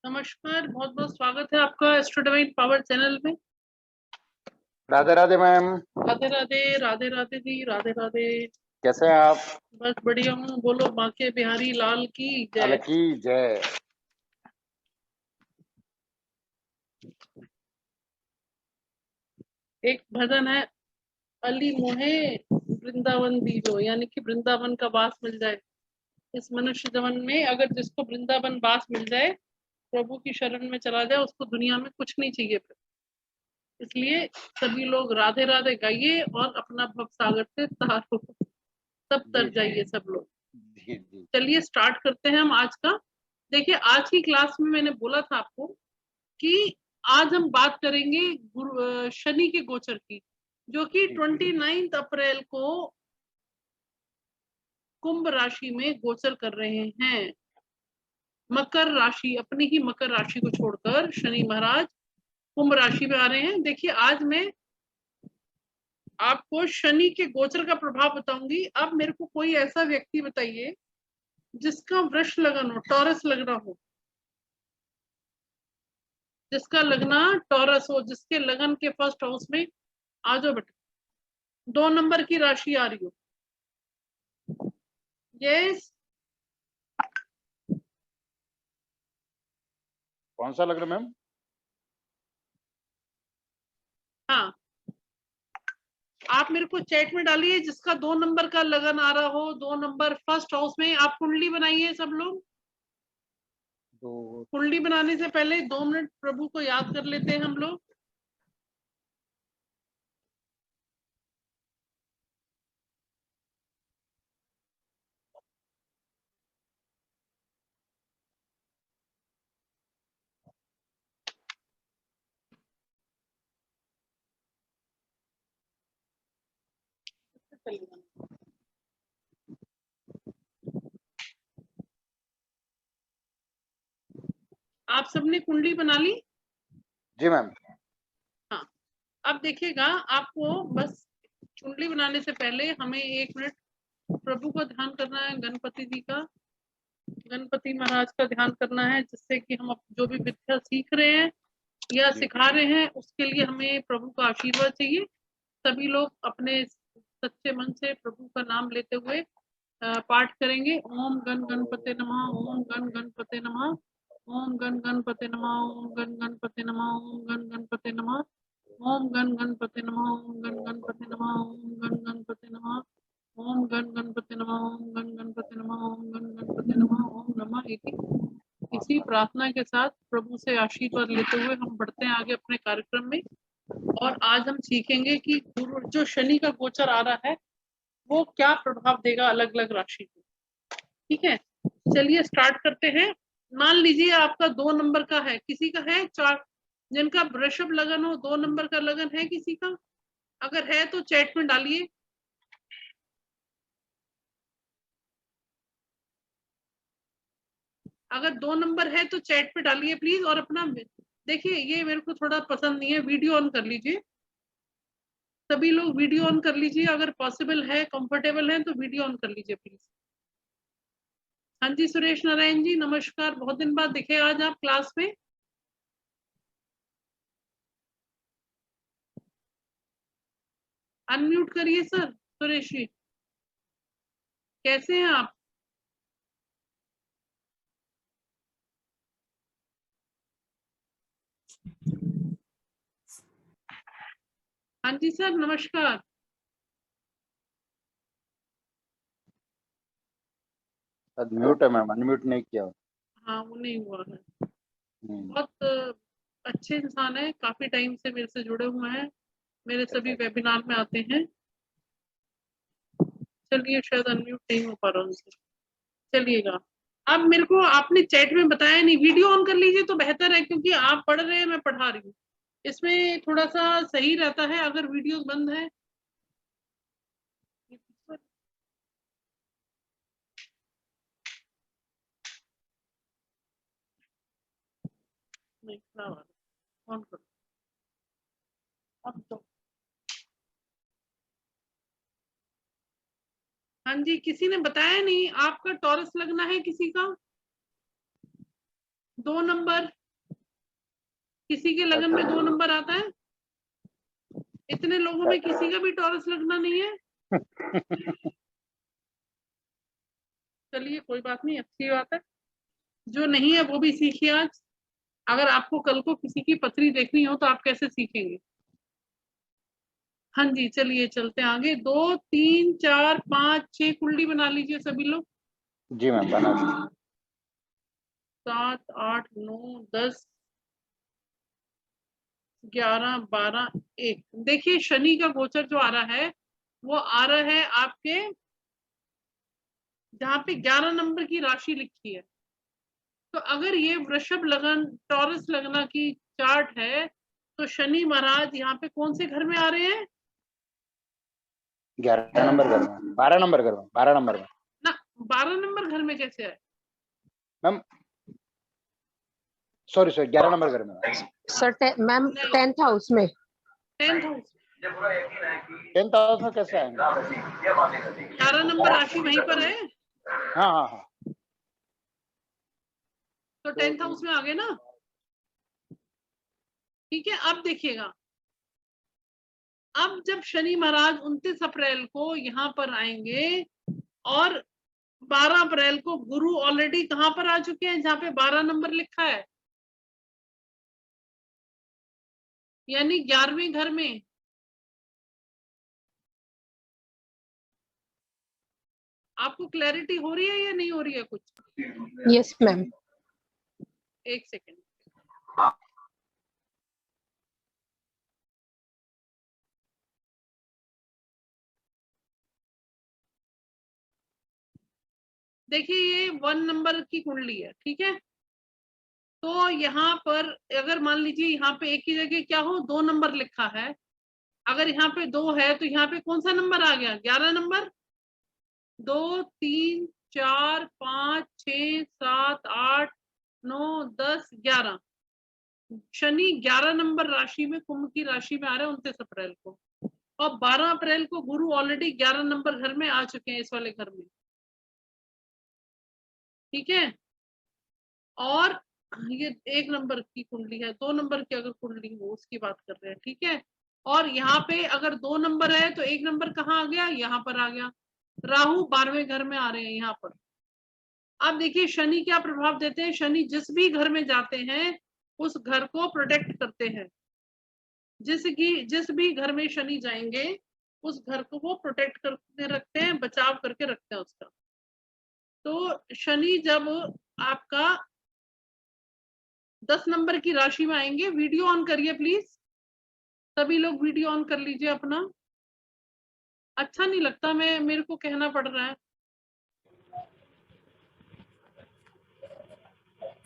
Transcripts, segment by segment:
नमस्कार, बहुत बहुत स्वागत है आपका एस्ट्रो डिवाइन पावर चैनल में। राधे राधे मैम। राधे राधे, राधे राधे जी, राधे राधे। कैसे हैं आप? बस बढ़िया हूँ। बोलो बांके बिहारी लाल की लाल जय। की जय। एक भजन है, अली मोहे वृंदावन दीजो, यानी कि वृंदावन का वास मिल जाए इस मनुष्य जीवन में। अगर जिसको वृंदावन वास मिल जाए, प्रभु की शरण में चला जाए, उसको दुनिया में कुछ नहीं चाहिए फिर। इसलिए सभी लोग राधे राधे गाइए और अपना भव सागर से तार हो, सब तर जाइए सब लोग। जी जी। चलिए स्टार्ट करते हैं हम आज का। देखिए, आज की क्लास में मैंने बोला था आपको कि आज हम बात करेंगे शनि के गोचर की, जो कि 29 अप्रैल को कुंभ राशि में गोचर कर रहे हैं। मकर राशि, अपनी ही मकर राशि को छोड़कर शनि महाराज कुंभ राशि में आ रहे हैं। देखिए, आज मैं आपको शनि के गोचर का प्रभाव बताऊंगी। अब मेरे को कोई ऐसा व्यक्ति बताइए जिसका वृष लगन हो, टॉरस लगना हो, जिसका लगना टॉरस हो, जिसके लगन के फर्स्ट हाउस में आ जाओ बेटा, 2 नंबर की राशि आ रही हो। यस, कौन सा लग रहा मैम? हाँ, आप मेरे को चैट में डालिए जिसका 2 नंबर का लगन आ रहा हो, 2 नंबर फर्स्ट हाउस में। आप कुंडली बनाइए सब लोग। कुंडली बनाने से पहले 2 मिनट प्रभु को याद कर लेते हैं हम लोग। आप सबने कुंडली बना ली? जी मैम। हाँ, अब देखिएगा, आपको बस कुंडली बनाने से पहले हमें 1 मिनट प्रभु का ध्यान करना है, गणपति जी का, गणपति महाराज का ध्यान करना है, जिससे कि हम जो भी विद्या सीख रहे हैं या सिखा रहे हैं, उसके लिए हमें प्रभु का आशीर्वाद चाहिए। सभी लोग अपने सच्चे मन से प्रभु का नाम लेते हुए पाठ करेंगे। ओम गण गणपते नमः, ओम गण गणपते नमः, ओम गण गणपते नमः, ओम गण गणपते नमः, ओम गण गणपते नमः, ओम गण गणपते नमः, ओम गण गणपते नमः, ओम गण गणपते नमः, ओम गण गणपते नमः, ओम गण गणपते नमः, ओम गण गणपते नमः, ओम नमः इति। इसी प्रार्थना के साथ प्रभु से आशीर्वाद लेते हुए हम बढ़ते हैं आगे अपने कार्यक्रम में। और आज हम सीखेंगे कि गुरु जो शनि का गोचर आ रहा है वो क्या प्रभाव देगा अलग अलग राशि को। ठीक है, चलिए स्टार्ट करते हैं। मान लीजिए आपका 2 नंबर का है, किसी का है 4, जिनका वृषभ लगन हो, 2 नंबर का लगन है किसी का, अगर है तो चैट में डालिए। अगर 2 नंबर है तो चैट पे डालिए प्लीज। और अपना देखिए, ये मेरे को थोड़ा पसंद नहीं है, वीडियो ऑन कर लीजिए। सभी लोग वीडियो ऑन कर लीजिए, अगर पॉसिबल है, कंफर्टेबल है तो वीडियो ऑन कर लीजिए प्लीज। हाँ जी, सुरेश नारायण जी नमस्कार, बहुत दिन बाद दिखे आज आप क्लास में। अनम्यूट करिए सर। सुरेश जी कैसे हैं आप? हाँ जी सर नमस्कार। म्यूट है मैम, अनम्यूट नहीं किया। हाँ, वो नहीं हुआ है। हम्म। बहुत अच्छे इंसान है, काफी टाइम से मेरे से जुड़े हुए हैं, मेरे सभी वेबिनार में आते हैं। चलिए, शायद अनम्यूट नहीं हो पा रहा उनसे। चलिएगा, अब मेरे को आपने चैट में बताया नहीं, वीडियो ऑन कर लीजिए तो बेहतर है, क्योंकि आप पढ़ रहे हैं, मैं पढ़ा रही हूँ, इसमें थोड़ा सा सही रहता है। अगर वीडियो बंद है नहीं, खराब आ रहा है, ऑन करो अब तो। हाँ जी, किसी ने बताया नहीं आपका टॉरस लगना है किसी का, 2 नंबर, किसी के लगन में 2 नंबर आता है? इतने लोगों में किसी का भी टॉरस लगना नहीं है? चलिए कोई बात नहीं, अच्छी बात है। जो नहीं है वो भी सीखिए आज। अगर आपको कल को किसी की पथरी देखनी हो तो आप कैसे सीखेंगे? हाँ जी, चलिए चलते हैं आगे। 2, 3, 4, 5, 6 कुंडली बना लीजिए सभी लोग। जी मैम, बना दी। 7, 8, 9, 10, 11, 12, 1। देखिए शनि का गोचर जो आ रहा है वो आ रहा है आपके जहाँ पे 11 नंबर की राशि लिखी है। तो अगर ये वृषभ लगन, टॉरस लगना की चार्ट है तो शनि महाराज यहाँ पे कौन से घर में आ रहे हैं? 11 नंबर घर में, 12 नंबर घर में, 12 नंबर में ना, 12 नंबर घर में कैसे है मैम? सॉरी 11 नंबर घर में सर। मैम 10th हाउस में। 10th house. 10th हाउस में कैसे आएंगे? 11 नंबर राशि वहीं पर है हाँ हाँ हाँ, तो 10th हाउस में आ गए ना। ठीक है, अब देखिएगा, अब जब शनि महाराज 29 अप्रैल को यहाँ पर आएंगे और 12 अप्रैल को गुरु ऑलरेडी कहां पर आ चुके हैं जहां पे 12 नंबर लिखा है, यानी 11वें घर में। आपको क्लैरिटी हो रही है या नहीं हो रही है कुछ? Yes ma'am. एक सेकेंड। देखिए ये 1 नंबर की कुंडली है, ठीक है। तो यहाँ पर अगर मान लीजिए यहाँ पे एक ही जगह क्या हो 2 नंबर लिखा है, अगर यहाँ पे 2 है तो यहाँ पे कौन सा नंबर आ गया? 11 नंबर। 2, 3, 4, 5, 6, 7, 8, 9, 10, 11। शनि 11 नंबर राशि में, कुंभ की राशि में आ रहे हैं 29 अप्रैल को, और 12 अप्रैल को गुरु ऑलरेडी 11 नंबर घर में आ चुके हैं, इस वाले घर में। ठीक है, और ये 1 नंबर की कुंडली है, 2 नंबर की अगर कुंडली हो उसकी बात कर रहे हैं, ठीक है। और यहाँ पे अगर 2 नंबर है तो 1 नंबर कहाँ आ गया? यहाँ पर आ गया। राहु 12वें घर में आ रहे हैं यहाँ पर। अब देखिए शनि क्या प्रभाव देते हैं। शनि जिस भी घर में जाते हैं उस घर को प्रोटेक्ट करते हैं। जिस भी घर में शनि जाएंगे उस घर को वो प्रोटेक्ट करके रखते हैं, बचाव करके रखते हैं उसका। तो शनि जब आपका 10 नंबर की राशि में आएंगे, वीडियो ऑन करिए प्लीज, सभी लोग वीडियो ऑन कर लीजिए अपना। अच्छा नहीं लगता, मेरे को कहना पड़ रहा है,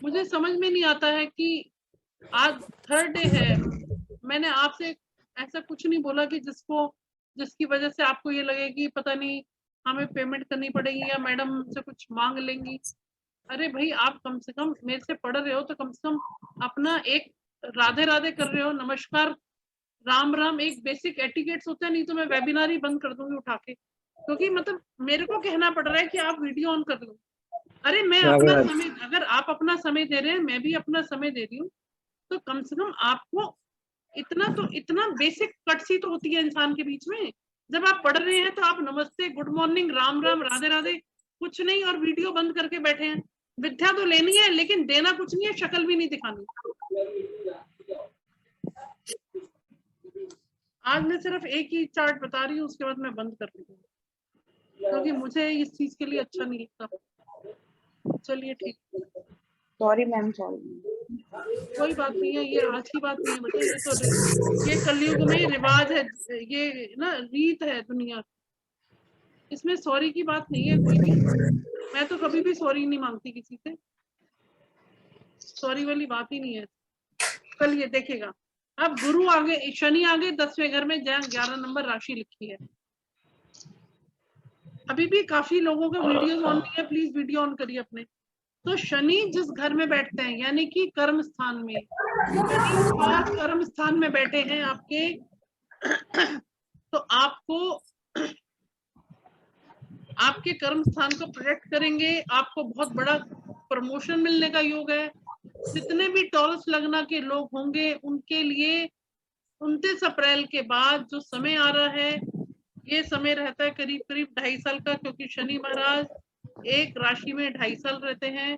मुझे समझ में नहीं आता है कि आज थर्ड डे है। मैंने आपसे ऐसा कुछ नहीं बोला कि जिसकी वजह से आपको ये लगे कि पता नहीं हमें पेमेंट करनी पड़ेगी या मैडम से कुछ मांग लेंगी। अरे भाई, आप कम से कम मेरे से पढ़ रहे हो तो कम से कम अपना एक राधे राधे कर रहे हो, नमस्कार, राम राम, एक बेसिक एटिकेट्स होता है। नहीं तो मैं वेबिनार ही बंद कर दूंगी उठा के, क्योंकि मतलब मेरे को कहना पड़ रहा है कि आप वीडियो ऑन कर लो। अरे मैं अपना समय, अगर आप अपना समय दे रहे हैं, मैं भी अपना समय दे रही हूँ, तो कम से कम आपको इतना बेसिक कटसी तो होती है इंसान के बीच में। जब आप पढ़ रहे हैं तो आप नमस्ते, गुड मॉर्निंग, राम राम, राधे राधे कुछ नहीं, और वीडियो बंद करके बैठे हैं। विद्या तो लेनी है लेकिन देना कुछ नहीं है, शक्ल भी नहीं दिखानी। आज मैं सिर्फ एक ही चार्ट बता रही हूँ, उसके बाद मैं बंद कर दूंगी, क्योंकि मुझे इस चीज के लिए अच्छा नहीं लगता। चलिए ठीक, सॉरी मैम, सॉरी। कोई बात नहीं है, ये आज की बात नहीं है बेटा, ये तो ये कलयुग में रिवाज है, ये ना रीत है दुनिया, इसमें सॉरी की बात नहीं है कोई भी। मैं तो कभी भी सॉरी नहीं मांगती किसी से, सॉरी वाली बात ही नहीं है। चलिए देखिएगा, अब गुरु आगे, शनि आगे 10वें घर में, जहाँ 11 नंबर राशि लिखी है। अभी भी काफी लोगों का वीडियो ऑन नहीं है, प्लीज वीडियो ऑन करिए अपने। तो शनि जिस घर में बैठते हैं, यानी कि कर्म स्थान में, शनि कर्म स्थान में बैठे हैं आपके, तो आपके कर्म स्थान को प्रोटेक्ट करेंगे। आपको बहुत बड़ा प्रमोशन मिलने का योग है, जितने भी टॉरस लग्न के लोग होंगे उनके लिए 29 अप्रैल के बाद जो समय आ रहा है, ये समय रहता है करीब करीब 2.5 साल का, क्योंकि शनि महाराज एक राशि में 2.5 साल रहते हैं।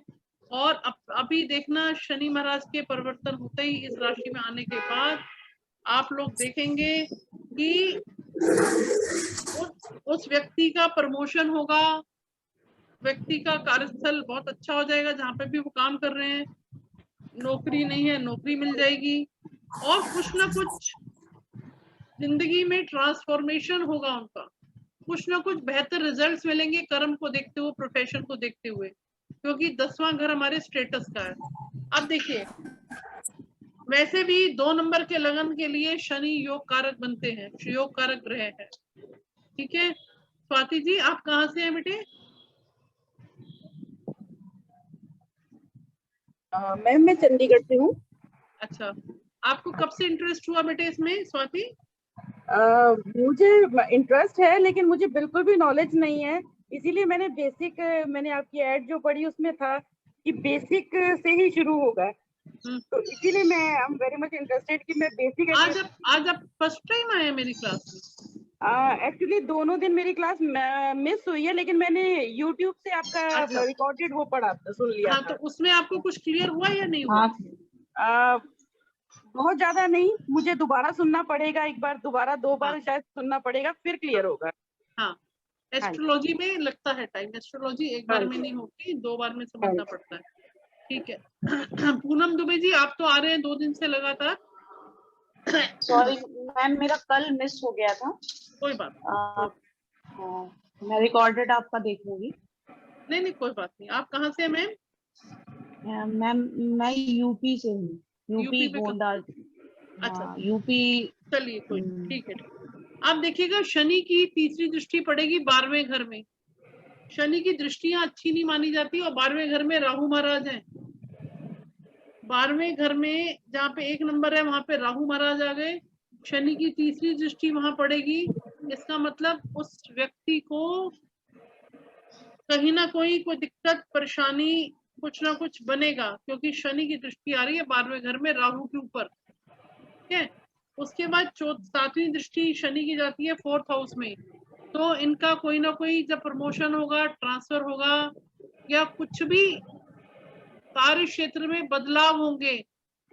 और अभी देखना, शनि महाराज के परिवर्तन होते ही इस राशि में आने के बाद आप लोग देखेंगे कि उस व्यक्ति का प्रमोशन होगा, व्यक्ति का कार्यस्थल बहुत अच्छा हो जाएगा, जहाँ पे भी वो काम कर रहे हैं। नौकरी नहीं है, नौकरी मिल जाएगी, और कुछ ना कुछ जिंदगी में ट्रांसफॉर्मेशन होगा उनका, कुछ ना कुछ बेहतर रिजल्ट्स मिलेंगे कर्म को देखते हुए, प्रोफेशन को देखते हुए, क्योंकि 10वां घर हमारे स्टेटस का है। अब देखिए, वैसे भी 2 नंबर के लगन के लिए शनि योग कारक बनते हैं, योग कारक ग्रह है। ठीक है, स्वाति जी आप कहाँ से हैं बेटे? मैम मैं चंडीगढ़ से हूँ। अच्छा, आपको कब से इंटरेस्ट हुआ बेटे इसमें स्वाति? मुझे इंटरेस्ट है, लेकिन मुझे बिल्कुल भी नॉलेज नहीं है, इसीलिए मैंने आपकी ऐड जो पढ़ी उसमें था कि बेसिक से ही शुरू होगा, तो इसीलिए मैं I am very much interested कि मैं बेसिक। आज आप फर्स्ट टाइम आए मेरी क्लास में? एक्चुअली दोनों दिन मेरी क्लास मिस हुई है, लेकिन मैंने YouTube से आपका रिकॉर्डेड वो पढ़ा सुन लिया। हाँ, तो उसमें आपको कुछ क्लियर हुआ या नहीं हुआ? बहुत ज्यादा नहीं, मुझे दोबारा सुनना पड़ेगा, एक बार दोबारा 2 बार शायद सुनना पड़ेगा, फिर क्लियर होगा। हाँ, एस्ट्रोलॉजी में लगता है टाइम, एस्ट्रोलॉजी एक बार में नहीं होती, 2 बार में समझना पड़ता है। ठीक है। पूनम दुबे जी आप तो आ रहे हैं 2 दिन से लगातार। सॉरी मैम, मेरा कल मिस हो गया था। कोई बात मैं रिकॉर्डेड आपका देख लूंगी। नहीं कोई बात नहीं। आप कहाँ से हैं मैम? मैम मैं यूपी से हूँ, यूपी गोंडा। अच्छा, यूपी। चलिए कोई, ठीक है। आप देखिएगा, शनि की तीसरी दृष्टि पड़ेगी 12वें घर में। शनि की दृष्टियां अच्छी नहीं मानी जाती, और 12वें घर में राहु महाराज हैं। 12वें घर में जहाँ पे 1 नंबर है वहां पे राहु महाराज आ गए, शनि की तीसरी दृष्टि वहां पड़ेगी। इसका मतलब उस व्यक्ति को कहीं ना कोई दिक्कत परेशानी कुछ ना कुछ बनेगा, क्योंकि शनि की दृष्टि आ रही है 12वें घर में राहु के ऊपर। ठीक है, उसके बाद 7वीं दृष्टि शनि की जाती है 4th हाउस में, तो इनका कोई ना कोई जब प्रमोशन होगा, ट्रांसफर होगा, या कुछ भी कार्य क्षेत्र में बदलाव होंगे,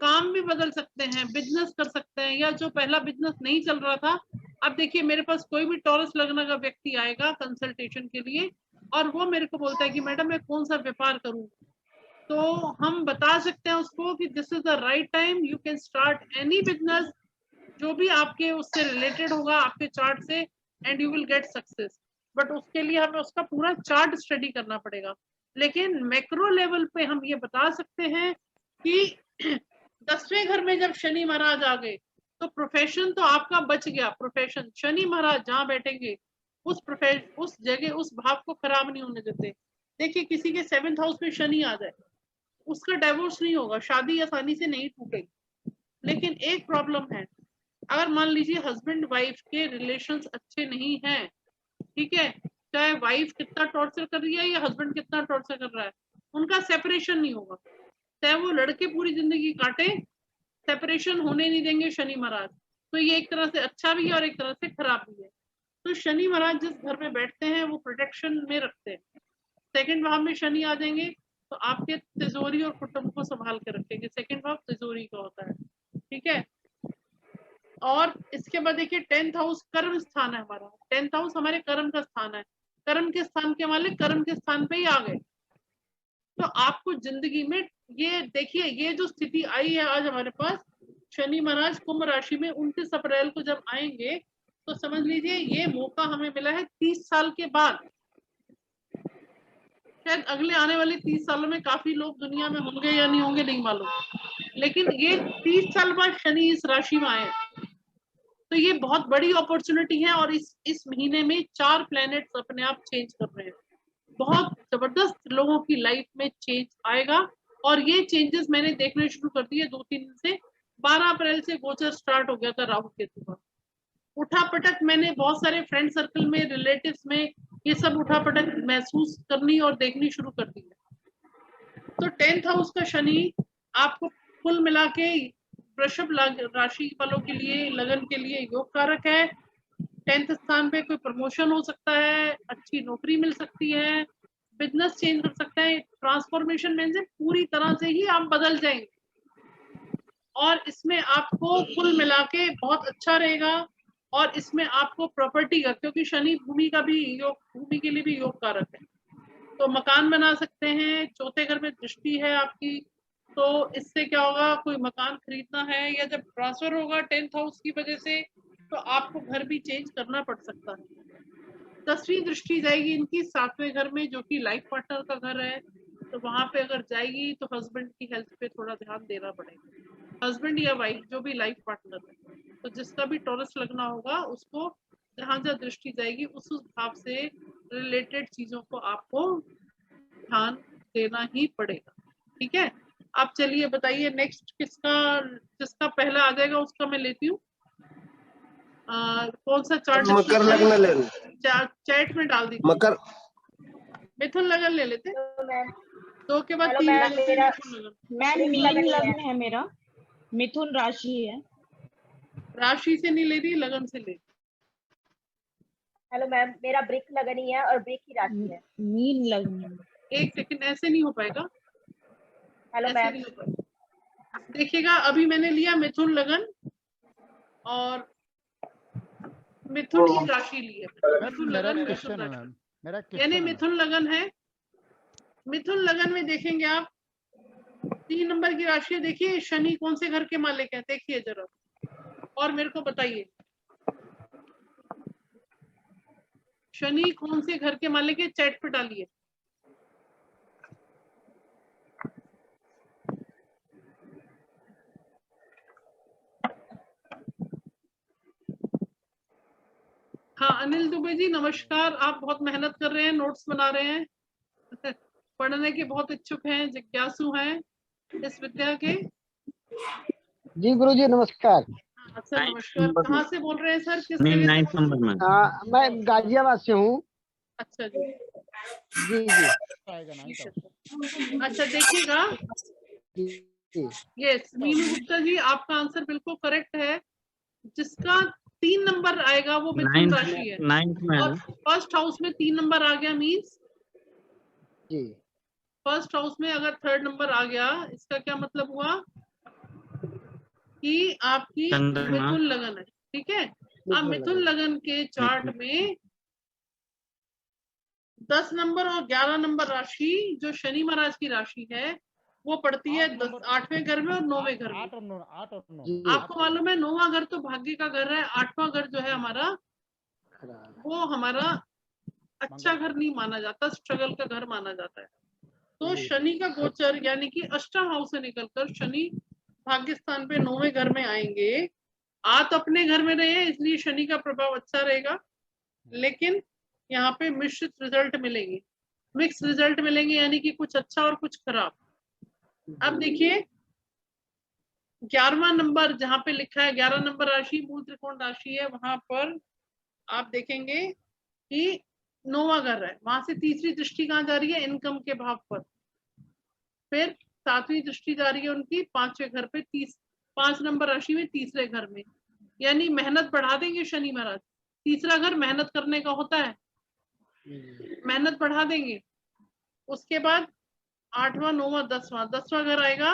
काम भी बदल सकते हैं, बिजनेस कर सकते हैं, या जो पहला बिजनेस नहीं चल रहा था। अब देखिए, मेरे पास कोई भी टॉरस लग्न का व्यक्ति आएगा कंसल्टेशन के लिए, और वो मेरे को बोलता है कि मैडम मैं कौन सा व्यापार करूं, तो हम बता सकते हैं उसको कि this is the right time, you can start any business, जो भी आपके उससे रिलेटेड होगा आपके चार्ट से, and you will get success. But उसके लिए हमें उसका पूरा चार्ट स्टडी करना पड़ेगा। लेकिन मैक्रो लेवल पे हम ये बता सकते हैं कि 10वें घर में जब शनि महाराज आ गए तो प्रोफेशन तो आपका बच गया। प्रोफेशन, शनि महाराज जहाँ बैठेंगे उस जगह, उस भाव को खराब नहीं होने देते। देखिए, किसी के 7th हाउस में शनि आ जाए, उसका डाइवोर्स नहीं होगा, शादी आसानी से नहीं टूटेगी। लेकिन एक प्रॉब्लम है, अगर मान लीजिए हस्बैंड वाइफ के रिलेशंस अच्छे नहीं हैं, ठीक है, चाहे वाइफ कितना टॉर्चर कर रही है या हस्बैंड कितना टॉर्चर कर रहा है, उनका सेपरेशन नहीं होगा। चाहे वो लड़के पूरी जिंदगी काटे, सेपरेशन होने नहीं देंगे शनि महाराज। तो ये एक तरह से अच्छा भी है और एक तरह से खराब भी है। तो शनि महाराज जिस घर में बैठते हैं वो प्रोटेक्शन में रखते हैं। 2nd भाव में शनि आ जाएंगे तो आपके तिजोरी और कुटुंब को संभाल के रखेंगे। 2nd भाव तिजोरी का होता है, ठीक है। और इसके बाद देखिए 10th हाउस कर्म स्थान है हमारा। 10th हाउस हमारे कर्म का स्थान है। कर्म के स्थान के मालिक कर्म के स्थान पे ही आ गए। तो आपको जिंदगी में ये देखिए, ये जो स्थिति आई है आज हमारे पास, शनि महाराज कुंभ राशि में 29 अप्रैल को जब आएंगे तो समझ लीजिए ये मौका हमें मिला है 30 साल के बाद। शायद अगले आने वाले 30 सालों में काफी लोग दुनिया में होंगे या नहीं होंगे नहीं मालूम, लेकिन ये 30 साल बाद शनि इस राशि में आए, तो ये बहुत बड़ी अपॉर्चुनिटी है। और इस महीने में 4 प्लैनेट्स अपने आप चेंज कर रहे हैं। बहुत जबरदस्त लोगों की लाइफ में चेंज आएगा, और ये चेंजेस मैंने देखने शुरू कर दिए 2-3 दिन से। 12 अप्रैल से गोचर स्टार्ट हो गया था राहु केतु का। उठापटक मैंने बहुत सारे फ्रेंड सर्कल में, रिलेटिव्स में ये सब उठापटक महसूस करनी और देखनी शुरू कर दी है। तो 10th हाउस का शनि आपको कुल मिला के वृषभ राशि वालों के लिए, लगन के लिए योग कारक है। 10th स्थान पे कोई प्रमोशन हो सकता है, अच्छी नौकरी मिल सकती है, बिजनेस चेंज कर सकता है। ट्रांसफॉर्मेशन मीन्स पूरी तरह से ही आप बदल जाएंगे, और इसमें आपको कुल मिला के बहुत अच्छा रहेगा। और इसमें आपको प्रॉपर्टी का, क्योंकि शनि भूमि का भी योग, भूमि के लिए भी योग कारक है, तो मकान बना सकते हैं। चौथे घर में दृष्टि है आपकी, तो इससे क्या होगा, कोई मकान खरीदना है, या जब ट्रांसफर होगा 10th हाउस की वजह से, तो आपको घर भी चेंज करना पड़ सकता है। 10वीं दृष्टि जाएगी इनकी 7वें घर में, जो कि लाइफ पार्टनर का घर है, तो वहां पे अगर जाएगी तो हस्बैंड की हेल्थ पे थोड़ा ध्यान देना पड़ेगा। हस्बैंड या वाइफ जो भी लाइफ पार्टनर है, तो जिसका भी टॉरस लगना होगा उसको जहां जहां दृष्टि जाएगी उस भाव से रिलेटेड चीजों को आपको ध्यान देना ही पड़ेगा। ठीक है, आप चलिए बताइए नेक्स्ट किसका, जिसका पहला आ जाएगा उसका मैं लेती हूँ। कौन सा चार्ट? मकर लग्न ले लो। चैट में डाल दीजिए। मकर मिथुन लगन ले लेते, मैम 2 के बाद हेलो 3 मैम, ले लेते हैं। मेरा- मिथुन लगन मैम मिथुन मीन लग्न लग्न है मेरा, मिथुन राशि है। राशि से नहीं ले रही, लगन से ले। हेलो मैम, मेरा ब्रिक लगन ही है और ब्रिक की राशि है। मीन लग्न है। एक सेकंड, ऐसे नहीं हो पाएगा, हेलो ऐसे मैम, नहीं हो पाएगा। देखिएगा, अभी मैंने लिया मिथुन लगन और मिथुन की राशि ली है। मिथुन मेरा लगन, क्वेश्चन मिथुन है राशि, मैम, मेरा यानी क्वेश्चन है। मिथुन लगन है। मिथुन लगन में देखेंगे आप 3 नंबर की राशि, देखिए शनि कौन से घर के मालिक है, देखिए जरा और मेरे को बताइए शनि कौन से घर के मालिक है, चैट पे डालिए। हाँ अनिल दुबे जी नमस्कार, आप बहुत मेहनत कर रहे हैं, नोट्स बना रहे हैं पढ़ने के बहुत इच्छुक हैं, जिज्ञासु हैं इस विद्या के। जी गुरुजी नमस्कार। सर नमस्कार, कहाँ से बोल रहे हैं सर, किस नहीं, जगह से 9th बोल रहे हैं? नंबर में। मैं गाजियाबाद से हूँ। अच्छा जी, जी जी आएगा ना ठीक है सर। अच्छा देखिएगा, जी यस मीनू गुप्ता जी आपका आंसर बिल्कुल करेक्ट है। जिसका 3 नंबर आएगा वो मिथुन राशि है, 9th में और फर्स्ट हाउस में 3 नंबर आ गया, मीन्स जी फर्स्ट हाउस में अगर 3rd नंबर आ गया, इसका क्या मतलब हुआ कि आपकी चंद्रमा। मिथुन लगन है। ठीक है, अब मिथुन लगन के चार्ट में 10 नंबर और 11 नंबर राशि जो शनि महाराज की राशि है वो पड़ती है 8वें घर में और 9वें घर में। 8 और 9 जी आपको मालूम है 9वां घर तो भाग्य का घर है, 8वां घर जो है हमारा वो हमारा अच्छा घर नहीं माना जाता, स्ट्रगल का घर माना जाता है। तो शनि का गोचर यानी कि अष्टम हाउस से निकलकर शनि भाग्य स्थान पे 9वें घर में आएंगे। आप अपने घर में रहे इसलिए शनि का प्रभाव अच्छा रहेगा, लेकिन यहाँ पे मिश्रित रिजल्ट मिलेंगे, मिक्स रिजल्ट मिलेंगे, यानी कि कुछ अच्छा और कुछ खराब। अब देखिए 11वां नंबर जहाँ पे लिखा है 11 नंबर राशि मूल त्रिकोण राशि है, वहां पर आप देखेंगे कि 9वां घर है, वहां से तीसरी दृष्टि कहाँ जा रही है, इनकम के भाव पर। फिर 7वीं दृष्टि जा रही है उनकी 5वें घर पे, 5 नंबर राशि में तीसरे घर में, यानी मेहनत बढ़ा देंगे शनि महाराज। तीसरा घर मेहनत करने का होता है, मेहनत बढ़ा देंगे। उसके बाद 8वां 9वां 10वां घर आएगा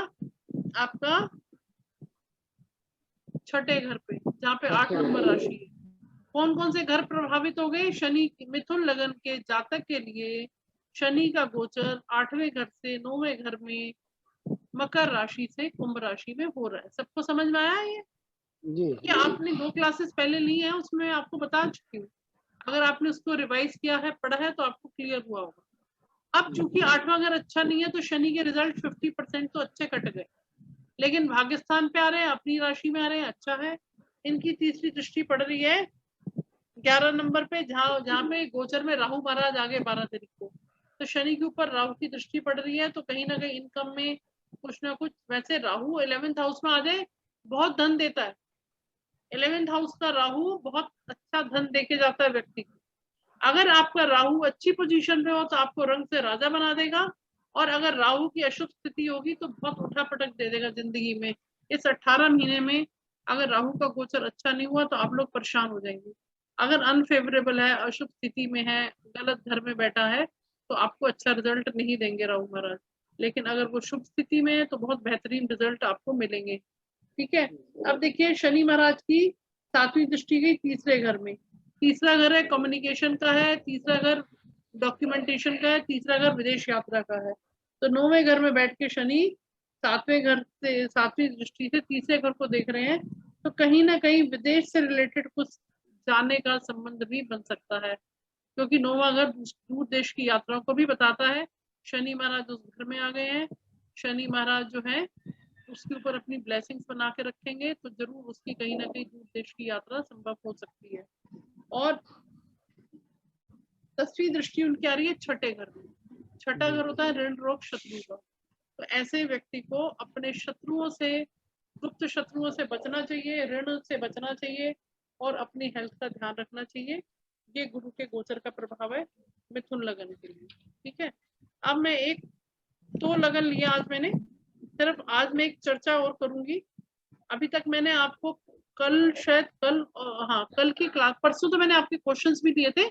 आपका 6ठे घर पे, जहाँ पे 8 नंबर राशि है। कौन कौन से घर प्रभावित हो गए, शनि मिथुन लगन के जातक के लिए शनि का गोचर 8वें घर से 9वें घर में मकर राशि से कुंभ राशि में हो रहा है। सबको समझ में आया ये? जी आपने 2 क्लासेस पहले ली हैं, उसमें आपको बता चुकी हूँ, अगर आपने उसको रिवाइज किया है, पढ़ा है, तो आपको क्लियर हुआ होगा। अब चूंकि 8वां घर अच्छा नहीं है तो शनि के रिजल्ट 50% तो अच्छे कट गए, लेकिन भाग्यस्थान पे आ रहे हैं, अपनी राशि में आ रहे हैं, अच्छा है। इनकी तीसरी दृष्टि पड़ रही है 11 नंबर पे, जहाँ पे गोचर में राहु महाराज आगे 12 तारीख को, तो शनि के ऊपर राहु की दृष्टि पड़ रही है, तो कहीं ना कहीं इनकम में कुछ ना कुछ। वैसे राहु 11th हाउस में आ जाए बहुत धन देता है, 11th हाउस का राहु बहुत अच्छा धन देके जाता है व्यक्ति को। अगर आपका राहु अच्छी पोजीशन पे हो तो आपको रंग से राजा बना देगा, और अगर राहु की अशुभ स्थिति होगी तो बहुत उठापटक दे देगा जिंदगी में। इस 18 महीने में अगर राहु का गोचर अच्छा नहीं हुआ तो आप लोग परेशान हो जाएंगे। अगर अनफेवरेबल है, अशुभ स्थिति में है, गलत घर में बैठा है, तो आपको अच्छा रिजल्ट नहीं देंगे राहु महाराज। लेकिन अगर वो शुभ स्थिति में है तो बहुत बेहतरीन रिजल्ट आपको मिलेंगे। ठीक है। अब देखिए शनि महाराज की 7वीं दृष्टि गई तीसरे घर में। तीसरा घर है कम्युनिकेशन का है, तीसरा घर डॉक्यूमेंटेशन का है, तीसरा घर विदेश यात्रा का है। तो 9वें घर में बैठ के शनि 7वें घर से 7वीं दृष्टि से तीसरे घर को देख रहे हैं, तो कहीं ना कहीं विदेश से रिलेटेड कुछ जाने का संबंध भी बन सकता है, क्योंकि 9वां घर दूर देश की यात्राओं को भी बताता है। शनि महाराज उस घर में आ गए हैं। शनि महाराज जो है उसके ऊपर अपनी ब्लेसिंग्स बना के रखेंगे, तो जरूर उसकी कहीं ना कहीं दूर देश की यात्रा संभव हो सकती है। और 10वीं दृष्टि उनकी आ रही है छठे घर में। छठा घर होता है ऋण रोग शत्रु का। तो ऐसे व्यक्ति को अपने शत्रुओं से, गुप्त शत्रुओं से बचना चाहिए, ऋण से बचना चाहिए और अपनी हेल्थ का ध्यान रखना चाहिए। ये गुरु के गोचर का प्रभाव है मिथुन लगन के लिए। ठीक है। अब मैं एक 2 लगन लिया आज मैंने, सिर्फ आज मैं एक चर्चा और करूंगी। अभी तक मैंने आपको कल शायद कल की क्लास, परसों तो मैंने आपके क्वेश्चंस भी दिए थे,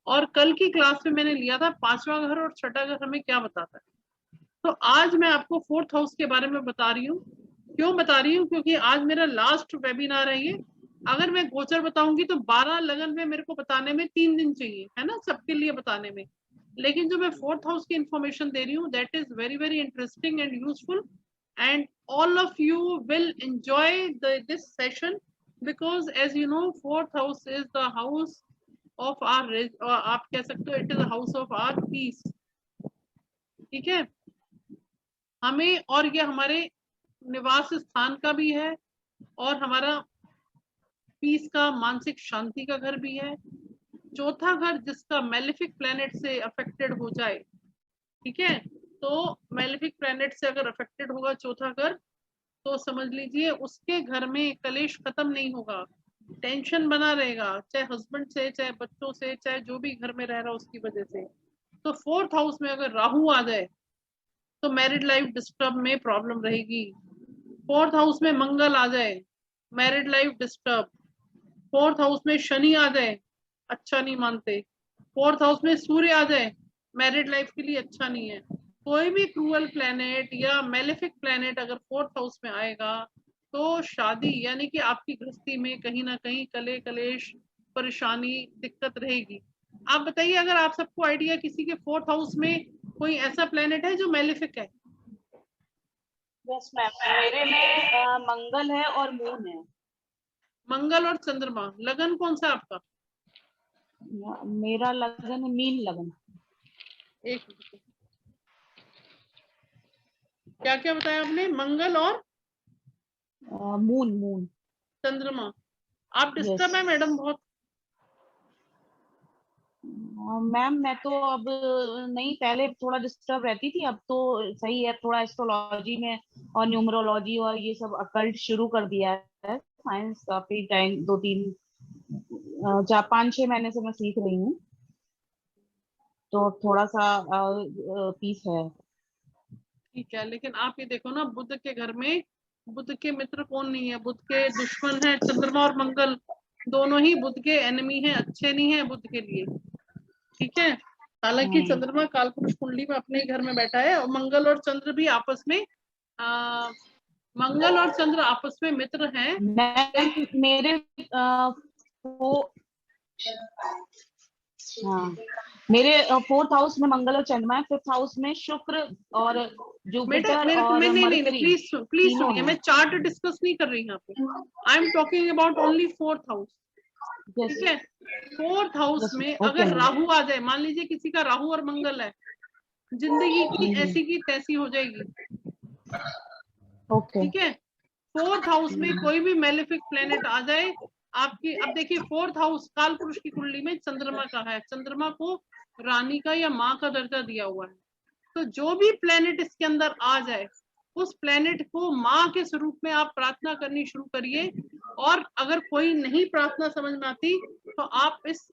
और कल की क्लास में मैंने लिया था 5वां घर और छठा घर हमें क्या बताता है। तो आज मैं आपको 4th हाउस के बारे में बता रही हूँ। क्यों बता रही हूँ? क्योंकि आज मेरा लास्ट वेबिनार है ये। अगर मैं गोचर बताऊंगी तो 12 लगन में मेरे को बताने में 3 दिन चाहिए, है ना, सबके लिए बताने में। लेकिन जो मैं 4th हाउस की इंफॉर्मेशन दे रही हूँ, that is very very interesting and useful, and all of you will enjoy this session, because as you know 4th house is the house of our आप कह सकते हो it is the house of our peace। ठीक है। हमें, और ये हमारे निवास स्थान का भी है और हमारा पीस का, मानसिक शांति का घर भी है। चौथा घर जिसका मेलेफिक प्लैनेट से अफेक्टेड हो जाए, ठीक है, तो मेलेफिक प्लैनेट से अगर अफेक्टेड होगा चौथा घर, तो समझ लीजिए उसके घर में कलेश खत्म नहीं होगा, टेंशन बना रहेगा, चाहे हस्बैंड से, चाहे बच्चों से, चाहे जो भी घर में रह रहा उसकी वजह से। तो 4th हाउस में अगर राहु आ जाए तो मैरिड लाइफ डिस्टर्ब में प्रॉब्लम रहेगी। 4th हाउस में मंगल आ जाए, married life disturb. 4th house में शनि आ जाए, अच्छा नहीं मानते। 4th हाउस में सूर्य आ जाए, मैरिड लाइफ के लिए अच्छा नहीं है। कोई भी क्रूअल प्लैनेट या मेलेफिक प्लैनेट अगर 4th हाउस में आएगा तो शादी यानी कि आपकी गृहस्थी में कहीं ना कहीं कलेश, परेशानी, दिक्कत रहेगी। आप बताइए, अगर आप सबको आइडिया किसी के 4th हाउस में कोई ऐसा प्लैनेट है जो मेलेफिक है? यस मैम, मेरे में मंगल है और मून है। मंगल और चंद्रमा। लगन कौन सा आपका? मेरा लगन है मीन लगन। एक क्या क्या बताया आपने? मंगल और मून चंद्रमा। आप डिस्टर्ब है मैडम बहुत? मैम मैं तो अब नहीं, पहले थोड़ा डिस्टर्ब रहती थी, अब तो सही है। थोड़ा एस्ट्रोलॉजी में और न्यूमरोलॉजी और ये सब अकल्ट शुरू कर दिया है साइंस, काफी टाइम 5-6 महीने से मैं सीख रही हूँ, तो थोड़ा सा पीस है। ठीक है, लेकिन आप ये देखो ना, बुध के घर में बुध के मित्र कौन नहीं है, बुध के दुश्मन है चंद्रमा और मंगल, दोनों ही बुध के एनिमी हैं, अच्छे नहीं है बुध के लिए। ठीक है। हालांकि चंद्रमा कालपुरुष कुंडली में अपने घर में बैठा है, और मंगल और चंद्र भी आपस में मंगल और चंद्र आपस में मित्र हैं। मेरे मेरे 4th हाउस में मंगल और चंद्रमा है, 5th हाउस में शुक्र और जुपिटर और मरकरी। प्लीज सुनिए, मैं चार्ट डिस्कस नहीं कर रही यहाँ पे, I am talking about only 4th house. ठीक है। 4th हाउस में अगर राहु आ जाए, मान लीजिए किसी का राहु और मंगल है, जिंदगी की ऐसी की तैसी हो जाएगी। ठीक है। 4th हाउस में कोई भी मेलेफिक प्लेनेट आ जाए आपकी, अब देखिए 4th हाउस काल पुरुष की कुंडली में चंद्रमा का है, चंद्रमा को रानी का या माँ का दर्जा दिया हुआ है। तो जो भी प्लेनेट इसके अंदर आ जाए, उस प्लेनेट को माँ के स्वरूप में आप प्रार्थना करनी शुरू करिए। और अगर कोई नहीं प्रार्थना समझ में आती तो आप इस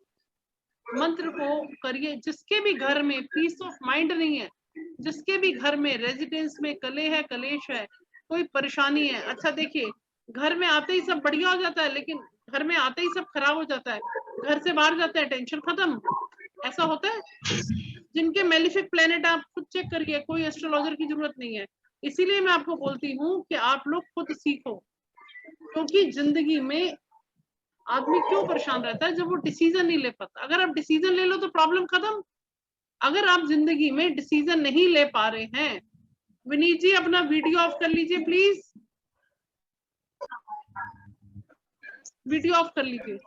मंत्र को करिए। जिसके भी घर में पीस ऑफ माइंड नहीं है, जिसके भी घर में रेजिडेंस में कलह है, कलेश है, कोई परेशानी है, अच्छा देखिए घर में आते ही सब बढ़िया हो जाता है, लेकिन घर में आते ही सब खराब हो जाता है, घर से बाहर जाते हैं टेंशन खत्म, ऐसा होता है। जिनके मेलिफिक प्लेनेट आप खुद चेक करिए, कोई एस्ट्रोलॉजर की जरूरत नहीं है। इसीलिए मैं आपको बोलती हूँ कि आप लोग खुद सीखो, क्योंकि जिंदगी में आदमी क्यों परेशान रहता है, जब वो डिसीजन नहीं ले पाता। अगर आप डिसीजन ले लो तो प्रॉब्लम खत्म। अगर आप जिंदगी में डिसीजन नहीं ले पा रहे हैं, विनीत जी अपना वीडियो ऑफ कर लीजिए प्लीज, वीडियो ऑफ कर लीजिए,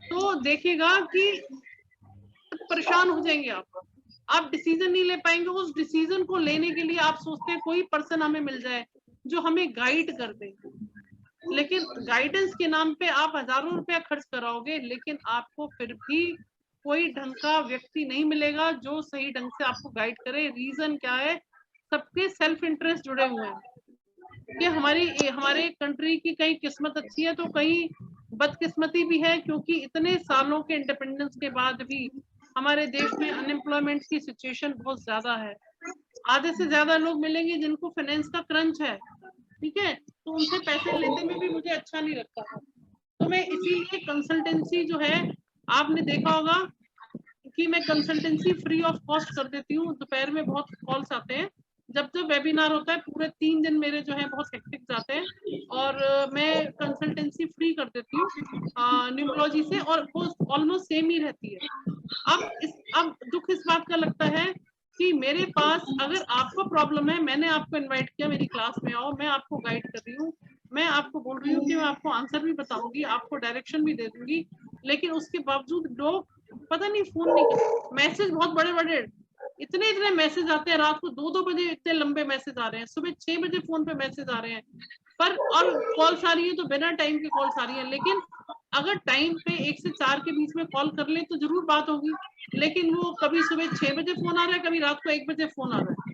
तो देखिएगा कि परेशान हो जाएंगे आप डिसीजन नहीं ले पाएंगे। उस डिसीजन को लेने के लिए आप सोचते हैं कोई पर्सन हमें मिल जाए जो हमें गाइड कर दे, लेकिन गाइडेंस के नाम पे आप हजारों रुपया खर्च कराओगे, लेकिन आपको फिर भी कोई ढंग का व्यक्ति नहीं मिलेगा जो सही ढंग से आपको गाइड करे। रीजन क्या है, सबके सेल्फ इंटरेस्ट जुड़े हुए हैं कि हमारे कंट्री की कहीं किस्मत अच्छी है तो कहीं बदकिस्मती भी है, क्योंकि इतने सालों के इंडिपेंडेंस के बाद भी हमारे देश में अनएम्प्लॉयमेंट की सिचुएशन बहुत ज्यादा है। आधे से ज्यादा लोग मिलेंगे जिनको फाइनेंस का क्रंच है, ठीक है, तो उनसे पैसे लेने में भी मुझे अच्छा नहीं लगता था। तो मैं इसीलिए कंसल्टेंसी जो है, आपने देखा होगा कि मैं कंसल्टेंसी फ्री ऑफ कॉस्ट कर देती हूँ। दोपहर में बहुत कॉल्स आते हैं, जब वेबिनार होता है पूरे 3 दिन मेरे जो है बहुत हेक्टिक जाते हैं, और मैं कंसल्टेंसी फ्री कर देती हूँ न्यूमरोलॉजी से, और वो ऑलमोस्ट सेम ही रहती है। अब दुख इस बात का लगता है कि मेरे पास अगर आपको प्रॉब्लम है, मैंने आपको इनवाइट किया मेरी क्लास में आओ, मैं आपको गाइड कर रही हूँ, मैं आपको बोल रही हूँ कि मैं आपको आंसर भी बताऊंगी, आपको डायरेक्शन भी दे दूंगी, लेकिन उसके बावजूद लोग पता नहीं फोन नहीं करते। मैसेज बहुत बड़े इतने मैसेज आते हैं, रात को 2-2 बजे इतने लंबे मैसेज आ रहे हैं, सुबह 6 बजे फोन पे मैसेज आ रहे हैं, पर और कॉल्स आ रही है तो बिना टाइम के कॉल्स आ रही है। लेकिन अगर टाइम पे 1 से 4 के बीच में कॉल कर ले तो जरूर बात होगी, लेकिन वो कभी सुबह 6 बजे फोन आ रहा है, कभी रात को 1 बजे फोन आ रहा है।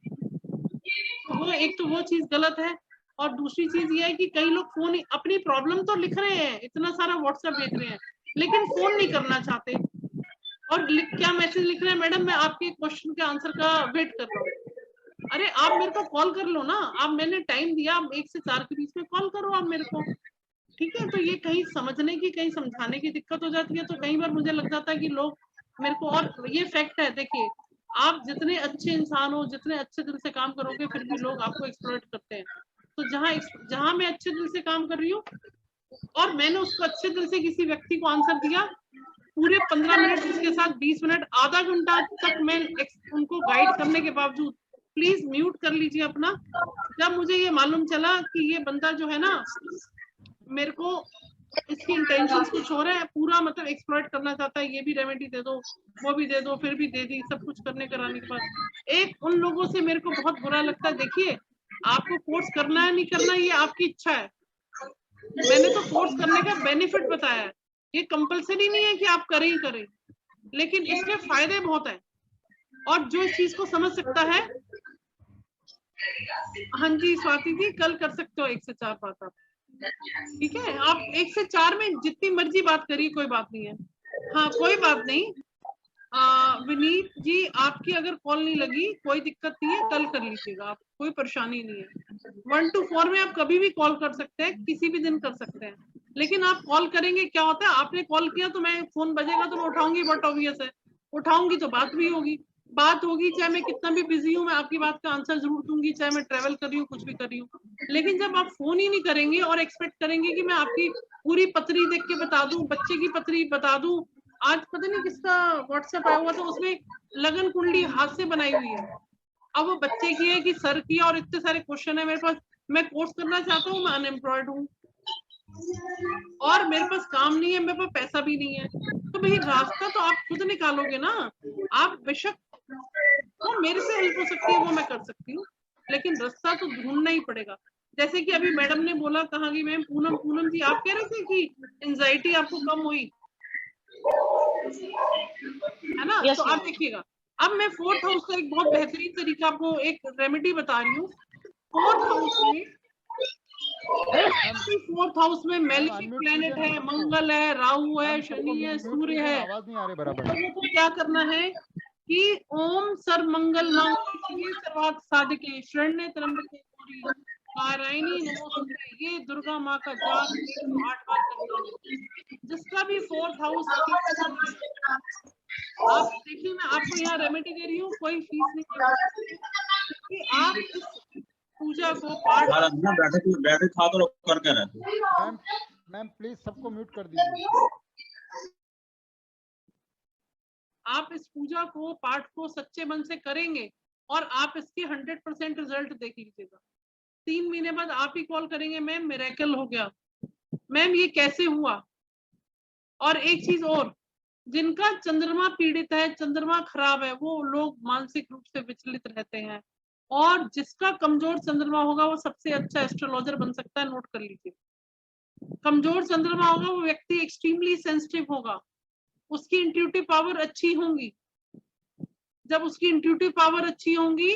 वो एक तो वो चीज गलत है, और दूसरी चीज ये है कि कई लोग फोन अपनी प्रॉब्लम तो लिख रहे हैं, इतना सारा व्हाट्सएप देख रहे हैं, लेकिन फोन नहीं करना चाहते, और क्या मैसेज लिख रहे हैं, मैडम मैं आपके क्वेश्चन के आंसर का वेट कर रहा हूँ। अरे आप मेरे को कॉल कर लो ना, आप मैंने टाइम दिया, आप 1 से 4 के बीच में कॉल करो आप मेरे को, ठीक है। तो ये कहीं समझने की कहीं समझाने की दिक्कत हो जाती है, तो कई बार मुझे लग जाता है कि लोग मेरे को, और ये फैक्ट है, देखिए आप जितने अच्छे इंसान हो, जितने अच्छे दिल से काम करोगे, फिर भी लोग आपको एक्सप्लॉइट करते हैं। तो जहां मैं अच्छे दिल से काम कर रही हूँ और मैंने उसको अच्छे दिल से किसी व्यक्ति को आंसर दिया, पूरे 15 मिनट उसके साथ 20 मिनट आधा घंटा तक मैं उनको गाइड करने के बावजूद, प्लीज म्यूट कर लीजिए अपना, जब मुझे ये मालूम चला कि ये बंदा जो है ना, मेरे को इसकी इंटेंशंस कुछ हो रहा है, पूरा मतलब एक्सप्लॉइट करना चाहता है, ये भी रेमेडी दे दो, वो भी दे दो, फिर भी दे दी, सब कुछ करने कराने के बाद एक उन लोगों से मेरे को बहुत बुरा लगता है। देखिए आपको कोर्स करना है नहीं करना ये आपकी इच्छा है, मैंने तो कोर्स करने का बेनिफिट बताया है, ये कंपलसरी नहीं है कि आप करें ही करें, लेकिन इसके फायदे बहुत है, और जो इस चीज को समझ सकता है। हाँ जी स्वाति जी, कल कर सकते हो 1 से 4 बात आप, ठीक है, आप 1 से 4 में जितनी मर्जी बात करिए, कोई बात नहीं है। हाँ कोई बात नहीं, विनीत जी आपकी अगर कॉल नहीं लगी कोई दिक्कत नहीं है, कल कर लीजिएगा आप, कोई परेशानी नहीं है। 1 to 4 में आप कभी भी कॉल कर सकते हैं, किसी भी दिन कर सकते हैं, लेकिन आप कॉल करेंगे, क्या होता है आपने कॉल किया तो मैं फोन बजेगा तो मैं उठाऊंगी, बट ऑब्वियस है उठाऊंगी तो बात भी होगी, चाहे मैं कितना भी बिजी हूँ, मैं आपकी बात का आंसर जरूर दूंगी, चाहे मैं ट्रेवल कर रही हूँ, कुछ भी कर रही हूँ। लेकिन जब आप फोन ही नहीं करेंगे और एक्सपेक्ट करेंगे कि मैं आपकी पूरी पत्री देख के बता दूं, बच्चे की पत्री बता दूं, आज पता नहीं किसका व्हाट्सएप आया हुआ था, उसमें लगन कुंडली हाथ से बनाई हुई है, अब वो बच्चे की है कि सर की, और इतने सारे क्वेश्चन है मेरे पास, मैं कोर्स करना चाहता हूँ, मैं अनएम्प्लॉयड हूँ और मेरे पास काम नहीं है, मेरे पास पैसा भी नहीं है, तो भाई रास्ता तो आप खुद निकालोगे ना। आप बेशक वो मेरे से हेल्प हो सकती है, वो मैं कर सकती हूँ, लेकिन रास्ता तो ढूंढना ही पड़ेगा। जैसे कि अभी मैडम ने बोला, कहा कि मैम पूनम जी आप कह रहे थे कि एंजाइटी आपको कम हुई है ना, तो आप देखिएगा, अब मैं 4th हाउस का एक बहुत बेहतरीन तरीका आपको एक रेमेडी बता रही हूँ। 4th हाउस में मेलेफिक प्लेनेट है, मंगल है, राहु है, शनि है, सूर्य है, आवाज नहीं आ रही बराबर। लोगों को क्या करना है कि ओम सर्वमंगल मांगल्ये शिवे सर्वार्थ साधिके शरण्ये त्र्यंबके गौरी नारायणी नमोस्तुते, ये दुर्गा माँ का जाप 108 बार करना है। जिसका भी 4th हाउस आप देखिए, मैं आपको यहाँ रेमेडी दे रही हूँ, कोई फीस नहीं है क्योंकि आप इस पूजा को पाठ बैठे खा तो करके रहते। मैम मैम प्लीज सबको म्यूट कर दीजिए। आप इस पूजा को पाठ को सच्चे मन से करेंगे और आप इसके 100% रिजल्ट देख लीजिएगा। 3 महीने बाद आप ही कॉल करेंगे, मैम मिरेकल हो गया, मैम ये कैसे हुआ। और एक चीज और, जिनका चंद्रमा पीड़ित है, चंद्रमा खराब है, वो लोग मानसिक रूप से विचलित रहते हैं, और जिसका कमजोर चंद्रमा होगा वो सबसे अच्छा एस्ट्रोलॉजर बन सकता है। नोट कर लीजिए, कमजोर चंद्रमा होगा वो व्यक्ति एक्सट्रीमली सेंसिटिव होगा, उसकी इंट्यूटिव पावर अच्छी होंगी। जब उसकी इंट्यूटिव पावर अच्छी होंगी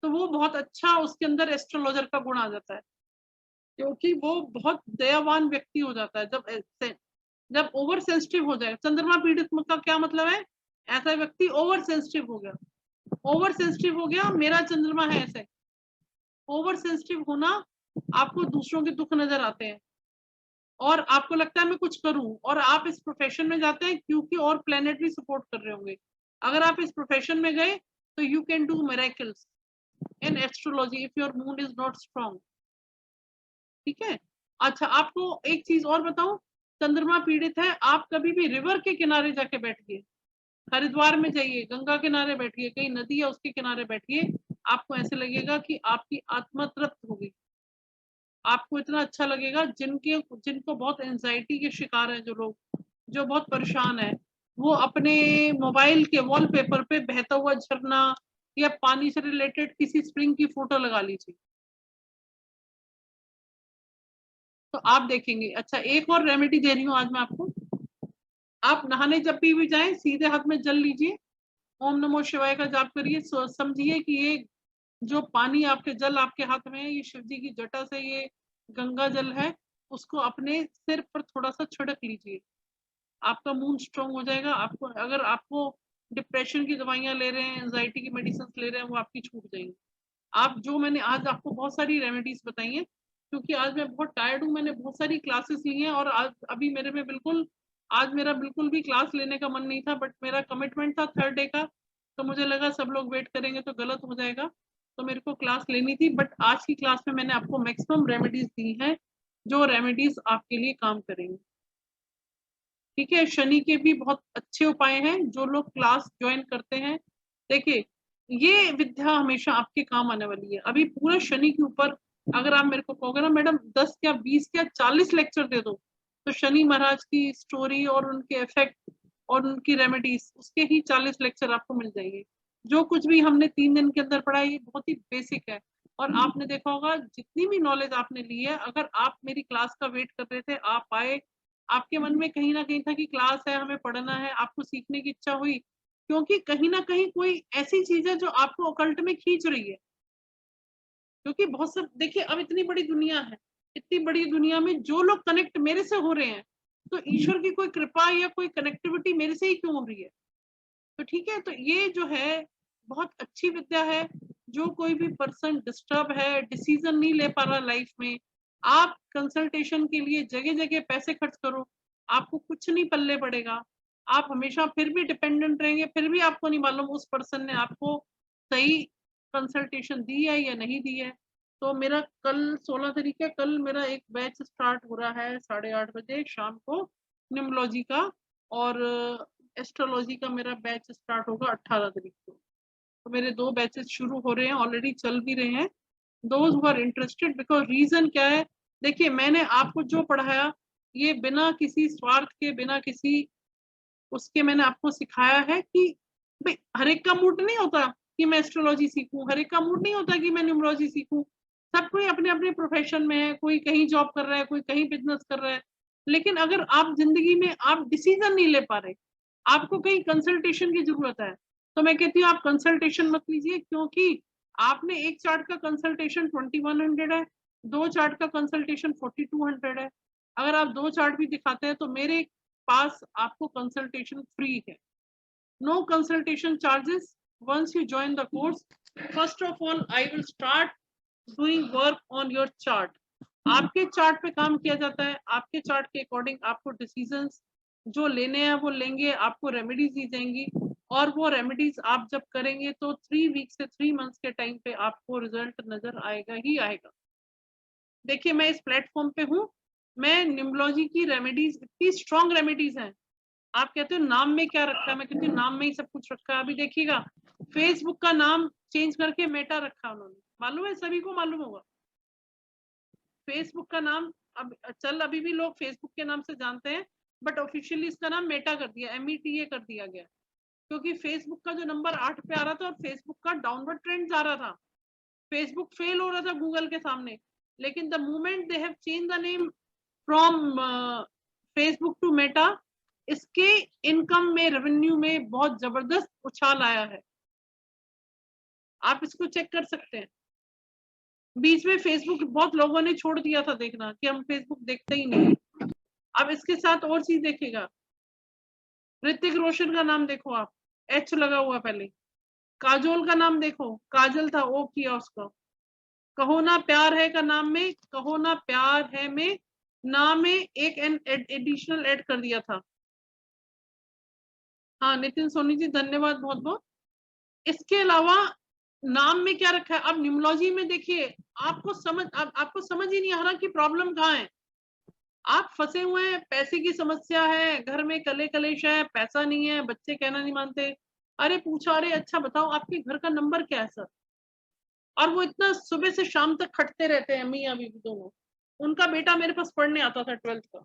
तो वो बहुत अच्छा, उसके अंदर एस्ट्रोलॉजर का गुण आ जाता है, क्योंकि वो बहुत दयावान व्यक्ति हो जाता है। जब ओवर सेंसिटिव हो जाए, चंद्रमा पीड़ित का क्या मतलब है, ऐसा व्यक्ति ओवर सेंसिटिव हो गया। ओवर सेंसिटिव हो गया, मेरा चंद्रमा है ऐसे। ओवर सेंसिटिव होना, आपको दूसरों के दुख नजर आते हैं और आपको लगता है मैं कुछ करूं, और आप इस प्रोफेशन में जाते हैं क्योंकि और प्लेनेट भी सपोर्ट कर रहे होंगे। अगर आप इस प्रोफेशन में गए तो you can do miracles in astrology if your moon is not strong. ठीक है। अच्छा, आपको एक चीज और बताऊं, चंद्रमा पीड़ित है, आप कभी भी रिवर के किनारे जाके बैठिए, हरिद्वार में जाइए, गंगा किनारे बैठिए, कहीं नदी है उसके किनारे बैठिए, आपको ऐसे लगेगा कि आपकी आत्मा तृप्त होगी। आपको इतना अच्छा लगेगा। जिनको बहुत एंजाइटी के शिकार हैं, जो लोग जो बहुत परेशान है, वो अपने मोबाइल के वॉलपेपर पे बहता हुआ झरना या पानी से रिलेटेड किसी स्प्रिंग की फोटो लगा लीजिए, तो आप देखेंगे। अच्छा, एक और रेमेडी दे रही हूँ आज मैं आपको। आप नहाने जब भी जाएं, सीधे हाथ में जल लीजिए, ओम नमो शिवाय का जाप करिए। समझिए कि ये जो पानी आपके जल आपके हाथ में है, ये शिव जी की जटा से ये गंगा जल है, उसको अपने सिर पर थोड़ा सा छिड़क लीजिए, आपका मूड स्ट्रांग हो जाएगा। आपको अगर आपको डिप्रेशन की दवाइयां ले रहे हैं, एंजाइटी की मेडिसिन ले रहे हैं, वो आपकी छूट जाएंगी। आप जो मैंने आज आपको बहुत सारी रेमेडीज बताई हैं, क्योंकि आज मैं बहुत टायर्ड हूँ, मैंने बहुत सारी क्लासेस ली हैं और आज अभी मेरे में बिल्कुल, आज मेरा बिल्कुल भी क्लास लेने का मन नहीं था, बट मेरा कमिटमेंट था 3rd डे का, तो मुझे लगा सब लोग वेट करेंगे तो गलत हो जाएगा, तो मेरे को क्लास लेनी थी। बट आज की क्लास में मैंने आपको मैक्सिमम रेमेडीज दी हैं, जो रेमेडीज आपके लिए काम करेंगे। ठीक है। शनि के भी बहुत अच्छे उपाय हैं, जो लोग क्लास ज्वाइन करते हैं, देखिए ये विद्या हमेशा आपके काम आने वाली है। अभी पूरा शनि के ऊपर अगर आप मेरे को कहोगे ना मैडम 10 क्या 20 क्या 40 लेक्चर दे दो, तो शनि महाराज की स्टोरी और उनके इफेक्ट और उनकी रेमेडीज, उसके ही 40 लेक्चर आपको मिल जाएंगे। जो कुछ भी हमने 3 दिन के अंदर पढ़ा है, ये बहुत ही बेसिक है। और आपने देखा होगा जितनी भी नॉलेज आपने ली है, अगर आप मेरी क्लास का वेट कर रहे थे, आप आए, आपके मन में कहीं ना कहीं था कि क्लास है, हमें पढ़ना है, आपको सीखने की इच्छा हुई, क्योंकि कहीं ना कहीं कोई ऐसी चीज है जो आपको ओकल्ट में खींच रही है। क्योंकि बहुत सब, देखिए अब इतनी बड़ी दुनिया है, इतनी बड़ी दुनिया में जो लोग कनेक्ट मेरे से हो रहे हैं, तो ईश्वर की कोई कृपा या कोई कनेक्टिविटी मेरे से ही क्यों हो रही है। तो ठीक है, तो ये जो है बहुत अच्छी विद्या है। जो कोई भी पर्सन डिस्टर्ब है, डिसीजन नहीं ले पा रहा लाइफ में, आप कंसल्टेशन के लिए जगह जगह पैसे खर्च करो, आपको कुछ नहीं पल्ले पड़ेगा। आप हमेशा फिर भी डिपेंडेंट रहेंगे, फिर भी आपको नहीं मालूम उस पर्सन ने आपको सही कंसल्टेशन दी है या नहीं दी है। तो मेरा कल 16 तारीख है, कल मेरा एक बैच स्टार्ट हो रहा है 8:30 बजे शाम को न्यूमरोलॉजी का, और एस्ट्रोलॉजी का मेरा बैच स्टार्ट होगा 18 तारीख को। तो मेरे 2 बैचेस शुरू हो रहे हैं, ऑलरेडी चल भी रहे हैं। Those who are interested, because reason क्या है, देखिए मैंने आपको जो पढ़ाया, ये बिना किसी स्वार्थ के, बिना किसी उसके मैंने आपको सिखाया है कि भाई हर एक का मूड नहीं होता कि मैं एस्ट्रोलॉजी सीखूं, हर एक का मूड नहीं होता कि मैं न्यूमरोलॉजी सीखूं। सब कोई अपने अपने प्रोफेशन में है, कोई कहीं जॉब कर रहा है, कोई कहीं बिजनेस कर रहा है। लेकिन अगर आप जिंदगी में आप डिसीजन नहीं ले पा रहे, आपको कहीं कंसल्टेशन की जरूरत है, तो मैं कहती हूँ आप कंसल्टेशन मत लीजिए, क्योंकि आपने एक चार्ट का कंसल्टेशन 2100 है, 2 चार्ट का कंसल्टेशन 4200 है। अगर आप 2 चार्ट भी दिखाते हैं तो मेरे पास आपको कंसल्टेशन फ्री है। No consultation charges once you join the course. First of all, I will start doing work on your chart. आपके चार्ट पे काम किया जाता है, आपके चार्ट के अकॉर्डिंग आपको डिसीजंस जो लेने हैं वो लेंगे, आपको रेमेडीज दी जाएंगी, और वो रेमेडीज आप जब करेंगे तो 3 वीक से 3 मंथ्स के टाइम पे आपको रिजल्ट नजर आएगा ही आएगा। देखिए मैं इस प्लेटफॉर्म पे हूँ, मैं न्यूमरोलॉजी की रेमेडीज, इतनी स्ट्रॉन्ग रेमेडीज हैं। आप कहते हो नाम में क्या रखा है, मैं कहती हूँ नाम में ही सब कुछ रखा है। अभी देखिएगा फेसबुक का नाम चेंज करके मेटा रखा उन्होंने, मालूम है, सभी को मालूम होगा। फेसबुक का नाम अब अभी भी लोग फेसबुक के नाम से जानते हैं, बट ऑफिशियली इसका नाम मेटा कर दिया, META कर दिया गया, क्योंकि फेसबुक का जो नंबर 8 पे आ रहा था और फेसबुक का डाउनवर्ड ट्रेंड जा रहा था, फेसबुक फेल हो रहा था गूगल के सामने। लेकिन the moment they have change the name from Facebook to Meta, इसके इनकम में, रेवेन्यू में बहुत जबरदस्त उछाल आया है। आप इसको चेक कर सकते हैं। बीच में फेसबुक बहुत लोगों ने छोड़ दिया था देखना, कि हम फेसबुक देखते ही नहीं। अब इसके साथ और चीज देखिएगा, ऋतिक रोशन का नाम देखो आप, H लगा हुआ पहले। काजोल का नाम देखो, काजल था, O किया उसका। कहो ना प्यार है का नाम में, कहो ना प्यार है में नाम में एक एडिशनल ऐड कर दिया था। हाँ नितिन सोनी जी धन्यवाद बहुत बहुत। इसके अलावा नाम में क्या रखा है, अब न्यूमरोलॉजी में देखिए आपको समझ ही नहीं आ रहा कि प्रॉब्लम कहाँ है। आप फंसे हुए हैं, पैसे की समस्या है, घर में कले कलेश है, पैसा नहीं है, बच्चे कहना नहीं मानते। अरे पूछा, अरे अच्छा बताओ आपके घर का नंबर क्या है सर? और वो इतना सुबह से शाम तक खटते रहते हैं मियाँ बीवी दोनों। उनका बेटा मेरे पास पढ़ने आता था 12th का,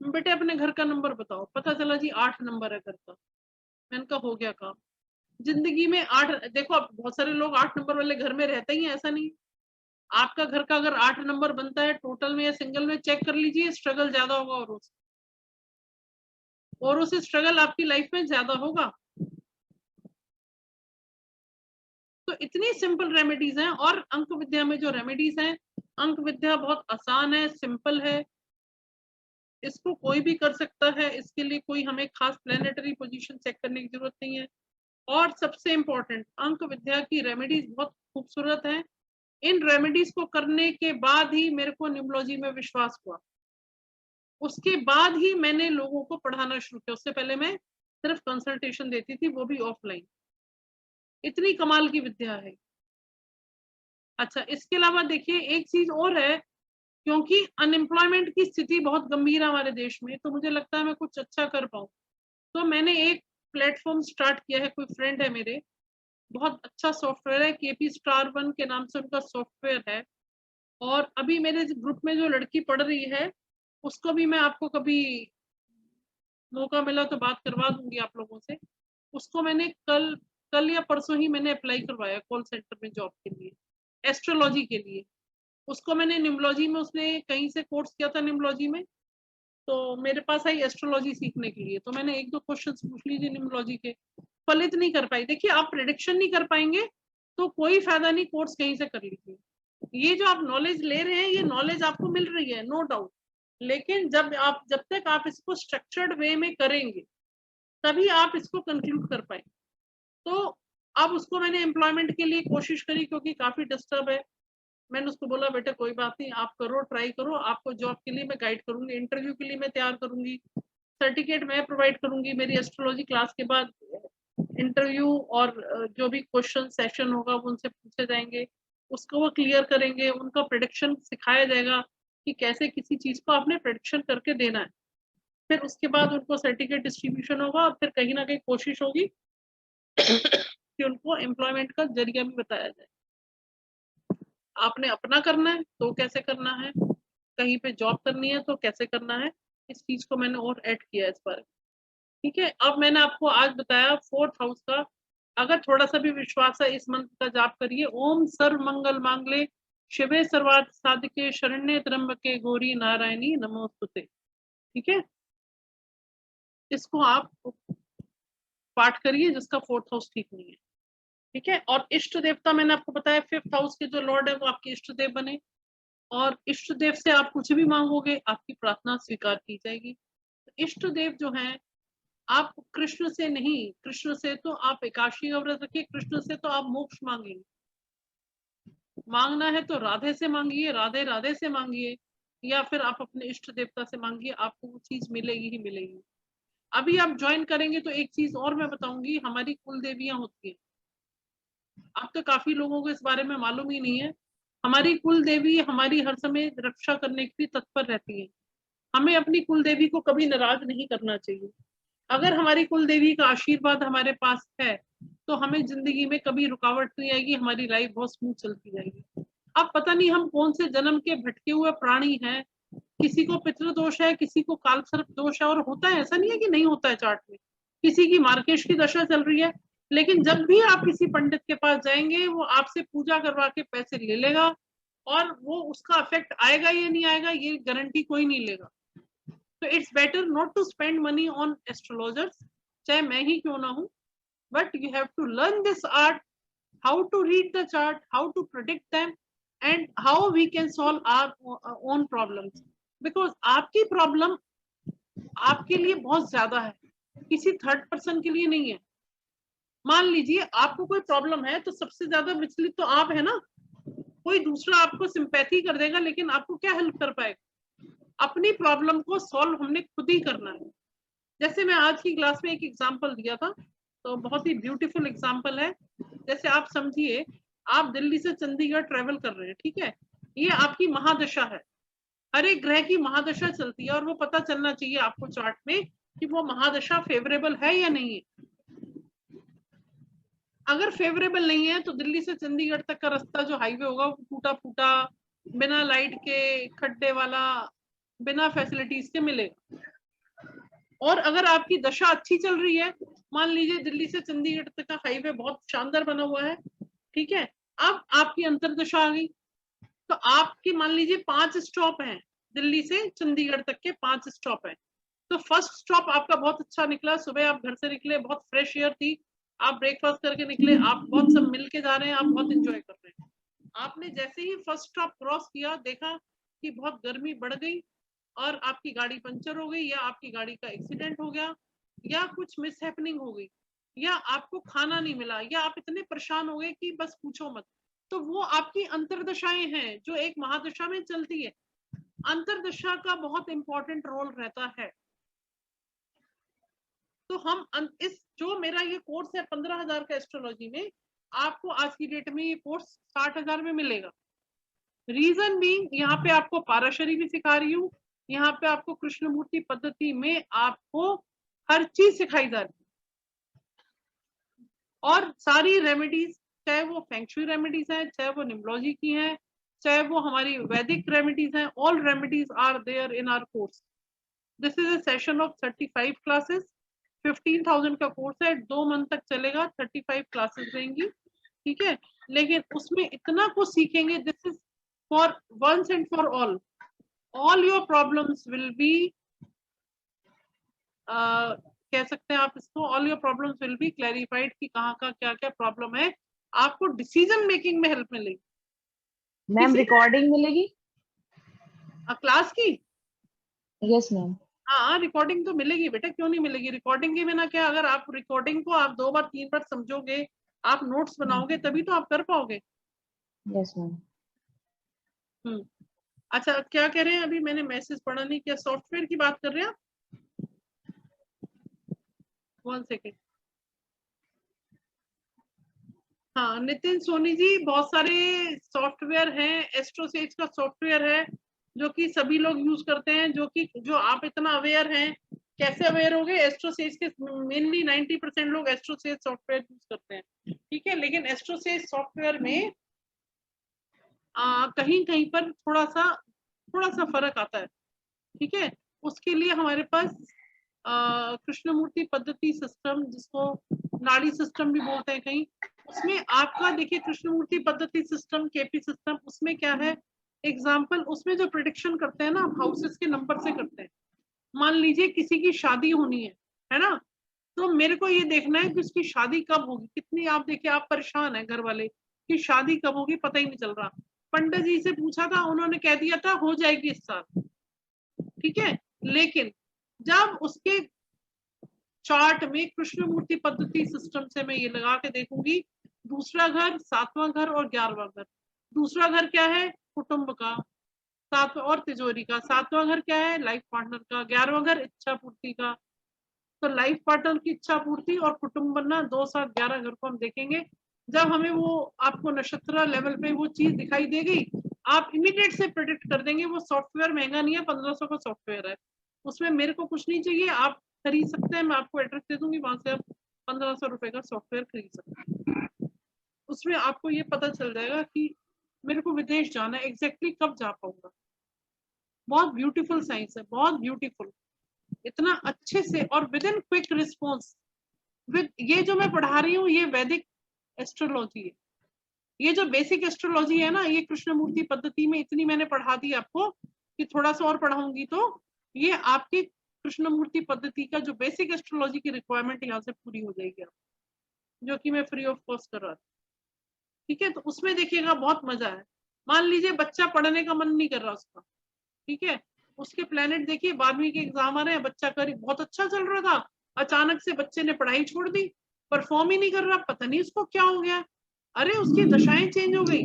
बेटे अपने घर का नंबर बताओ, पता चला जी 8 नंबर है घर का। मैंने कहा हो गया काम। जिंदगी में 8, देखो अब बहुत सारे लोग 8 नंबर वाले घर में रहते ही, ऐसा नहीं। आपका घर का अगर 8 नंबर बनता है टोटल में या सिंगल में, चेक कर लीजिए, स्ट्रगल ज्यादा होगा और उससे स्ट्रगल आपकी लाइफ में ज्यादा होगा। तो इतनी सिंपल रेमेडीज हैं। और अंक विद्या में जो रेमेडीज हैं, अंक विद्या बहुत आसान है, सिंपल है, इसको कोई भी कर सकता है। इसके लिए कोई हमें खास प्लेनेटरी पोजीशन चेक करने की जरूरत नहीं है। और सबसे इंपॉर्टेंट, अंक विद्या की रेमेडीज बहुत खूबसूरत है। इन रेमेडीज को करने के बाद ही मेरे को न्यूमरोलॉजी में विश्वास हुआ, उसके बाद ही मैंने लोगों को पढ़ाना शुरू किया। उससे पहले मैं सिर्फ कंसल्टेशन देती थी, वो भी ऑफलाइन। इतनी कमाल की विद्या है। अच्छा इसके अलावा देखिए एक चीज और है, क्योंकि अनएम्प्लॉयमेंट की स्थिति बहुत गंभीर है हमारे देश में, तो मुझे लगता है मैं कुछ अच्छा कर पाऊँ, तो मैंने एक प्लेटफॉर्म स्टार्ट किया है। कोई फ्रेंड है मेरे, बहुत अच्छा सॉफ्टवेयर है, KP Star 1 के नाम से उनका सॉफ्टवेयर है। और अभी मेरे ग्रुप में जो लड़की पढ़ रही है, उसको भी मैं आपको कभी मौका मिला तो बात करवा दूंगी आप लोगों से। उसको मैंने कल या परसों ही मैंने अप्लाई करवाया कॉल सेंटर में जॉब के लिए, एस्ट्रोलॉजी के लिए। उसको मैंने न्यूमरोलॉजी में, उसने कहीं से कोर्स किया था न्यूमरोलॉजी में, तो मेरे पास आई एस्ट्रोलॉजी सीखने के लिए। तो मैंने 1-2 क्वेश्चंस पूछ लीजिए न्यूमरोलॉजी के, फलित नहीं कर पाई। देखिए आप प्रेडिक्शन नहीं कर पाएंगे तो कोई फायदा नहीं, कोर्स कहीं से कर लीजिए। ये जो आप नॉलेज ले रहे हैं, ये नॉलेज आपको मिल रही है, नो डाउट, लेकिन जब तक आप इसको स्ट्रक्चर्ड वे में करेंगे तभी आप इसको कंक्लूड कर पाएंगे। तो अब उसको मैंने एम्प्लॉयमेंट के लिए कोशिश करी, क्योंकि काफी डिस्टर्ब है। मैंने उसको बोला बेटा कोई बात नहीं, आप करो, ट्राई करो, आपको जॉब के लिए मैं गाइड करूंगी, इंटरव्यू के लिए मैं तैयार करूंगी, सर्टिफिकेट मैं प्रोवाइड करूंगी। मेरी एस्ट्रोलॉजी क्लास के बाद इंटरव्यू और जो भी क्वेश्चन सेशन होगा वो उनसे पूछे जाएंगे, उसको वो क्लियर करेंगे, उनका प्रेडिक्शन सिखाया जाएगा कि कैसे किसी चीज को आपने प्रेडिक्शन करके देना है। फिर उसके बाद उनको सर्टिफिकेट डिस्ट्रीब्यूशन होगा, और फिर कहीं ना कहीं कोशिश होगी कि उनको एम्प्लॉयमेंट का जरिया भी बताया जाए। आपने अपना करना है तो कैसे करना है, कहीं पे जॉब करनी है तो कैसे करना है, इस चीज को मैंने और ऐड किया है इस बार। ठीक है, अब मैंने आपको आज बताया 4th हाउस का। अगर थोड़ा सा भी विश्वास है, इस मंत्र का जाप करिए, ओम सर्व मंगल मांगले शिवे सर्वार्थ साधिके शरण्ये त्र्यंबके गौरी नारायणी नमोस्तुते। ठीक है, इसको आप पाठ करिए जिसका 4th हाउस ठीक नहीं है। ठीक है, और इष्ट देवता मैंने आपको बताया 5th हाउस के जो लॉर्ड है वो आपके इष्ट देव बने, और इष्ट देव से आप कुछ भी मांगोगे आपकी प्रार्थना स्वीकार की जाएगी। तो इष्ट देव जो हैं आप कृष्ण से नहीं, कृष्ण से तो आप एकादशी का व्रत रखिए, कृष्ण से तो आप मोक्ष मांगेंगे। मांगना है तो राधे से मांगिए, राधे राधे से मांगिए, या फिर आप अपने इष्ट देवता से मांगिए, आपको वो चीज मिलेगी ही मिलेगी। अभी आप ज्वाइन करेंगे तो एक चीज और मैं बताऊंगी, हमारी कुल देवियां होती है। अब तो काफी लोगों को इस बारे में मालूम ही नहीं है। हमारी कुल देवी हमारी हर समय रक्षा करने के लिए तत्पर रहती है। हमें अपनी कुल देवी को कभी नाराज नहीं करना चाहिए। अगर हमारी कुल देवी का आशीर्वाद हमारे पास है तो हमें जिंदगी में कभी रुकावट नहीं आएगी, हमारी लाइफ बहुत स्मूथ चलती जाएगी। अब पता नहीं हम कौन से जन्म के भटके हुए प्राणी हैं, किसी को पितृदोष है, किसी को कालसर्प दोष है, और होता है, ऐसा नहीं है कि नहीं होता है चार्ट में। किसी की मार्केश की दशा चल रही है, लेकिन जब भी आप किसी पंडित के पास जाएंगे वो आपसे पूजा करवा के पैसे ले लेगा, और वो उसका इफेक्ट आएगा या नहीं आएगा ये गारंटी कोई नहीं लेगा। तो it's better not to spend money on astrologers, चाहे मैं ही क्यों ना हूं, but you have to learn this art, how to read the chart, how to predict them, and how we can solve our own problems, because आपकी problem आपके लिए बहुत ज्यादा है, किसी थर्ड पर्सन के लिए नहीं है। मान लीजिए आपको कोई प्रॉब्लम है तो सबसे ज्यादा विचलित तो आप है ना, कोई दूसरा आपको सिंपैथी कर देगा लेकिन आपको क्या हेल्प कर पाएगा? अपनी प्रॉब्लम को सॉल्व हमने खुद ही करना है। जैसे मैं आज की क्लास में एक एग्जांपल दिया था, तो बहुत ही ब्यूटीफुल एग्जांपल है। जैसे आप समझिए, आप दिल्ली से चंडीगढ़ ट्रेवल कर रहे हैं, ठीक है, ये आपकी महादशा है, हर एक ग्रह की महादशा चलती है, और वो पता चलना चाहिए आपको चार्ट में कि वो महादशा फेवरेबल है या नहीं है। अगर फेवरेबल नहीं है तो दिल्ली से चंडीगढ़ तक का रास्ता जो हाईवे होगा वो टूटा फूटा, बिना लाइट के, खड्डे वाला, बिना फैसिलिटीज के मिलेगा। और अगर आपकी दशा अच्छी चल रही है, मान लीजिए दिल्ली से चंडीगढ़ तक का हाईवे बहुत शानदार बना हुआ है, ठीक है, अब आपकी अंतरदशा आ गई, तो आपकी मान लीजिए 5 स्टॉप हैं, दिल्ली से चंडीगढ़ तक के 5 स्टॉप हैं। तो फर्स्ट स्टॉप आपका बहुत अच्छा निकला, सुबह आप घर से निकले, बहुत फ्रेश एयर थी, आप ब्रेकफास्ट करके निकले, आप बहुत सब मिल के जा रहे हैं, आप बहुत इंजॉय कर रहे हैं। आपने जैसे ही फर्स्ट स्टॉप क्रॉस किया, देखा कि बहुत गर्मी बढ़ गई और आपकी गाड़ी पंचर हो गई, या आपकी गाड़ी का एक्सीडेंट हो गया, या कुछ मिस हैपनिंग हो गई, या आपको खाना नहीं मिला, या आप इतने परेशान हो गए कि बस पूछो मत। तो वो आपकी अंतरदशाएं हैं जो एक महादशा में चलती है। अंतरदशा का बहुत इंपॉर्टेंट रोल रहता है। तो हम इस जो मेरा ये कोर्स है 15,000 का एस्ट्रोलॉजी में, आपको आज की डेट में ये कोर्स 60,000 में मिलेगा। रीजन भी, यहाँ पे आपको पाराशरी भी सिखा रही हूँ, यहाँ पे आपको कृष्णमूर्ति पद्धति में आपको हर चीज सिखाई जा रही है, और सारी रेमेडीज, चाहे वो फेंगशुई रेमेडीज हैं, चाहे वो न्यूमरोलॉजी की हैं, चाहे वो हमारी वैदिक रेमेडीज हैं, all remedies are there in our course. This is a session of 35 classes, 15,000 का कोर्स है, 2 मंथ तक चलेगा, 35 क्लासेस रहेंगी, ठीक है। लेकिन उसमें इतना कुछ सीखेंगे, this is for once and for all your problems will be, कह सकते हैं आप इसको, all your problems will be clarified कि कहाँ का क्या क्या प्रॉब्लम है, आपको डिसीजन मेकिंग में हेल्प मिलेगी। मैम रिकॉर्डिंग मिलेगी क्लास की? Yes ma'am. हाँ, रिकॉर्डिंग तो मिलेगी बेटा, क्यों नहीं मिलेगी। रिकॉर्डिंग के बिना क्या, अगर आप रिकॉर्डिंग को आप 2 बार 3 बार समझोगे, आप नोट्स बनाओगे, तभी तो आप कर पाओगे। Yes ma'am. अच्छा, क्या कह रहे हैं? अभी मैंने मैसेज पढ़ा नहीं, क्या सॉफ्टवेयर की बात कर रहे हैं आप? 1 सेकेंड। हाँ नितिन सोनी जी, बहुत सारे सॉफ्टवेयर हैं, एस्ट्रोसेज का सॉफ्टवेयर है जो कि सभी लोग यूज करते हैं, जो आप इतना अवेयर हैं। कैसे अवेयर हो गए? एस्ट्रोसेज के मेनली 90% लोग एस्ट्रोसेज सॉफ्टवेयर यूज करते हैं, ठीक है। लेकिन एस्ट्रोसेज सॉफ्टवेयर में कहीं कहीं पर थोड़ा सा फर्क आता है, ठीक है। उसके लिए हमारे पास कृष्णमूर्ति पद्धति सिस्टम, जिसको नाड़ी सिस्टम भी बोलते हैं कहीं, उसमें आपका देखिए कृष्णमूर्ति पद्धति सिस्टम, केपी सिस्टम, उसमें क्या है एग्जाम्पल, उसमें जो प्रिडिक्शन करते हैं ना, आप हाउसेस के नंबर से करते हैं। मान लीजिए किसी की शादी होनी है ना, तो मेरे को ये देखना है कि उसकी शादी कब होगी, कितनी, आप देखिए आप परेशान है घर वाले कि शादी कब होगी, पता ही नहीं चल रहा। पंडित जी से पूछा था, उन्होंने कह दिया था हो जाएगी इस साल, ठीक है। लेकिन जब उसके चार्ट में कृष्णमूर्ति पद्धति सिस्टम से मैं ये लगा के देखूंगी, दूसरा घर, 7वां घर और 11वां घर। दूसरा घर क्या है? कुटुंब का, 7वां और तिजोरी का। 7वां घर क्या है? लाइफ पार्टनर का। 11वां घर इच्छा पूर्ति का। तो लाइफ पार्टनर की इच्छा पूर्ति और कुटुंब बनना, 2, 7, 11 घर को हम देखेंगे। जब हमें वो आपको नक्षत्र लेवल पे वो चीज दिखाई देगी, आप इमीडिएट से प्रेडिक्ट कर देंगे। वो सॉफ्टवेयर महंगा नहीं है, 1500 का सॉफ्टवेयर है, उसमें मेरे को कुछ नहीं चाहिए, आप खरीद सकते हैं। मैं आपको एड्रेस दे दूंगी, वहां से आप 1500 रुपए का सॉफ्टवेयर खरीद सकते हैं। उसमें आपको ये पता चल जाएगा कि मेरे को विदेश जाना है, एग्जैक्टली कब जा पाऊंगा। बहुत ब्यूटीफुल साइंस है, बहुत ब्यूटीफुल, इतना अच्छे से और with in quick response. With ये जो मैं पढ़ा रही हूँ, ये वैदिक एस्ट्रोलॉजी है। ये जो बेसिक एस्ट्रोलॉजी है ना, ये कृष्णमूर्ति पद्धति में इतनी मैंने पढ़ा दी आपको कि थोड़ा सा और पढ़ाऊंगी तो ये आपकी कृष्णमूर्ति पद्धति का जो बेसिक एस्ट्रोलॉजी की रिक्वायरमेंट यहाँ से पूरी हो जाएगी, आप जो कि मैं फ्री ऑफ कॉस्ट कर रहा था। ठीक है, तो उसमें देखिएगा बहुत मजा है। मान लीजिए बच्चा पढ़ने का मन नहीं कर रहा उसका, ठीक है, उसके प्लेनेट देखिए, 12वीं के एग्जाम आ रहे हैं, बच्चा बहुत अच्छा चल रहा था, अचानक से बच्चे ने पढ़ाई छोड़ दी, परफॉर्म ही नहीं कर रहा, पता नहीं उसको क्या हो गया। अरे उसकी दशाएं चेंज हो गई,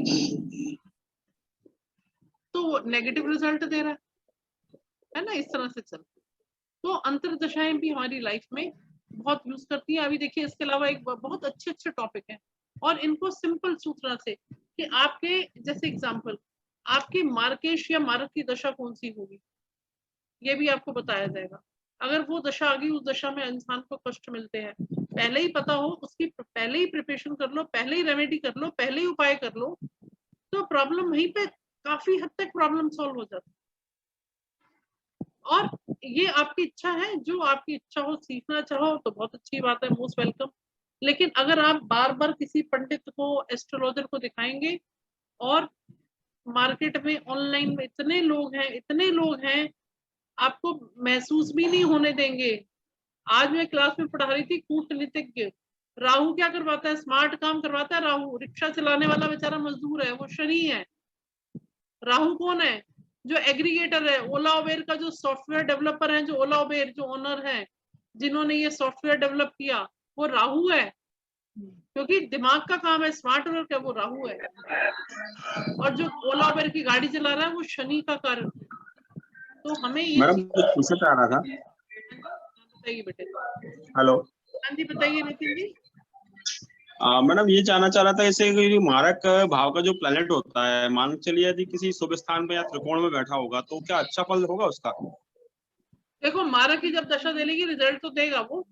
तो वो नेगेटिव रिजल्ट दे रहा है ना। इस तरह से चलती, तो अंतर दशाएं भी हमारी लाइफ में बहुत यूज करती है। अभी देखिए, इसके अलावा एक बहुत अच्छे टॉपिक है, और इनको सिंपल सूत्र से कि आपके जैसे एग्जाम्पल, आपकी मार्केश या मार्क की दशा कौन सी होगी, ये भी आपको बताया जाएगा। अगर वो दशा आ गई, उस दशा में इंसान को कष्ट मिलते हैं, पहले ही पता हो, उसकी पहले ही प्रिपरेशन कर लो, पहले ही रेमेडी कर लो, पहले ही उपाय कर लो, तो प्रॉब्लम वहीं पे काफी हद तक प्रॉब्लम सॉल्व हो जाती है। और ये आपकी इच्छा है, जो आपकी इच्छा हो, सीखना चाहो तो बहुत अच्छी बात है, मोस्ट वेलकम। लेकिन अगर आप बार बार किसी पंडित को, एस्ट्रोलॉजर को दिखाएंगे, और मार्केट में ऑनलाइन में इतने लोग हैं, आपको महसूस भी नहीं होने देंगे। आज मैं क्लास में पढ़ा रही थी, कूटनीतिज्ञ, राहु क्या करवाता है? स्मार्ट काम करवाता है राहु। रिक्शा चलाने वाला बेचारा मजदूर है, वो शनि है। राहु कौन है? जो एग्रीगेटर है, ओला उबेर का जो सॉफ्टवेयर डेवलपर है, जो ओला उबेर जो ओनर है, जिन्होंने ये सॉफ्टवेयर डेवलप किया, वो राहु है, क्योंकि दिमाग का काम है, स्मार्ट वर्क है, वो राहु है। और जो ओला उबेर की गाड़ी चला रहा है, वो शनि का कारण। तो हमें ये मैडम कुछ पूछना चाह रहा था। बताइए बेटे। हेलो। हाँ जी, बताइए नितिन जी। मैडम ये जानना चाह रहा था, जैसे मारक भाव का जो प्लेनेट होता है, मान चलिए यदि किसी शुभ स्थान पे या त्रिकोण में बैठा होगा, तो क्या अच्छा फल होगा उसका? देखो, मारक की जब दशा देगी, रिजल्ट तो देगा वो।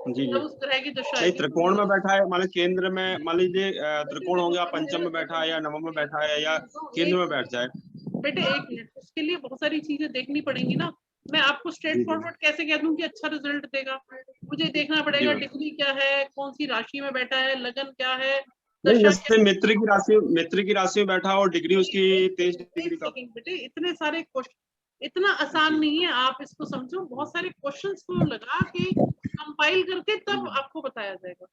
जी जब उस तरह की दशा नहीं, त्रिकोण में बैठा है, मान केंद्र में, मान लीजिए त्रिकोण हो गया, पंचम में बैठा है या नवम में बैठा है या केंद्र में बैठ जाए। बेटे एक मिनट, उसके लिए बहुत सारी चीजें देखनी पड़ेंगी ना। मैं आपको स्ट्रेट फॉरवर्ड कैसे कह दूं कि अच्छा रिजल्ट देगा? मुझे देखना पड़ेगा डिग्री क्या है, कौन सी राशि में बैठा है, लगन क्या है, नहीं, जैसे मित्र की राशि में बैठा और डिग्री उसकी 23 डिग्री का। बेटे इतने सारे क्वेश्चन, इतना आसान नहीं है, आप इसको समझो। बहुत सारे क्वेश्चंस को लगा के कंपाइल करके तब आपको बताया जाएगा,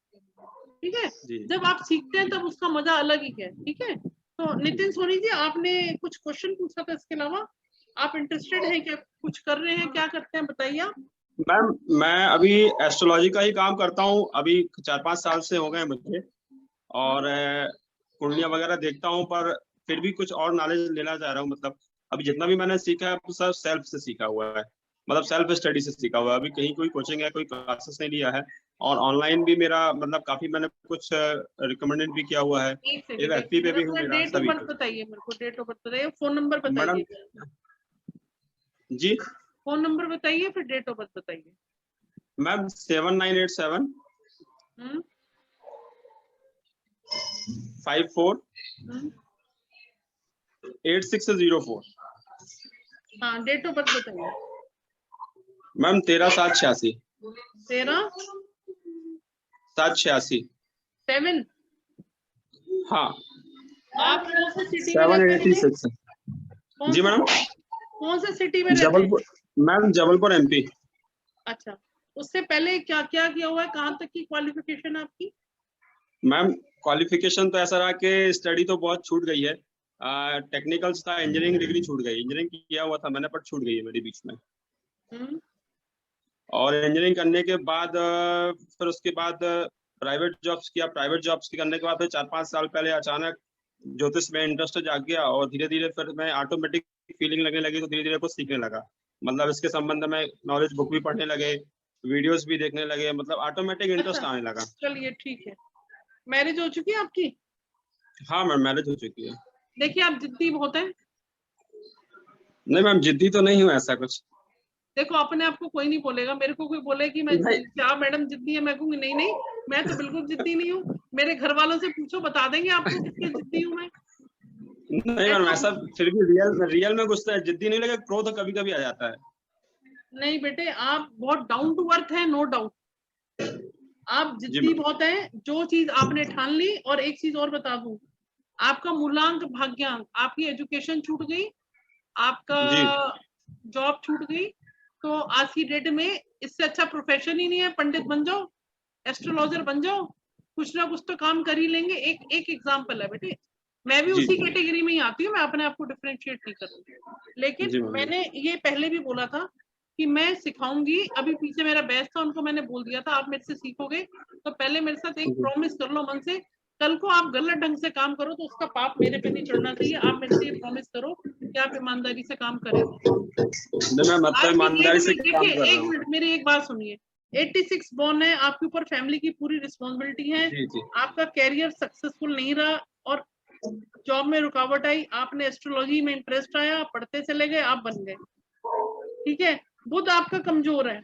ठीक है। जब आप सीखते हैं तब उसका मजा अलग ही है, ठीक है। तो नितिन सोनी जी, आपने कुछ क्वेश्चन पूछा था, इसके अलावा आप इंटरेस्टेड हैं क्या? कुछ कर रहे हैं, क्या करते हैं, बताइए आप। मैम मैं अभी एस्ट्रोलॉजी का ही काम करता हूँ, अभी 4-5 साल से हो गए मुझे, और कुंडलियां वगैरह देखता हूँ, पर फिर भी कुछ और नॉलेज लेना चाह रहा हूँ। मतलब अभी जितना भी मैंने सीखा है सब सेल्फ से सीखा हुआ है, मतलब सेल्फ स्टडी से सीखा हुआ है। अभी कहीं कोई कोचिंग है, कोई क्लासेस नहीं लिया है, और ऑनलाइन भी मेरा मतलब काफी मैंने कुछ रिकमेंडेड भी किया हुआ है। एफपी पे भी हूँ मेरा। डेट ऑफ बर्थ बताइए मेरे को, डेट ऑफ बर्थ बताइए, फोन नंबर बताइए जी। फोन नंबर बताइए, फिर डेट ऑफ बर्थ बताइए। मैम 7987 54 8604। हाँ, डेट ऑफ बर्थ बताइए मैम 13/7/86। 13/7/86। 7। हाँ, आप कौन से सिटी में 786। जी मैडम, कौन से सिटी में रहते हैं? Jabalpur ma'am, Jabalpur MP। अच्छा, उससे पहले क्या क्या किया हुआ है, कहाँ तक की क्वालिफिकेशन है आपकी? मैम क्वालिफिकेशन तो ऐसा रहा कि स्टडी तो बहुत छूट गई है, टेक्निकल्स था, इंजीनियरिंग डिग्री छूट गई, इंजीनियरिंग किया हुआ था मैंने, पर छूट गई है मेरी बीच में। और इंजीनियरिंग करने के बाद फिर उसके बाद प्राइवेट जॉब्स किया। प्राइवेट जॉब्स करने के बाद फिर 4-5 साल पहले अचानक ज्योतिष में इंटरेस्ट जाग गया और धीरे धीरे फिर मैं ऑटोमेटिक फीलिंग लगने लगी, तो धीरे धीरे कुछ सीखने लगा। मतलब इसके संबंध में नॉलेज बुक भी पढ़ने लगे, वीडियोस भी देखने लगे, मतलब ऑटोमेटिक इंटरेस्ट आने लगा। चलिए ठीक है। मैरिज हो चुकी है आपकी? हाँ मैम, मैरिज हो चुकी है। देखिए आप जिद्दी बहुत हैं। नहीं मैम, जिद्दी तो नहीं हूँ ऐसा कुछ। देखो अपने आप को कोई नहीं बोलेगा, मेरे को कोई बोले कि मैं क्या मैडम जिद्दी है, मैं कहूंगी नहीं नहीं मैं तो बिल्कुल जिद्दी नहीं हूँ। मेरे घर वालों से पूछो, बता देंगे आपको कितनी जिद्दी हूँ मैं। नहीं मैम, ऐसा फिर भी रियल में कुछ जिद्दी नहीं लगे, क्रोध कभी कभी आ जाता है। नहीं बेटे, आप बहुत डाउन टू अर्थ है, नो डाउट। आप जिद्दी बहुत है। जो चीज आपने ठान ली, और एक चीज और बता दूं, आपका मूलांक भाग्यांक, आपकी एजुकेशन छूट गई, आपका जॉब छूट गई, तो आज की डेट में इससे अच्छा प्रोफेशन ही नहीं है। पंडित बन जाओ, एस्ट्रोलॉजर बन जाओ, कुछ ना कुछ तो काम कर ही लेंगे। एक एग्जाम्पल है बेटे, मैं भी उसी कैटेगरी में ही आती हूँ, मैं अपने आप को डिफरेंशिएट नहीं करती। लेकिन मैंने ये पहले भी बोला था कि मैं सिखाऊंगी। अभी पीछे मेरा बैच था, उनको मैंने बोल दिया था आप मेरे से सीखोगे तो पहले मेरे साथ एक प्रॉमिस कर लो मन से, कल को आप गलत ढंग से काम करो तो उसका पाप मेरे पे नहीं चढ़ना चाहिए। आप मेरे से ये प्रॉमिस करो कि आप ईमानदारी से काम करेंगे। देखिए एक मिनट, मेरी एक बात सुनिए। 86 बॉर्न है, आपके ऊपर फैमिली की पूरी रिस्पॉन्सिबिलिटी है। आपका कैरियर सक्सेसफुल नहीं रहा और जॉब में रुकावट आई, आपने एस्ट्रोलॉजी में इंटरेस्ट आया, पढ़ते चले गए, आप बन गए। ठीक है, बुध आपका कमजोर है,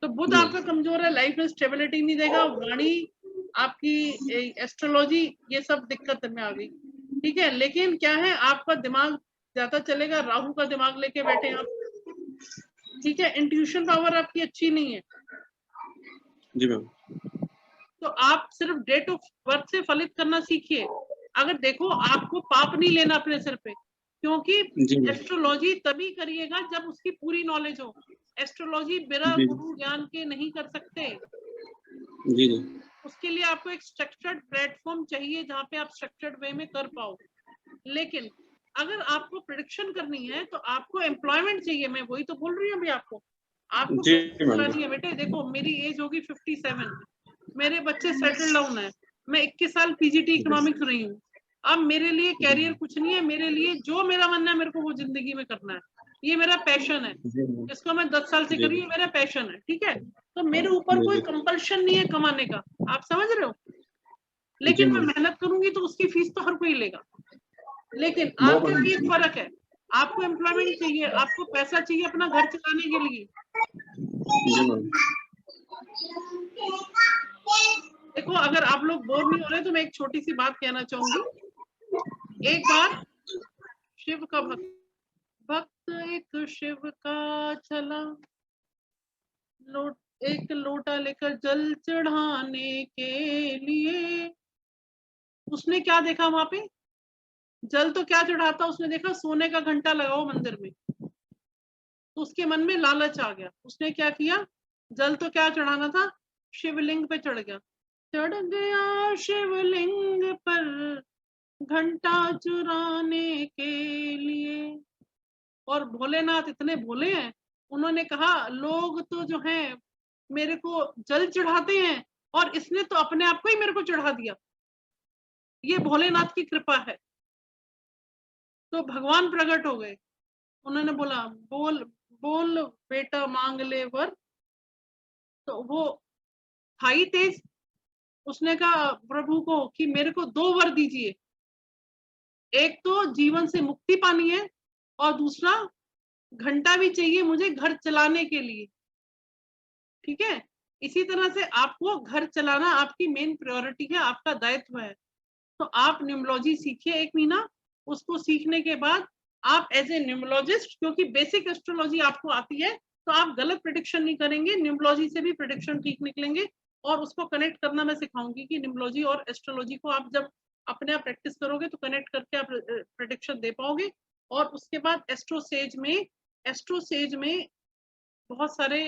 तो बुध आपका कमजोर है, लाइफ में स्टेबिलिटी नहीं देगा। वाणी आपकी, एस्ट्रोलॉजी, ये सब दिक्कत में आ गई। ठीक है, लेकिन क्या है, आपका दिमाग ज्यादा चलेगा, राहु का दिमाग लेके बैठे आप। ठीक है, इंट्यूशन पावर आपकी अच्छी नहीं है जी मैम। तो आप सिर्फ डेट ऑफ बर्थ से फलित करना सीखिए। अगर देखो, आपको पाप नहीं लेना अपने सिर पे, क्योंकि एस्ट्रोलॉजी तभी करिएगा जब उसकी पूरी नॉलेज हो। एस्ट्रोलॉजी बिना गुरु ज्ञान के नहीं कर सकते। जी। उसके लिए आपको एक स्ट्रक्चर्ड प्लेटफॉर्म चाहिए जहाँ पे आप स्ट्रक्चर्ड वे में कर पाओ। लेकिन अगर आपको प्रेडिक्शन करनी है तो आपको एम्प्लॉयमेंट चाहिए। मैं वही तो बोल रही हूँ अभी आपको करनी है बेटे। देखो मेरी एज होगी 57, मेरे बच्चे सेटल डाउन है, मैं 21 साल पीजीटी इकोनॉमिक्स रही हूँ। अब मेरे लिए कैरियर कुछ नहीं है, मेरे लिए जो मेरा मन है मेरे को वो जिंदगी में करना है। ये मेरा पैशन है, इसको मैं 10 साल से कर रही हूँ, मेरा पैशन है। ठीक है, तो मेरे ऊपर कोई कंपल्शन नहीं है कमाने का, आप समझ रहे हो। लेकिन मैं मेहनत करूंगी तो उसकी फीस तो हर कोई लेगा। लेकिन आपके लिए एक फर्क है, आपको एम्प्लॉयमेंट चाहिए, आपको पैसा चाहिए अपना घर चलाने के लिए। देखो अगर आप लोग बोर नहीं हो रहे तो मैं एक छोटी सी बात कहना चाहूंगी। एक बार शिव का भक्त एक शिव का चला, एक लोटा लेकर जल चढ़ाने के लिए। उसने क्या देखा वहां पे, जल तो क्या चढ़ाता, उसने देखा सोने का घंटा लगा हो मंदिर में, तो उसके मन में लालच आ गया। उसने क्या किया, जल तो क्या चढ़ाना था, शिवलिंग पे चढ़ गया। चढ़ गया शिवलिंग पर घंटा चुराने के लिए। और भोलेनाथ इतने भोले हैं, उन्होंने कहा लोग तो जो हैं मेरे को जल चढ़ाते हैं और इसने तो अपने आप को ही मेरे को चढ़ा दिया, ये भोलेनाथ की कृपा है। तो भगवान प्रकट हो गए, उन्होंने बोला बोल बोल बेटा मांग ले वर। तो वो था ही तेज, उसने कहा प्रभु को कि मेरे को 2 वर दीजिए, एक तो जीवन से मुक्ति पानी है और दूसरा घंटा भी चाहिए मुझे घर चलाने के लिए। ठीक है, इसी तरह से आपको घर चलाना आपकी मेन प्रायोरिटी है, आपका दायित्व है। तो आप न्यूमरोलॉजी सीखिए 1 महीना, उसको सीखने के बाद आप एज ए न्यूमरोलॉजिस्ट, क्योंकि बेसिक एस्ट्रोलॉजी आपको आती है तो आप गलत प्रेडिक्शन नहीं करेंगे, न्यूमरोलॉजी से भी प्रेडिक्शन ठीक निकलेंगे। और उसको कनेक्ट करना मैं सिखाऊंगी कि न्यूमरोलॉजी और एस्ट्रोलॉजी को आप जब अपने आप प्रैक्टिस करोगे तो कनेक्ट करके आप प्रेडिक्शन दे पाओगे। और उसके बाद एस्ट्रोसेज में बहुत सारे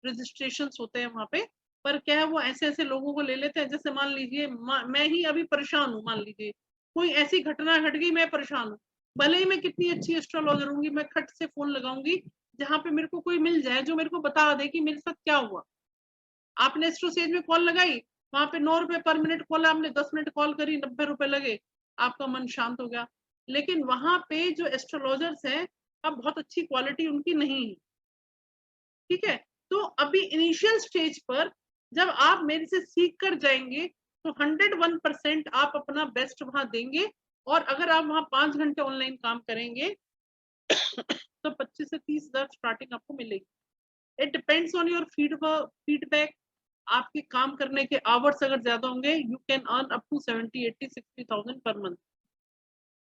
रजिस्ट्रेशन होते हैं वहां पे, पर क्या है वो ऐसे ऐसे लोगों को ले लेते हैं। जैसे मान लीजिए मैं ही अभी परेशान हूँ, मान लीजिए कोई ऐसी घटना घट गई, मैं परेशान हूँ, भले ही मैं कितनी अच्छी एस्ट्रोलॉजर होंगी, मैं खट से फोन लगाऊंगी जहाँ पे मेरे को कोई मिल जाए जो मेरे को बता दे कि मेरे साथ क्या हुआ। आपने एस्ट्रोसेज में कॉल लगाई, वहां पे 9 रुपए पर मिनट कॉल, आपने 10 मिनट कॉल करी, 90 रुपए लगे, आपका मन शांत हो गया। लेकिन वहां पे जो एस्ट्रोलॉजर्स हैं, अब बहुत अच्छी क्वालिटी उनकी नहीं है, ठीक है। तो अभी इनिशियल स्टेज पर जब आप मेरे से सीख कर जाएंगे तो 101% आप अपना बेस्ट वहां देंगे, और अगर आप वहां 5 घंटे ऑनलाइन काम करेंगे तो 25 से 30 हजार स्टार्टिंग आपको मिलेगी। It depends on your feedback. आपके काम करने के आवर्स अगर ज्यादा होंगे, you can earn up to 70, 80, 60,000 per month.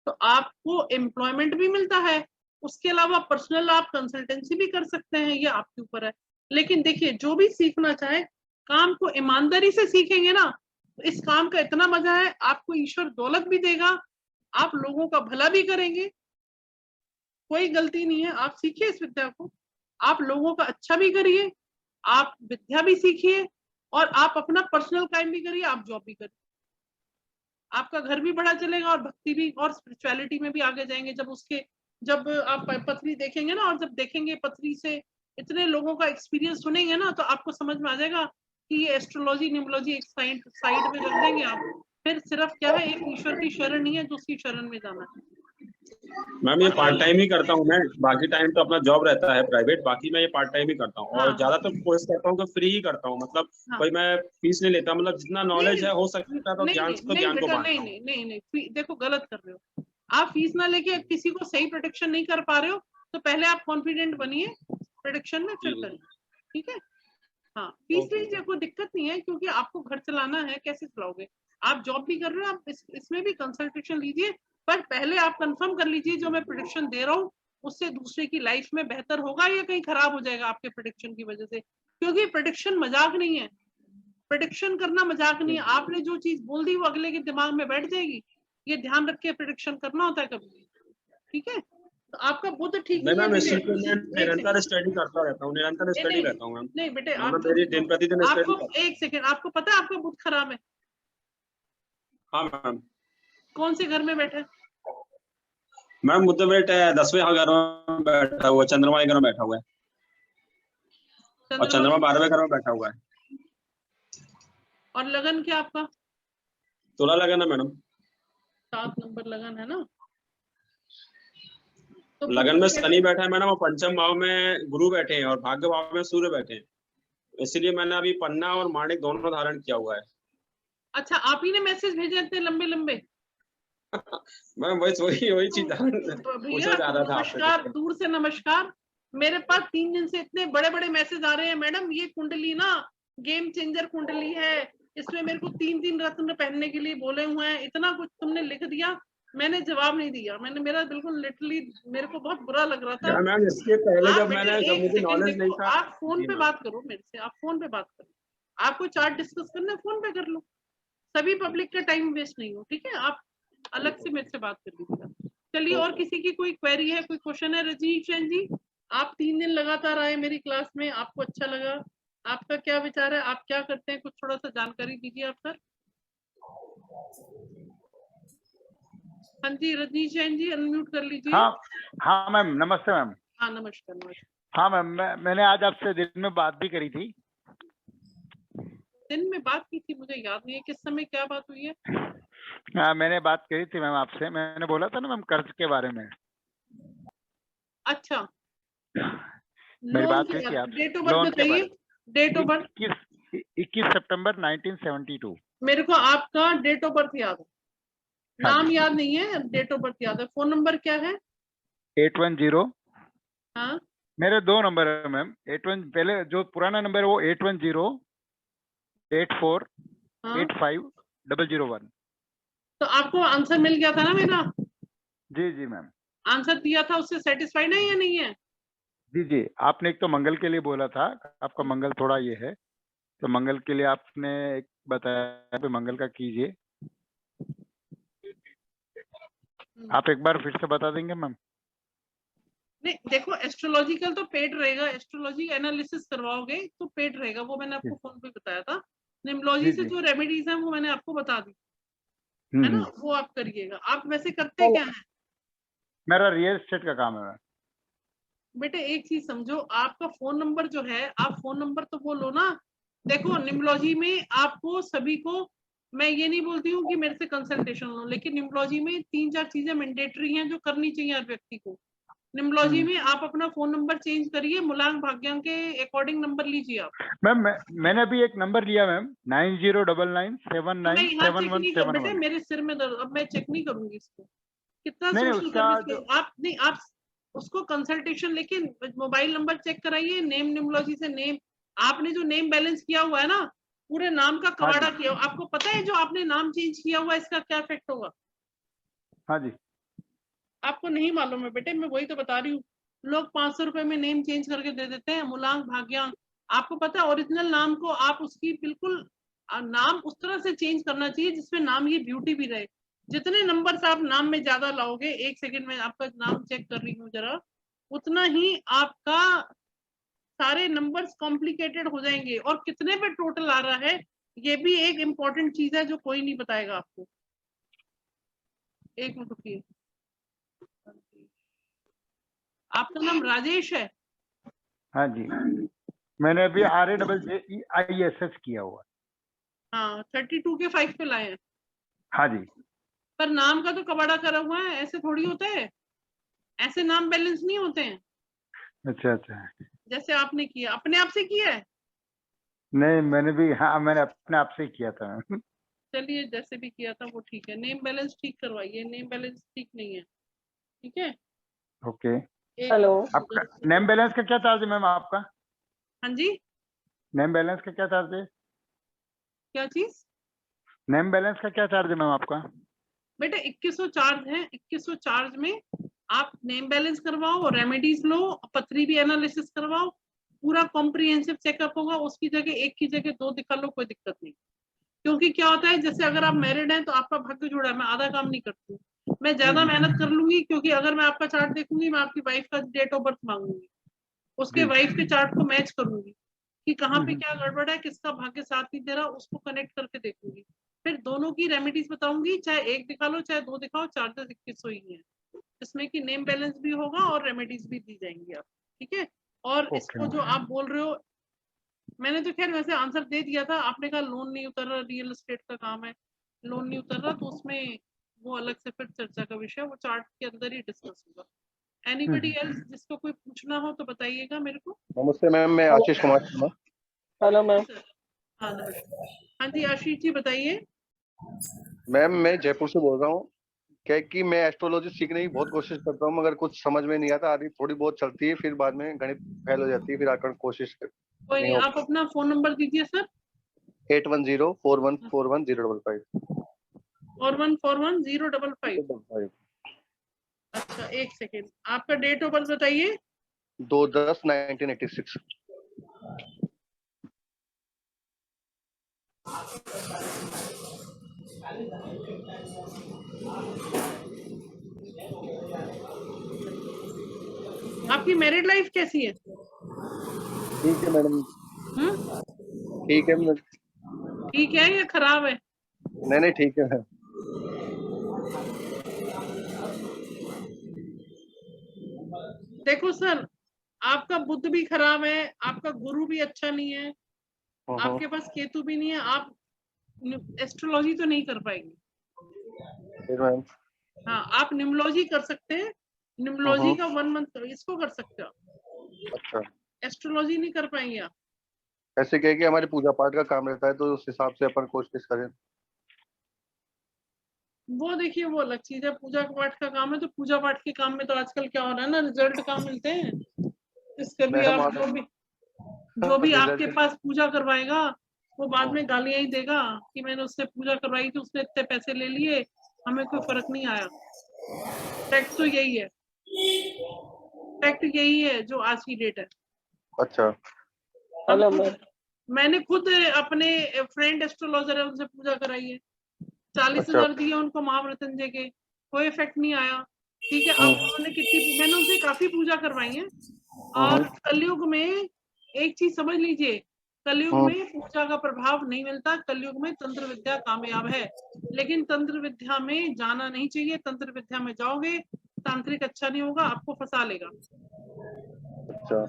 तो आपको एम्प्लॉयमेंट भी मिलता है, उसके अलावा पर्सनल आप कंसल्टेंसी भी कर सकते हैं, ये आपके ऊपर है। लेकिन देखिए, जो भी सीखना चाहे काम को ईमानदारी से सीखेंगे ना, तो इस काम का इतना मजा है, आपको ईश्वर दौलत भी देगा, आप लोगों का भला भी करेंगे, कोई गलती नहीं है। आप सीखिए इस विद्या को, आप लोगों का अच्छा भी करिए, आप विद्या भी सीखिए, और आप अपना पर्सनल काम भी करिए, आप जॉब भी करिए। आपका घर भी बड़ा चलेगा और भक्ति भी और स्पिरिचुअलिटी में भी आगे जाएंगे। जब आप पथरी देखेंगे ना, और जब देखेंगे पथरी से इतने लोगों का एक्सपीरियंस सुनेंगे ना, तो आपको समझ में आ जाएगा कि ये एस्ट्रोलॉजी न्यूमरोलॉजी एक साइड में रख देंगे आप, फिर सिर्फ क्या है, एक ईश्वर की शरण ही है जो उसकी शरण में जाना है। मैम ये पार्ट टाइम ही करता हूँ मैं, बाकी टाइम तो अपना जॉब रहता है प्राइवेट, बाकी मैं ये पार्ट टाइम ही करता हूँ। और ज्यादातर कोशिश करता हूँ कि फ्री ही करता हूँ, मतलब कोई मैं फीस नहीं लेता, मतलब जितना नॉलेज है हो सकता है तो ज्ञान को बांटता हूँ। नहीं, देखो गलत कर रहे हो आप। फीस ना लेके किसी को सही प्रोटेक्शन नहीं कर पा रहे हो, तो पहले आप कॉन्फिडेंट बनिए प्रोटेक्शन में, फिर करिए, ठीक है। हाँ, फीस लीजिए, कोई दिक्कत नहीं है, क्योंकि आपको घर चलाना है, कैसे चलाओगे। आप जॉब भी कर रहे हो, आप इसमें भी कंसल्टेशन लीजिए, पर पहले आप कंफर्म कर लीजिए जो मैं प्रेडिक्शन दे रहा हूँ उससे दूसरे की लाइफ में बेहतर होगा या कहीं खराब हो जाएगा आपके प्रेडिक्शन की वजह से। क्योंकि प्रेडिक्शन मजाक नहीं है, प्रेडिक्शन करना मजाक नहीं है। आपने जो चीज बोल दी वो अगले के दिमाग में बैठ जाएगी, ये ध्यान रख के प्रेडिक्शन करना होता है कभी, ठीक है। तो आपका बुद्ध ठीक नहीं है, निरंतर स्टडी करता रहता हूँ, निरंतर स्टडी रहता हूँ। नहीं बेटे, दिन प्रतिदिन आपको एक सेकेंड, आपको पता है आपका बुद्ध खराब है? हाँ मैम। कौन से घर में बैठे? मैम बुद्ध बेटा 10वें घर में बैठा हुआ, चंद्रमा के घर में बैठा हुआ है, और चंद्रमा 12वें घर में बैठा हुआ है। और लगन क्या आपका? तुला लगन है मैडम, 7 नंबर लगन है ना। तो लगन में शनि बैठा है मैडम, और पंचम भाव में गुरु बैठे हैं, और भाग्य भाव में सूर्य बैठे हैं। इसलिए मैंने अभी पन्ना और माणिक दोनों धारण किया हुआ है। अच्छा, आप ही ने मैसेज भेजे इतने लंबे लंबे? मैम वही चीज पूछा जा रहा था। नमस्कार, दूर से नमस्कार। मेरे पास 3 दिन से इतने बड़े बड़े मैसेज आ रहे हैं, मैडम ये कुंडली ना गेम चेंजर कुंडली है, इसमें मेरे को 3 रत्न पहनने के लिए बोले हुए हैं, इतना कुछ तुमने लिख दिया, मैंने जवाब नहीं दिया। मेरा बिल्कुल लिटरली मेरे को बहुत बुरा लग रहा था। मैम इसके पहले जब मुझे नॉलेज नहीं था। आप फोन पे बात करो मेरे से, आप फोन पे बात करो, आपको चार्ट डिस्कस करना है फोन पे कर लो, सभी पब्लिक का टाइम वेस्ट नहीं हो, ठीक है। आप अलग से मेरे से बात कर लीजिएगा। चलिए, और किसी की कोई क्वेरी है, कोई क्वेश्चन है? रजीश जी, आप 3 दिन लगातार आए मेरी क्लास में, आपको अच्छा लगा, आपका क्या विचार है, आप क्या करते हैं, कुछ थोड़ा सा जानकारी दीजिए आप सर। हाँ जी, रजनीश जैन जी अनम्यूट कर लीजिए। हाँ मैम, नमस्ते मैम। हाँ नमस्कार। नमस्कार। हाँ मैम, मैंने आज आपसे दिन में बात भी करी थी। दिन में बात की थी, मुझे याद नहीं है किस समय क्या बात हुई है। हाँ, मैंने बात करी थी मैम आपसे, मैंने बोला था ना मैम कर्ज के बारे में। अच्छा, मेरी बात हुई थी आपसे। डेट ऑफ बर्थ बताइए, डेट ऑफ बर्थ। 21 सितंबर 1972। मेरे को आपका डेट ऑफ बर्थ याद है, नाम याद नहीं है, डेट ऑफ बर्थ याद है। फोन नंबर क्या है? 810। हाँ, मेरे 2 नंबर है मैम। 81 पहले जो पुराना नंबर है वो 810-84-85-001। तो आपको आंसर मिल गया था ना मेरा? जी मैम। आंसर दिया था, उससे सेटिस्फाइड है या नहीं है? जी, आपने एक तो मंगल के लिए बोला था, आपका मंगल थोड़ा ये है, तो मंगल के लिए आपने एक बताया कि मंगल का कीजिए। आप एक बार फिर से बता देंगे मैम? नहीं, देखो एस्ट्रोलॉजिकल तो पेड रहेगा, एस्ट्रोलॉजी एनालिसिस करवाओगे तो पेड रहेगा, वो मैंने आपको फोन पे बताया था। न्यूमरोलॉजी से जो रेमेडीज हैं वो मैंने आपको बता दी है ना, वो आप करिएगा। आप वैसे करते क्या हैं? मेरा रियल एस्टेट का काम है। बेटे एक चीज समझो, आपका फोन नंबर जो है, आप फोन नंबर तो वो लो ना। देखो न्यूमरोलॉजी में आपको सभी को, मैं ये नहीं बोलती हूँ कि मेरे से कंसल्टेशन लो, लेकिन न्यूमरोलॉजी में 3-4 चीजें मैंडेटरी हैं जो करनी चाहिए हर व्यक्ति को। न्यूमरोलॉजी में आप अपना फोन नंबर चेंज करिए, मूलांक भाग्यांक के अकॉर्डिंग नंबर लीजिए आप। मैम मैंने अभी एक नंबर लिया मैम, 9099797171। बेटे मेरे सिर में दर्द, अब मैं चेक नहीं करूंगी इसको कितना नहीं, सोशल उसका सर्विस के आप नहीं, आप उसको कंसल्टेशन, लेकिन मोबाइल नंबर चेक कराइए, नेम न्यूमरोलॉजी से नेम, आपने जो नेम बैलेंस किया हुआ है ना, पूरे नाम का कवाड़ा किया हुआ, आपको पता है जो आपने नाम चेंज किया हुआ इसका क्या इफेक्ट होगा? हाँ जी, आपको नहीं मालूम है बेटे, मैं वही तो बता रही हूँ। लोग 500 रुपए में नेम चेंज करके दे देते हैं, मूलांक भाग्यांक। आपको पता है ओरिजिनल नाम को आप उसकी बिल्कुल नाम उस तरह से चेंज करना चाहिए जिसमें नाम की ब्यूटी भी रहे। जितने नंबर्स आप नाम में ज्यादा लाओगे, एक सेकंड में आपका नाम चेक कर रही हूँ जरा, उतना ही आपका सारे नंबर्स कॉम्प्लिकेटेड हो जाएंगे। और कितने पे टोटल आ रहा है ये भी एक इम्पोर्टेंट चीज है जो कोई नहीं बताएगा आपको। एक मिनट रुकिए, आपका नाम राजेश है? हाँ जी, मैंने अभी RAJJEISS किया हुआ। हाँ 32 के 5 पे लाए हैं। हाँ जी, पर नाम का तो कबाड़ा करा हुआ है, ऐसे थोड़ी होता है, ऐसे नाम बैलेंस नहीं होते हैं। अच्छा अच्छा। जैसे आपने किया, अपने आप से किया है? नहीं मैंने भी, हाँ मैंने अपने आप से ही किया था। चलिए जैसे भी किया था वो ठीक है, नेम बैलेंस ठीक करवाइए, नेम बैलेंस ठीक नहीं है, ठीक है? ओके। हेलो। आपका नेम बैलेंस का क्या चार्ज है मैम आपका? हाँ जी, नेम बैलेंस का क्या चार्ज है? क्या चीज? नेम बैलेंस का क्या चार्ज है मैम आपका? बेटा 2100 चार्ज है, 2100 चार्ज में आप नेम बैलेंस करवाओ, रेमेडीज लो, पथरी भी एनालिसिस करवाओ, पूरा कॉम्प्रिहेंसिव चेकअप होगा। उसकी जगह एक की जगह 2 दिखा लो, कोई दिक्कत नहीं। क्योंकि क्या होता है, जैसे अगर आप मैरिड हैं तो आपका भाग्य जुड़ा है, मैं आधा काम नहीं करती हूँ, मैं ज्यादा मेहनत कर लूंगी। क्योंकि अगर मैं आपका चार्ट देखूंगी, मैं आपकी वाइफ का डेट ऑफ बर्थ मांगूंगी, उसके वाइफ के चार्ट को मैच करूंगी कि कहाँ पे क्या गड़बड़ है, किसका भाग्य साथ नहीं दे रहा, उसको कनेक्ट करके देखूंगी। फिर दोनों की रेमेडीज बताऊंगी, चाहे एक दिखा लो चाहे 2 दिखाओ, चार्जेस 2100 ही है। इसमें कि नेम बैलेंस भी होगा और रेमेडीज भी दी जाएंगी आप, ठीक है? और इसको जो आप बोल रहे हो, मैंने तो खैर वैसे आंसर दे दिया था। आपने कहा लोन नहीं उतर रहा, रियल एस्टेट का काम है, लोन नहीं उतर रहा, तो उसमें वो अलग से फिर चर्चा का विषय, वो चार्ट के अंदर ही डिस्कस होगा। एनीबडी एल्स जिसको कोई पूछना हो तो बताइएगा मेरे को। नमस्ते मैम, मैं आशीष कुमार शर्मा। Hello ma'am. हाँ नमस्ते। हाँ जी आशीष जी बताइए। मैम मैं जयपुर से बोल रहा हूँ। क्या है कि मैं एस्ट्रोलॉजी सीखने की बहुत कोशिश करता हूँ, मगर कुछ समझ में नहीं आता। आधी थोड़ी बहुत चलती है, फिर बाद में गणित फेल हो जाती है, फिर आकर कोशिश कोई नहीं, आप अपना फोन नंबर दीजिए सर। 8104141055। 414105। अच्छा एक सेकेंड, आपका डेट ऑफ बर्थ बताइए। 2/10/1986। आपकी मैरिड लाइफ कैसी है? ठीक है मैडम। ठीक है मैम। ठीक है या खराब है? नहीं ठीक है। देखो सर, आपका बुध भी खराब है, आपका गुरु भी अच्छा नहीं है, आपके पास केतु भी नहीं है, आप एस्ट्रोलॉजी तो नहीं कर पाएंगे। हाँ आप न्यूमरोलॉजी कर सकते हैं, न्यूमरोलॉजी का 1 मंथ इसको कर सकते हो। अच्छा, एस्ट्रोलॉजी नहीं कर पाएंगे आप। ऐसे क्या है कि हमारे पूजा पाठ का काम रहता है, तो उस हिसाब से अपन कोशिश करें। वो देखिए वो अलग चीज है, पूजा पाठ का काम है तो पूजा पाठ के काम में तो आजकल क्या हो रहा है ना, रिजल्ट काम मिलते हैं। इसके भी आप जो भी आपके पास पूजा करवाएगा वो बाद में गालियां ही देगा कि मैंने उससे पूजा करवाई थी, उसने इतने पैसे ले लिए, हमें कोई फर्क नहीं आया। फैक्ट तो यही है, फैक्ट यही है जो आज की डेट है। अच्छा। हेलो मैंने खुद अपने फ्रेंड एस्ट्रोलॉजर है उनसे पूजा कराई है, 40,000 दिए उनको महामृत्युंजय के, कोई इफेक्ट नहीं आया। ठीक है, अब उन्होंने कितनी, मैंने उनसे काफी पूजा करवाई है। और कलयुग में एक चीज समझ लीजिए, कलयुग में पूजा का प्रभाव नहीं मिलता, कलयुग में तंत्र विद्या कामयाब है। लेकिन तंत्र विद्या में जाना नहीं चाहिए, तंत्र विद्या में जाओगे तांत्रिक अच्छा नहीं होगा, आपको फंसा लेगा। अच्छा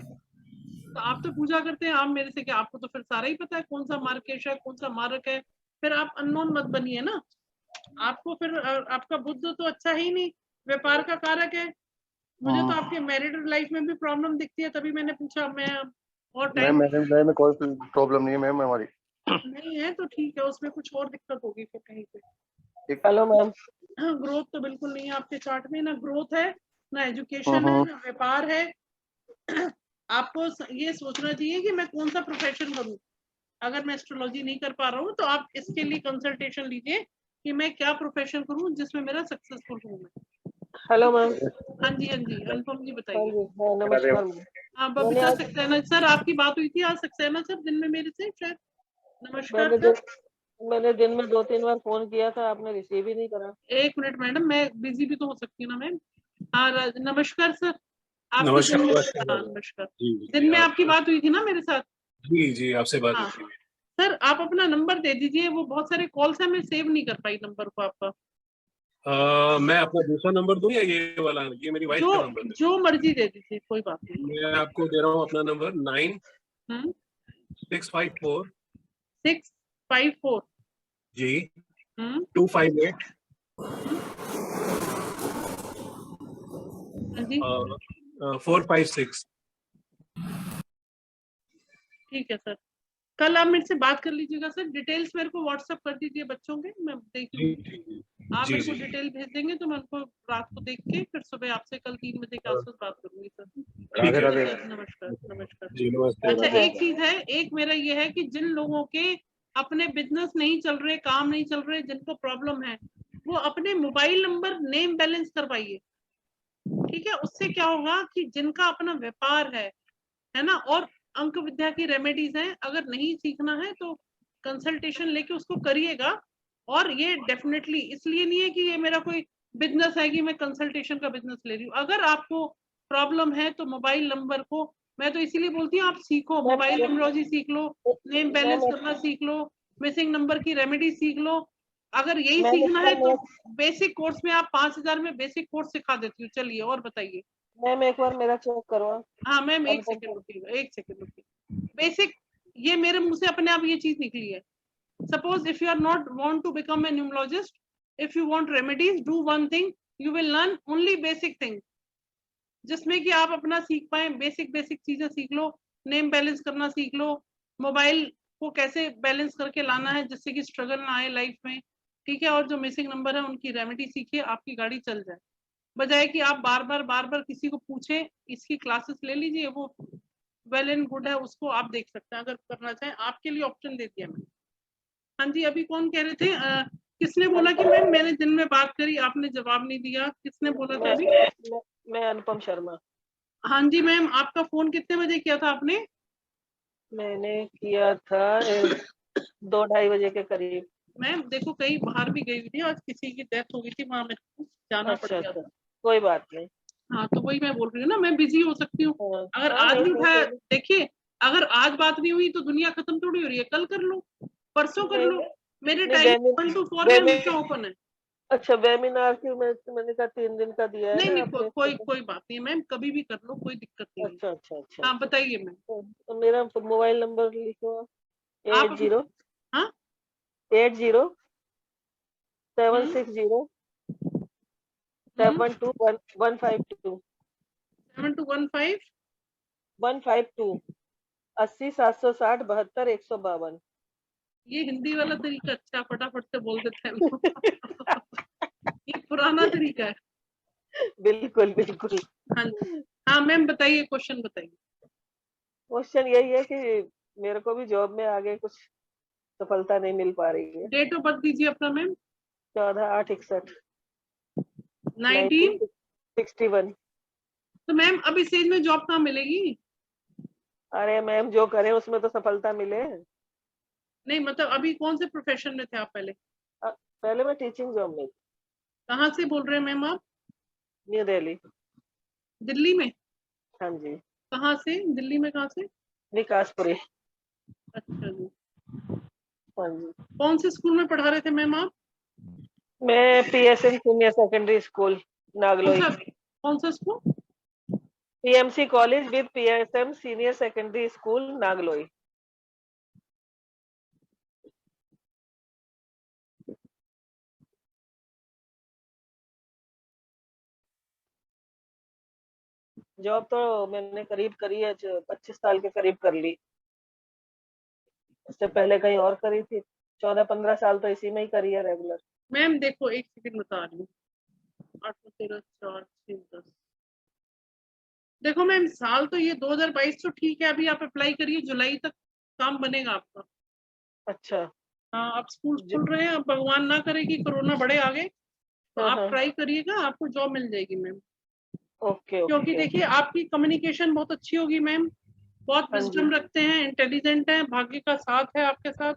तो आप तो पूजा करते हैं, आप मेरे से क्या, आपको तो फिर सारा ही पता है कौन सा मार्केश है, कौन सा मार्क है। फिर आप अननोन मत बनिए ना, आपको फिर आपका बुद्ध तो अच्छा ही नहीं, व्यापार का कारक है। मुझे तो आपके मैरिड लाइफ में भी प्रॉब्लम दिखती है, तभी मैंने पूछा। मैं और टाइम मैम में कोई प्रॉब्लम नहीं है मैम हमारी। नहीं है तो ठीक है, उसमें कुछ और दिक्कत होगी फिर कहीं पे। Hello ma'am. ग्रोथ तो बिल्कुल नहीं है आपके चार्ट में, ना ग्रोथ है, ना एजुकेशन है, ना व्यापार है। आपको ये सोचना चाहिए कि मैं कौन सा प्रोफेशन करूं। अगर मैं एस्ट्रोलॉजी नहीं कर पा रहा हूँ तो आप इसके लिए कंसल्टेशन लीजिए कि मैं क्या प्रोफेशन करूं जिसमें मेरा सक्सेसफुल हूं मैं। Hello ma'am. हाँ जी अनुपम जी हाँ बताइए। जी, हाँ, नमस्कार मैम। हाँ मैंने बबीता आज सक्सेना सर, आपकी बात हुई थी आज सक्सेना सर दिन में मेरे से शायद। नमस्कार मैंने सर। मैंने दिन में 2-3 बार फोन किया था, आपने रिसीव ही नहीं करा। एक मिनट मैडम, मैं बिजी भी तो हो सकती हूँ ना मैम। हाँ नमस्कार सर। आपकी नमस्कार दिन में, नमस्कार हाँ मैडम। नमस्कार। जी जी दिन में आप आपकी बात हुई थी ना मेरे साथ। जी जी आपसे बात हाँ हुई थी। सर, आप अपना नंबर दे दीजिए, वो बहुत सारे कॉल्स हैं, मैं सेव नहीं कर पाई नंबर को आपका। मैं अपना दूसरा नंबर दूं या ये वाला, ये मेरी वाइफ का नंबर है। जो मर्जी दे दीजिए, कोई बात नहीं। मैं आपको दे रहा हूँ अपना नंबर 9654 654 जी 258 हाँ जी 456। ठीक है सर, कल आप मेरे से बात कर लीजिएगा सर। डिटेल्स मेरे को व्हाट्सएप कर दीजिए बच्चों के, मैं देख लूंगी। आप मेरे को डिटेल भेज देंगे तो मैं उनको रात को देख के फिर सुबह आपसे कल 3 बजे के आसपास बात करूंगी सर। राधे राधे। नमस्कार नमस्कार। जी नमस्ते। अच्छा एक चीज है, एक मेरा ये है कि जिन लोगों के अपने बिजनेस नहीं चल रहे, काम नहीं चल रहे, जिनको प्रॉब्लम है, वो अपने मोबाइल नंबर नेम बैलेंस करवाइए। ठीक है, उससे क्या होगा कि जिनका अपना व्यापार है ना, और अंक विद्या की रेमेडीज हैं, अगर नहीं सीखना है तो कंसल्टेशन लेके उसको करिएगा। और ये डेफिनेटली इसलिए नहीं है कि ये मेरा कोई बिजनेस है कि मैं कंसल्टेशन का बिजनेस ले रही हूँ। अगर आपको प्रॉब्लम है तो मोबाइल नंबर को, मैं तो इसीलिए बोलती हूँ आप सीखो, मोबाइल न्यूमरोलॉजी सीख लो, नेम बैलेंस करना सीख लो, मिसिंग नंबर की रेमेडी सीख लो। अगर यही सीखना है तो बेसिक कोर्स में आप 5000 में बेसिक कोर्स सिखा देती हूँ। चलिए और बताइए। मैम एक बार मेरा चेक करवा। हाँ मैम एक सेकंड रुकिएगा, एक सेकंड रुकिए। बेसिक, ये मेरे मुंह से अपने आप ये चीज निकली है। Suppose if you are not want to become a numerologist, if you want remedies, do one thing, you will learn only basic thing, जिसमें कि आप अपना सीख पाए। बेसिक बेसिक चीजें सीख लो, नेम बैलेंस करना सीख लो, मोबाइल को कैसे बैलेंस करके लाना है जिससे कि स्ट्रगल ना आए लाइफ में। ठीक है, और जो मिसिंग नंबर है उनकी रेमेडी सीखिए, आपकी गाड़ी चल जाए, बजाय कि आप बार बार किसी को पूछे। इसकी क्लासेस ले लीजिए, वो वेल एंड गुड है, उसको आप देख सकते हैं अगर करना चाहें। आपके लिए ऑप्शन दे दिया मैंने। हाँ जी, अभी कौन कह रहे थे? किसने बोला कि मैम मैंने दिन में बात करी, आपने जवाब नहीं दिया? किसने बोला था अभी? मैं अनुपम शर्मा। हाँ जी मैम, आपका फोन कितने बजे किया था आपने? मैंने किया था 2-2:30 बजे के करीब। मैम देखो, कहीं बाहर भी गई हुई थी, आज किसी की डेथ हो गई थी, वहां मेरे को जाना पड़ गया था। कोई बात नहीं। हाँ तो वही मैं बोल रही हूँ ना, मैं बिजी हो सकती हूँ। अगर आज नहीं था, देखिए अगर आज बात नहीं हुई तो दुनिया खत्म थोड़ी हो रही है। कल कर लो, परसों कर लो, मेरे टाइम 1 to 4 में हमेशा ओपन है। अच्छा वेबिनार की मैंने कहा 3 दिन का दिया है नहीं ना नहीं, कोई बात नहीं मैम, कभी भी कर लो, कोई दिक्कत नहीं। अच्छा अच्छा अच्छा। हाँ बताइए मैम। तो मेरा मोबाइल नंबर लिखो। 80 हाँ 80 760 72152 7215 152 80 760 72 152। ये हिंदी वाला तरीका अच्छा, फटाफट से बोल देते हैं। ये पुराना तरीका है। बिल्कुल बिल्कुल। हाँ मैम बताइए, क्वेश्चन बताइए। क्वेश्चन यही है कि मेरे को भी जॉब में आगे कुछ सफलता नहीं मिल पा रही है। डेट ऑफ बर्थ दीजिए अपना मैम। 14/8/61 1961। तो मैम अब इस एज में जॉब कहाँ मिलेगी? अरे मैम जो करें उसमें तो सफलता मिले। नहीं मतलब अभी कौन से प्रोफेशन में थे आप पहले? पहले मैं टीचिंग जॉब में। कहाँ से बोल रहे हैं मैम आप? न्यू दिल्ली। दिल्ली में? हाँ जी। कहाँ से दिल्ली में? कहाँ से? विकासपुरी। अच्छा जी। हाँ जी। कौन से स्कूल में पढ़ा रहे थे मैम आप? मैं PSM senior secondary school Nangloi. कौन सा school? PMC college with PSM senior secondary school Nangloi. Job तो मैंने करीब करी है, 25 साल के करीब कर ली। उससे पहले कहीं और करी थी, 14-15 साल तो इसी में ही करी है रेगुलर। मैम देखो, एक सेकंड बता रही हूँ। 8 13 4 6 10। देखो मैम, साल तो ये 2022 तो ठीक है, अभी आप अप्लाई करिए, जुलाई तक काम बनेगा आपका। अच्छा। हाँ, अब स्कूल खुल रहे हैं, अब भगवान ना करे कि कोरोना बढ़े आगे, तो आप ट्राई करिएगा, आपको जॉब मिल जाएगी मैम। ओके। क्योंकि देखिए आपकी कम्युनिकेशन बहुत अच्छी होगी मैम, बहुत विजडम रखते हैं, इंटेलिजेंट है, भाग्य का साथ है आपके साथ,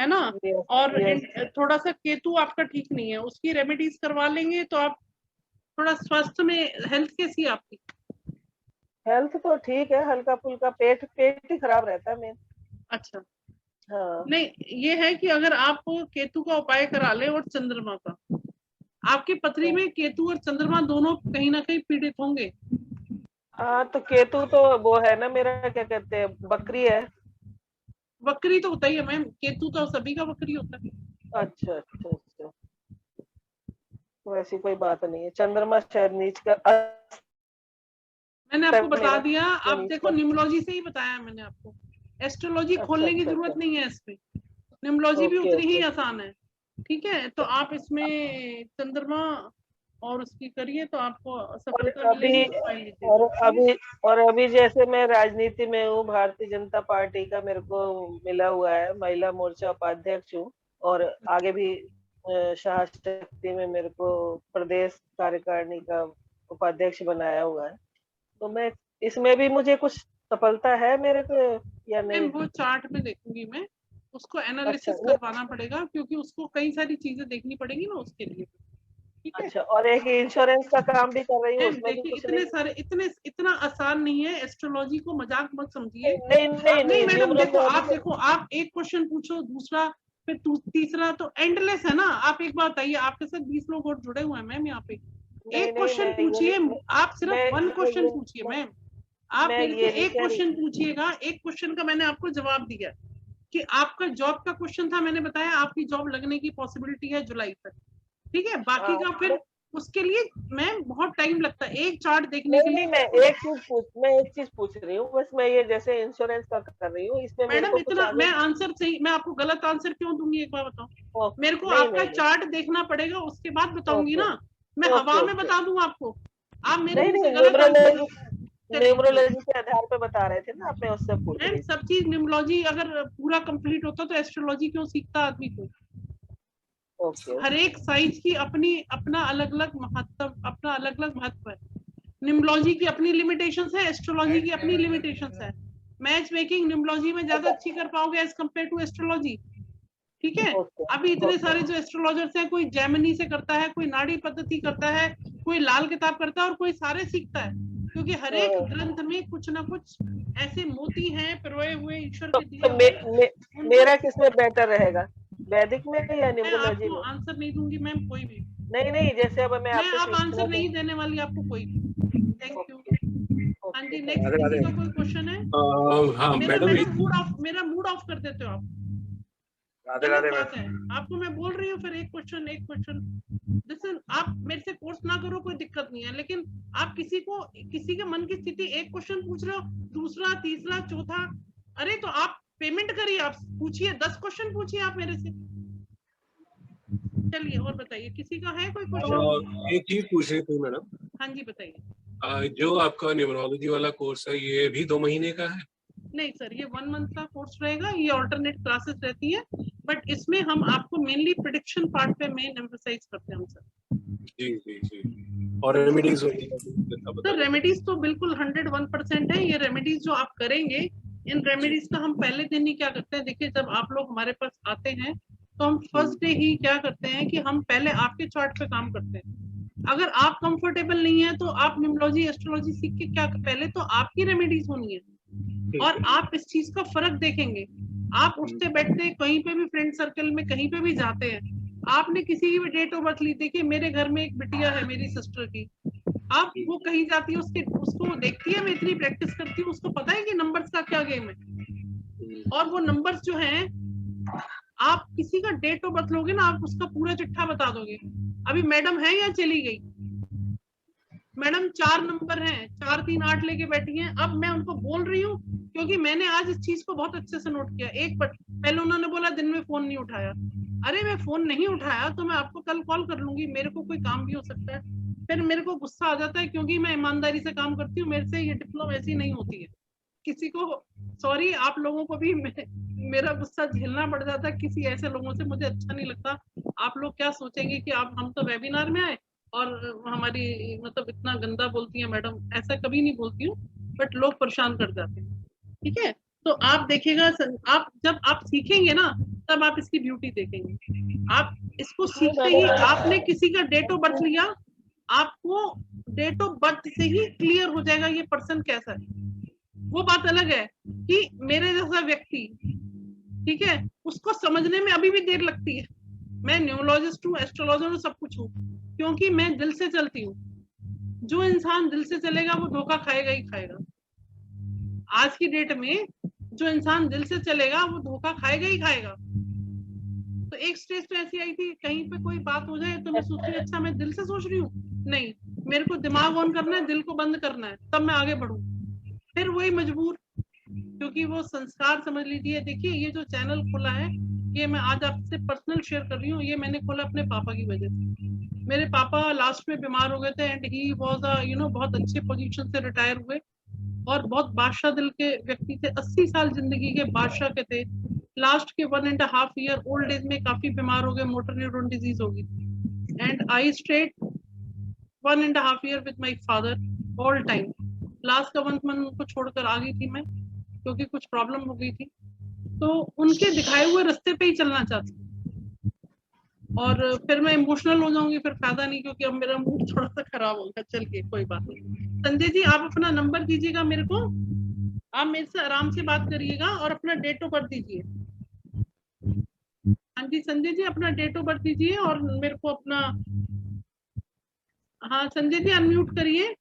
है ना। और थोड़ा सा केतु आपका ठीक नहीं है, उसकी रेमेडीज करवा लेंगे तो आप थोड़ा स्वास्थ्य में, हेल्थ कैसी है आपकी? हेल्थ तो ठीक है, हल्का फुल्का पेट ही खराब रहता है मेन। अच्छा। हाँ। नहीं, ये है कि अगर आप केतु का उपाय करा ले और चंद्रमा का, आपकी पथरी में केतु और चंद्रमा दोनों कहीं ना कहीं पीड़ित होंगे। हाँ, तो केतु तो वो है ना मेरा, क्या कहते हैं, बकरी है। बकरी तो होता ही है मैम, केतु तो सभी का बकरी होता है। अच्छा अच्छा अच्छा, वैसी कोई बात नहीं है। चंद्रमा शायद नीच का, मैंने आपको बता दिया। आप देखो, न्यूमरोलॉजी से ही बताया मैंने आपको, एस्ट्रोलॉजी खोलने की जरूरत नहीं है इसमें, न्यूमरोलॉजी भी उतनी ही आसान है। ठीक है, तो आप इसमें चंद्रमा और उसकी करिए तो आपको सफलता मिलेगी। और अभी जैसे मैं राजनीति में हूँ, भारतीय जनता पार्टी का मेरे को मिला हुआ है, महिला मोर्चा उपाध्यक्ष हूँ, और आगे भी शाह शक्ति में मेरे को प्रदेश कार्यकारिणी का उपाध्यक्ष बनाया हुआ है। तो मैं इसमें भी मुझे कुछ सफलता है मेरे को या नहीं? वो चार्ट में देखूंगी मैं, उसको एनालिसिस करवाना पड़ेगा, क्योंकि उसको कई सारी चीजें देखनी पड़ेगी ना उसके लिए। ठीक है। अच्छा, और एक इंश्योरेंस का काम भी कर रही हूँ, उसमें भी कुछ नहीं। सारे इतना आसान नहीं है, एस्ट्रोलॉजी को मजाक मत समझिए। नहीं मैडम देखो, आप एक क्वेश्चन पूछो, दूसरा, फिर तीसरा, तो एंडलेस है ना। आप एक बात बताइए, आपके साथ 20 लोग और जुड़े हुए हैं मैम यहाँ पे, एक क्वेश्चन पूछिए, आप सिर्फ 1 क्वेश्चन पूछिए मैम। आप मेरे से एक क्वेश्चन पूछिएगा, एक क्वेश्चन का मैंने आपको जवाब दिया कि आपका जॉब का क्वेश्चन था, मैंने बताया आपकी जॉब लगने की पॉसिबिलिटी है जुलाई तक। ठीक है, बाकी का फिर उसके लिए मैम बहुत टाइम लगता है एक चार्ट देखने के लिए। मैं एक चीज पूछ रही हूँ बस, मैं ये जैसे इंश्योरेंस का कर रही हूँ, इसमें मैडम इतना मैं आंसर सही, मैं आपको गलत आंसर क्यों दूंगी, एक बार बताओ। मेरे को आपका चार्ट देखना पड़ेगा, उसके बाद बताऊंगी ना। मैं हवा में बता दूं आपको, आप मेरे मुंह से गलत आंसर। न्यूमरोलॉजी के आधार पे बता रहे थे ना आप, मैं उससे पूछ रही। सब चीज न्यूमरोलॉजी अगर पूरा कंप्लीट होता तो एस्ट्रोलॉजी क्यों सीखता आदमी को। हर एक साइंस की अपना अलग अलग महत्व, अपना अलग अलग महत्व है। न्यूमरोलॉजी की अपनी लिमिटेशंस है, एस्ट्रोलॉजी की अपनी लिमिटेशंस है। मैच मेकिंग न्यूमरोलॉजी में ज्यादा अच्छी कर पाओगे एज कम्पेयर टू एस्ट्रोलॉजी। ठीक है, अभी इतने सारे जो एस्ट्रोलॉजर्स हैं, कोई जेमिनी से करता है, कोई नाड़ी पद्धति करता है, कोई लाल किताब करता है, और कोई सारे सीखता है, क्योंकि हर एक ग्रंथ में कुछ ना कुछ ऐसे मोती हैं पिरोए हुए ईश्वर के दिए। मेरा किसमें बेटर रहेगा, वैदिक में या न्यूमरोलॉजी में? आंसर नहीं दूंगी मैम कोई भी। नहीं, जैसे अब मैं अब आंसर नहीं देने वाली आपको कोई भी। Thank you. हाँ जी, नेक्स्ट किसी का कोई क्वेश्चन है? हाँ मैडम, मेरा मूड ऑफ कर देते हो आप। राधे राधे बात है, आपको मैं बोल रही हूँ, फिर एक क्वेश्चन। जैसे आप मेरे से कोर्स ना करो कोई दिक्कत नहीं है, लेकिन आप किसी के मन की स्थिति, एक क्वेश्चन पूछ रहे हो, दूसरा, तीसरा, चौथा, अरे तो आप पेमेंट करिए, आप पूछिए, 10 क्वेश्चन पूछिए आप मेरे से। चलिए और बताइए, किसी का है कोई क्वेश्चन? एक चीज पूछ रही थी मैडम। हाँ जी बताइए। जो आपका न्यूमरोलॉजी वाला कोर्स है, ये भी 2 महीने का है? नहीं सर, ये 1 मंथ का कोर्स रहेगा, ये ऑल्टरनेट क्लासेस रहती है, बट इसमें हम आपको मेनली प्रेडिक्शन पार्ट पे मेन एम्फसाइज करते हैं हम सर। जी। और रेमेडीज सर, रेमेडीज तो बिल्कुल 101% है। ये रेमेडीज जो आप करेंगे, इन रेमेडीज का हम पहले दिन ही क्या करते हैं, देखिए जब आप लोग हमारे पास आते हैं तो हम फर्स्ट डे ही क्या करते हैं कि हम पहले आपके चार्ट पे काम करते हैं। अगर आप कंफर्टेबल नहीं है तो आप न्यूमरोलॉजी एस्ट्रोलॉजी सीख के क्या, पहले तो आपकी रेमेडीज होनी है, और आप इस चीज का फर्क देखेंगे। आप उठते बैठते कहीं पे भी फ्रेंड सर्कल में कहीं पे भी जाते हैं, आपने किसी की भी डेट ऑफ बर्थ ली, देखिए मेरे घर में एक बिटिया है मेरी सिस्टर की, आप वो कहीं जाती है उसको देखती है, मैं इतनी प्रैक्टिस करती हूँ, उसको पता है कि नंबर्स का क्या गेम है। और वो नंबर्स जो हैं, आप किसी का डेट ऑफ बर्थ लोगे ना, आप उसका पूरा चिट्ठा बता दोगे। अभी मैडम है या चली गई? मैडम 4 नंबर हैं, 4 3 8 लेके बैठी हैं। अब मैं उनको बोल रही हूँ क्योंकि मैंने आज इस चीज को बहुत अच्छे से नोट किया। पहले उन्होंने बोला दिन में फोन नहीं उठाया। अरे मैं फोन नहीं उठाया तो मैं आपको कल कॉल कर लूंगी, मेरे को कोई काम भी हो सकता है। फिर मेरे को गुस्सा आ जाता है क्योंकि मैं ईमानदारी से काम करती हूँ, मेरे से ये डिप्लोमेसी नहीं होती है। किसी को सॉरी, आप लोगों को भी मेरा गुस्सा झेलना पड़ जाता है किसी ऐसे लोगों से, मुझे अच्छा नहीं लगता। आप लोग क्या सोचेंगे कि आप हम तो वेबिनार में आए और हमारी मतलब इतना गंदा बोलती है मैडम। ऐसा कभी नहीं बोलती हूँ, बट लोग परेशान कर जाते हैं। ठीक है, तो आप देखिएगा, आप जब आप सीखेंगे ना तब आप इसकी ब्यूटी देखेंगे। आप इसको सीखते ही आपने किसी का डेट ऑफ बर्थ लिया, आपको डेट ऑफ बर्थ से ही क्लियर हो जाएगा ये पर्सन कैसा है। वो बात अलग है कि मेरे जैसा व्यक्ति, ठीक है, उसको समझने में अभी भी देर लगती है। मैं न्यूमरोलॉजिस्ट हूँ, एस्ट्रोलॉजर हूँ, सब कुछ हूँ, क्योंकि मैं दिल से चलती हूँ। जो इंसान दिल से चलेगा वो धोखा खाएगा ही खाएगा। आज की डेट में जो इंसान दिल से चलेगा वो धोखा खाएगा ही खाएगा। तो एक स्टेज पे ऐसी आई थी, कहीं पे कोई बात हो जाए तो मैं सोचती हूँ अच्छा मैं दिल से सोच रही हूँ, नहीं, मेरे को दिमाग ऑन करना है, दिल को बंद करना है, तब मैं आगे बढ़ूँ। फिर वही मजबूर, क्योंकि वो संस्कार समझ लीजिए। देखिए ये जो चैनल खुला है, ये मैं आज आपसे पर्सनल शेयर कर रही हूँ, ये मैंने खोला अपने पापा की वजह से। मेरे पापा लास्ट में बीमार हो गए थे एंड ही वाज अ बहुत अच्छे पोजीशन से रिटायर हुए और बहुत बादशाह दिल के व्यक्ति थे। 80 साल जिंदगी के बादशाह के थे। लास्ट के 1.5 ईयर ओल्ड एज में काफी बीमार हो गए, मोटर न्यूरॉन डिजीज हो गई। And I stayed 1.5 year with my father all time. Last का 1 मंथ उनको छोड़कर आ गई थी मैं, क्योंकि कुछ प्रॉब्लम हो गई थी। तो उनके दिखाए हुए रास्ते पे ही चलना चाहती हूँ। और फिर मैं इमोशनल हो जाऊंगी, फिर फायदा नहीं, क्योंकि अब मेरा मूड थोड़ा सा खराब हो गया। चल के कोई बात नहीं। संजय जी आप अपना नंबर दीजिएगा मेरे को, आप मेरे से आराम से बात करिएगा और अपना डेट ऑफ बर्थ दीजिए। हाँ जी संजय जी अपना डेट ऑफ बर्थ दीजिए और मेरे को अपना, हाँ संजय जी अनम्यूट करिए।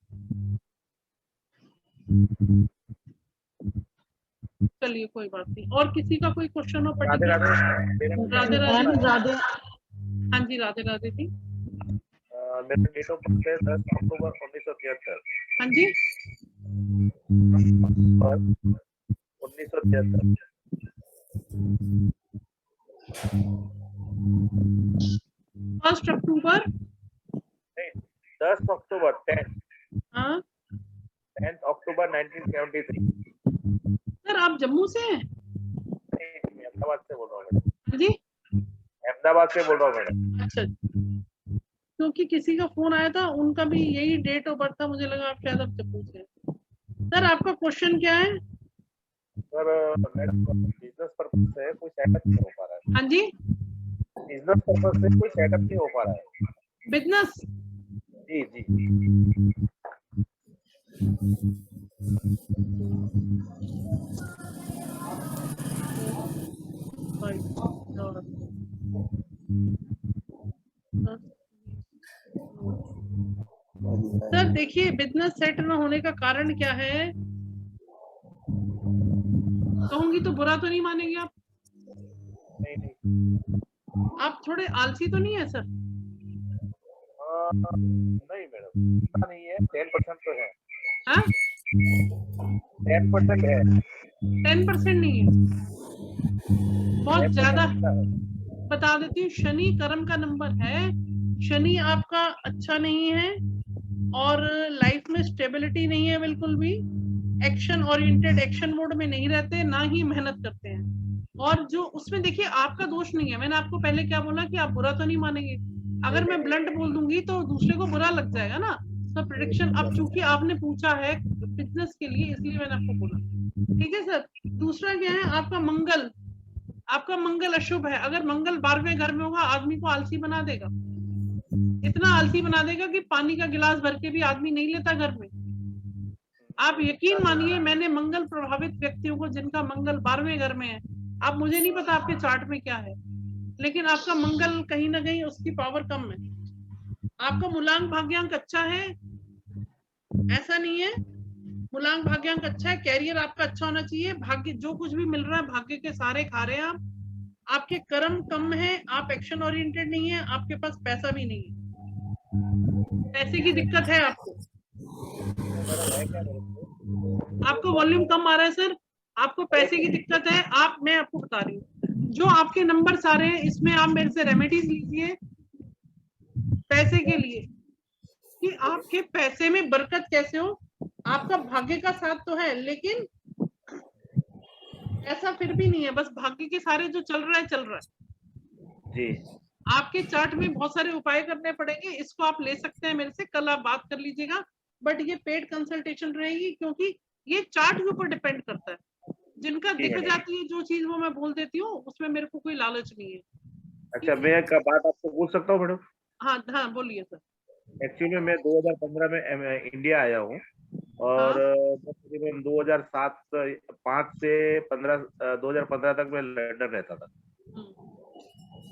चलिए कोई बात नहीं। और किसी का कोई क्वेश्चन हो? राधे राधे राधे। हाँ जी राधे राधे जी। मेरा डेट ऑफ बर्थ है 10 अक्टूबर 1973। हाँ जी 1973। 1 अक्टूबर नहीं 10 अक्टूबर 10। हाँ 10 अक्टूबर 1973। सर आप जम्मू से हैं? नहीं अहमदाबाद से बोल रहा हूँ मैडम। हाँ जी अहमदाबाद से बोल रहा हूँ मैडम। अच्छा, क्योंकि किसी का फोन आया था, उनका भी यही डेट ऑफ बर्थ था, मुझे लगा आप शायद अब जम्मू से। सर आपका क्वेश्चन क्या है? सर मैडम बिजनेस पर्पस से कोई सेटअप नहीं हो पा रहा है। हाँ जी बिजनेस पर्पस से कोई सेटअप नहीं हो पा रहा है। बिजनेस? जी जी सर देखिए बिजनेस सेट न होने का कारण क्या है, कहूंगी तो बुरा तो नहीं मानेंगे आप? नहीं आप थोड़े आलसी तो नहीं है सर? नहीं मैडम इतना नहीं है, 10% तो है। हाँ 10% है। 10% नहीं है, बहुत ज्यादा। बता देती हूँ, शनि कर्म का नंबर है। शनि आपका अच्छा नहीं है और लाइफ में स्टेबिलिटी नहीं है बिल्कुल भी। एक्शन ओरिएंटेड, एक्शन मोड में नहीं रहते, ना ही मेहनत करते हैं। और जो उसमें देखिए आपका दोष नहीं है। मैंने आपको पहले क्या बोला कि आप बुरा तो नहीं मानेंगे। अगर मैं ब्लंट बोल दूंगी तो दूसरे को बुरा लग जाएगा ना। तो प्रेडिक्शन, अब चूंकि आपने पूछा है बिजनेस के लिए, इसलिए मैंने आपको बोला। ठीक है सर। दूसरा क्या है, आपका मंगल, आपका मंगल अशुभ है। अगर मंगल 12वें घर में होगा, आदमी को आलसी बना देगा। इतना आलसी बना देगा कि पानी का गिलास भर के भी आदमी नहीं लेता घर में। आप यकीन मानिए, मैंने मंगल प्रभावित व्यक्तियों को जिनका मंगल 12वें घर में है, आप, मुझे नहीं पता आपके चार्ट में क्या है, लेकिन आपका मंगल कहीं ना कहीं उसकी पावर कम है। आपका मूलांक भाग्यांक अच्छा है, ऐसा नहीं है। मूलांक भाग्यांक अच्छा है, कैरियर आपका अच्छा होना चाहिए, भाग्य जो कुछ भी मिल रहा है भाग्य के सारे खा रहे हैं आप। आपके कर्म कम है, आप एक्शन ओरिएंटेड नहीं है, आपके पास पैसा भी नहीं है, पैसे की दिक्कत है आपको। आपको वॉल्यूम कम आ रहा है सर, आपको पैसे की दिक्कत है। मैं आपको बता रही हूँ, जो आपके नंबर सारे हैं इसमें आप मेरे से रेमेडीज लीजिए पैसे के लिए, कि आपके पैसे में बरकत कैसे हो। आपका भाग्य का साथ तो है, लेकिन ऐसा फिर भी नहीं है, बस भाग्य के सारे जो चल रहा है जी। आपके चार्ट में बहुत सारे उपाय करने पड़ेंगे। इसको आप ले सकते हैं मेरे से, कल आप बात कर लीजिएगा, बट ये पेड कंसल्टेशन रहेगी, क्योंकि ये चार्ट के ऊपर डिपेंड करता है। जिनका दिख जाती है जो चीज वो मैं बोल देती हूँ, उसमें मेरे को कोई लालच नहीं है। अच्छा, मैं एक बात आपको पूछ सकता हूँ मैडम? हाँ बोलिए सर। एक्चुअली मैं 2015 में इंडिया आया हूँ, और तकरीबन 2005 से 2015 तक मैं लंदन रहता था।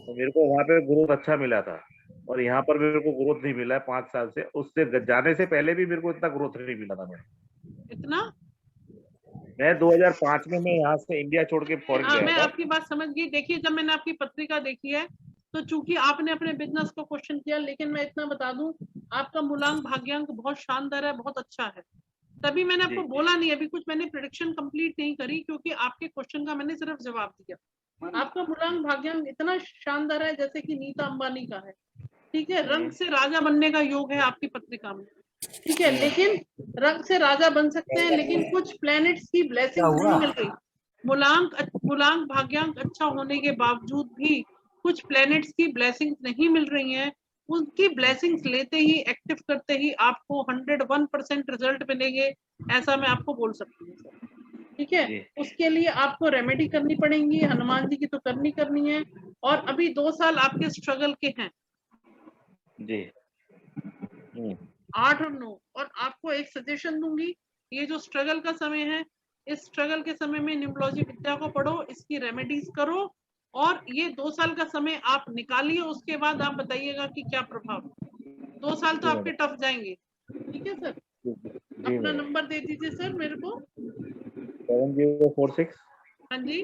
तो मेरे को वहाँ पे ग्रोथ अच्छा मिला था, और यहाँ पर मेरे को ग्रोथ नहीं मिला है 5 साल से। उससे जाने से पहले भी मेरे को इतना ग्रोथ नहीं मिला था। इतना मैं 2005 में मैं यहाँ से इंडिया छोड़ के फॉरेन गया मैं था। आपकी बात समझ गई। देखिए, जब मैंने आपकी पत्रिका देखी है तो चूंकि आपने अपने बिजनेस को क्वेश्चन किया, लेकिन मैं इतना बता दूं, आपका मूलांक भाग्यांक बहुत शानदार है, बहुत अच्छा है। तभी मैंने आपको बोला नहीं, अभी कुछ मैंने प्रेडिक्शन कंप्लीट नहीं करी, क्योंकि आपके क्वेश्चन का मैंने सिर्फ जवाब दिया। आपका मूलांक भाग्यांक इतना शानदार है जैसे कि नीता अंबानी का है, ठीक है। रंग से राजा बनने का योग है आपकी पत्रिका में, ठीक है। लेकिन रंग से राजा बन सकते हैं, लेकिन कुछ प्लैनेट्स की ब्लेसिंग नहीं मिल रही। मूलांक भाग्यांक अच्छा होने के बावजूद भी कुछ प्लैनेट्स की ब्लेसिंग्स नहीं मिल रही हैं। उनकी ब्लेसिंग्स लेते ही, एक्टिव करते ही आपको 101% रिजल्ट मिलेंगे, ऐसा मैं आपको बोल सकती हूँ सर, ठीक है। उसके लिए आपको रेमेडी करनी पड़ेगी, हनुमान जी की तो करनी है। और अभी 2 साल आपके स्ट्रगल के हैं जी। 8 और 9। और आपको एक सजेशन दूंगी, ये जो स्ट्रगल का समय है, इस स्ट्रगल के समय में न्यूमरोलॉजी विद्या को पढ़ो, इसकी रेमेडीज करो, और ये 2 साल का समय आप निकालिए। उसके बाद आप बताइएगा कि क्या प्रभाव। 2 साल तो आपके टफ जाएंगे, ठीक है सर। अपना नंबर दे दीजिए सर मेरे को। 7046। हाँ जी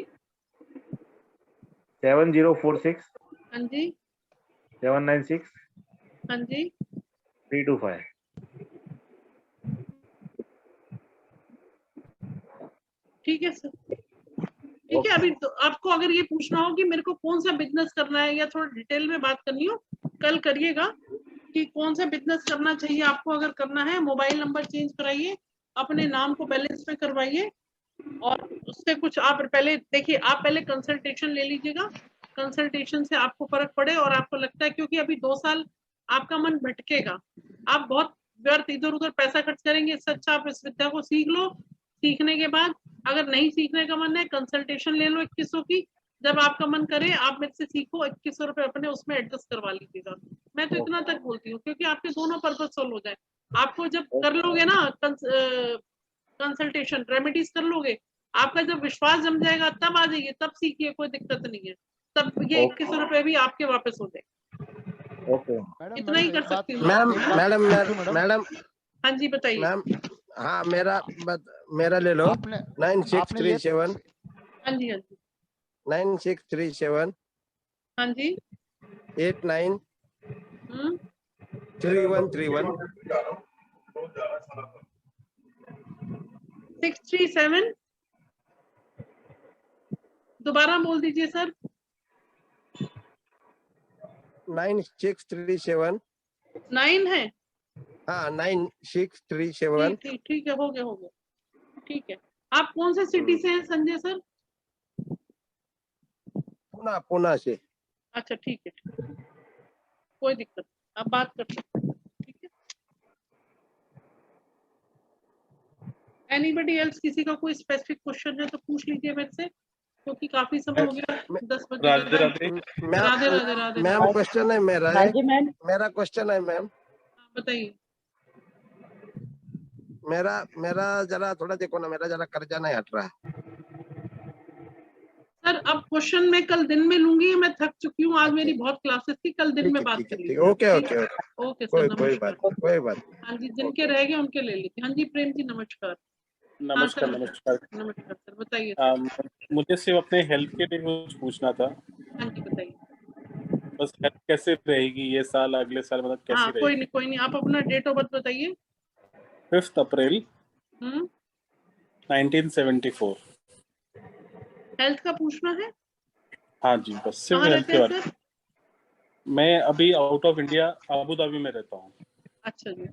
7046। हाँ जी 796। हाँ जी 325। ठीक है सर, ठीक है। अभी तो आपको अगर ये पूछना हो कि मेरे को कौन सा बिजनेस करना है, या थोड़ा डिटेल में बात करनी हो, कल करिएगा कि कौन सा बिजनेस करना चाहिए आपको। अगर करना है, मोबाइल नंबर चेंज कराइए, अपने नाम को बैलेंस में करवाइए, और उससे कुछ आप पहले देखिए, आप पहले कंसल्टेशन ले लीजिएगा। कंसल्टेशन से आपको फर्क पड़े और आपको लगता है, क्योंकि अभी 2 साल आपका मन भटकेगा, आप बहुत व्यर्थ इधर उधर पैसा खर्च करेंगे। इससे अच्छा आप इस विद्या को सीख लो। सीखने के बाद अगर नहीं सीखने का मन है, कंसल्टेशन ले लो 2100 की। जब आपका मन करे आप मेरे से सीखो, 2100 रुपए अपने उसमें एडजस्ट करवा लीजिएगा। मैं तो इतना तक बोलती हूँ, क्योंकि आपके दोनों पर्पज सोल्व हो जाए। आपको जब कर लोगे ना कंसल्टेशन, रेमेडीज कर लोगे, आपका जब विश्वास जम जाएगा, तब आ जाइए, तब सीखिए, कोई दिक्कत नहीं है। तब ये 2100 रुपए भी आपके वापस हो जाए। ओके, इतना ही कर सकती हूँ मैडम। हाँ जी बताइए मैम, हाँ मेरा ले लो। 9637। हाँ जी 9637। हाँ जी 89 3131। 637 दोबारा बोल दीजिए सर। 9637। 9 है, हाँ 9637। ठीक है, हो गया ठीक है। आप कौन से सिटी से हैं संजय सर? पुणे से। अच्छा ठीक है, कोई दिक्कत, आप बात कर सकते हैं, ठीक है। एनीबडी एल्स, किसी का कोई स्पेसिफिक क्वेश्चन है तो पूछ लीजिए मेरे से, क्योंकि काफी समय हो गया, 10 बजे। राधे राधे। राधे मैम क्वेश्चन है मेरा क्वेश्चन है मैम। बताइए। मेरा जरा थोड़ा देखो ना, मेरा जरा कर्जा नहीं हट रहा है सर अब क्वेश्चन मैं कल दिन में लूंगी, मैं थक चुकी हूँ, आज मेरी बहुत क्लासेस थी, कल दिन में बात करेंगे। ओके ओके ओके सर, कोई बात नमस्कार। कोई बात। हाँ जी, जिनके रह गए उनके ले लीजिए। हाँ जी प्रेम जी, नमस्कार। नमस्कार। नमस्कार सर, बताइए। मुझे सिर्फ अपने हेल्थ के लिए कुछ पूछना था। हाँ जी बताइए। बस हेल्थ कैसे रहेगी ये साल, अगले साल, मतलब कैसी हाँ रहेगी? कोई नहीं, आप अपना डेट ऑफ बर्थ बताइए। 5 अप्रैल 1974। हेल्थ का पूछना है? हाँ जी, बस सिर्फ कहाँ हेल्थ रहते के हैं बारे सर? में। मैं अभी out of India Abu Dhabi में रहता हूँ। अच्छा जी।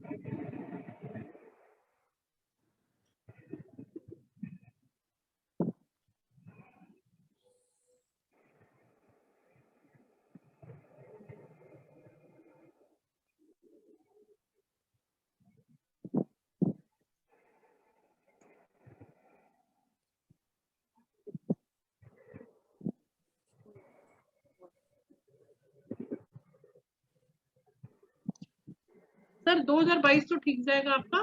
सर 2022 तो ठीक जाएगा आपका।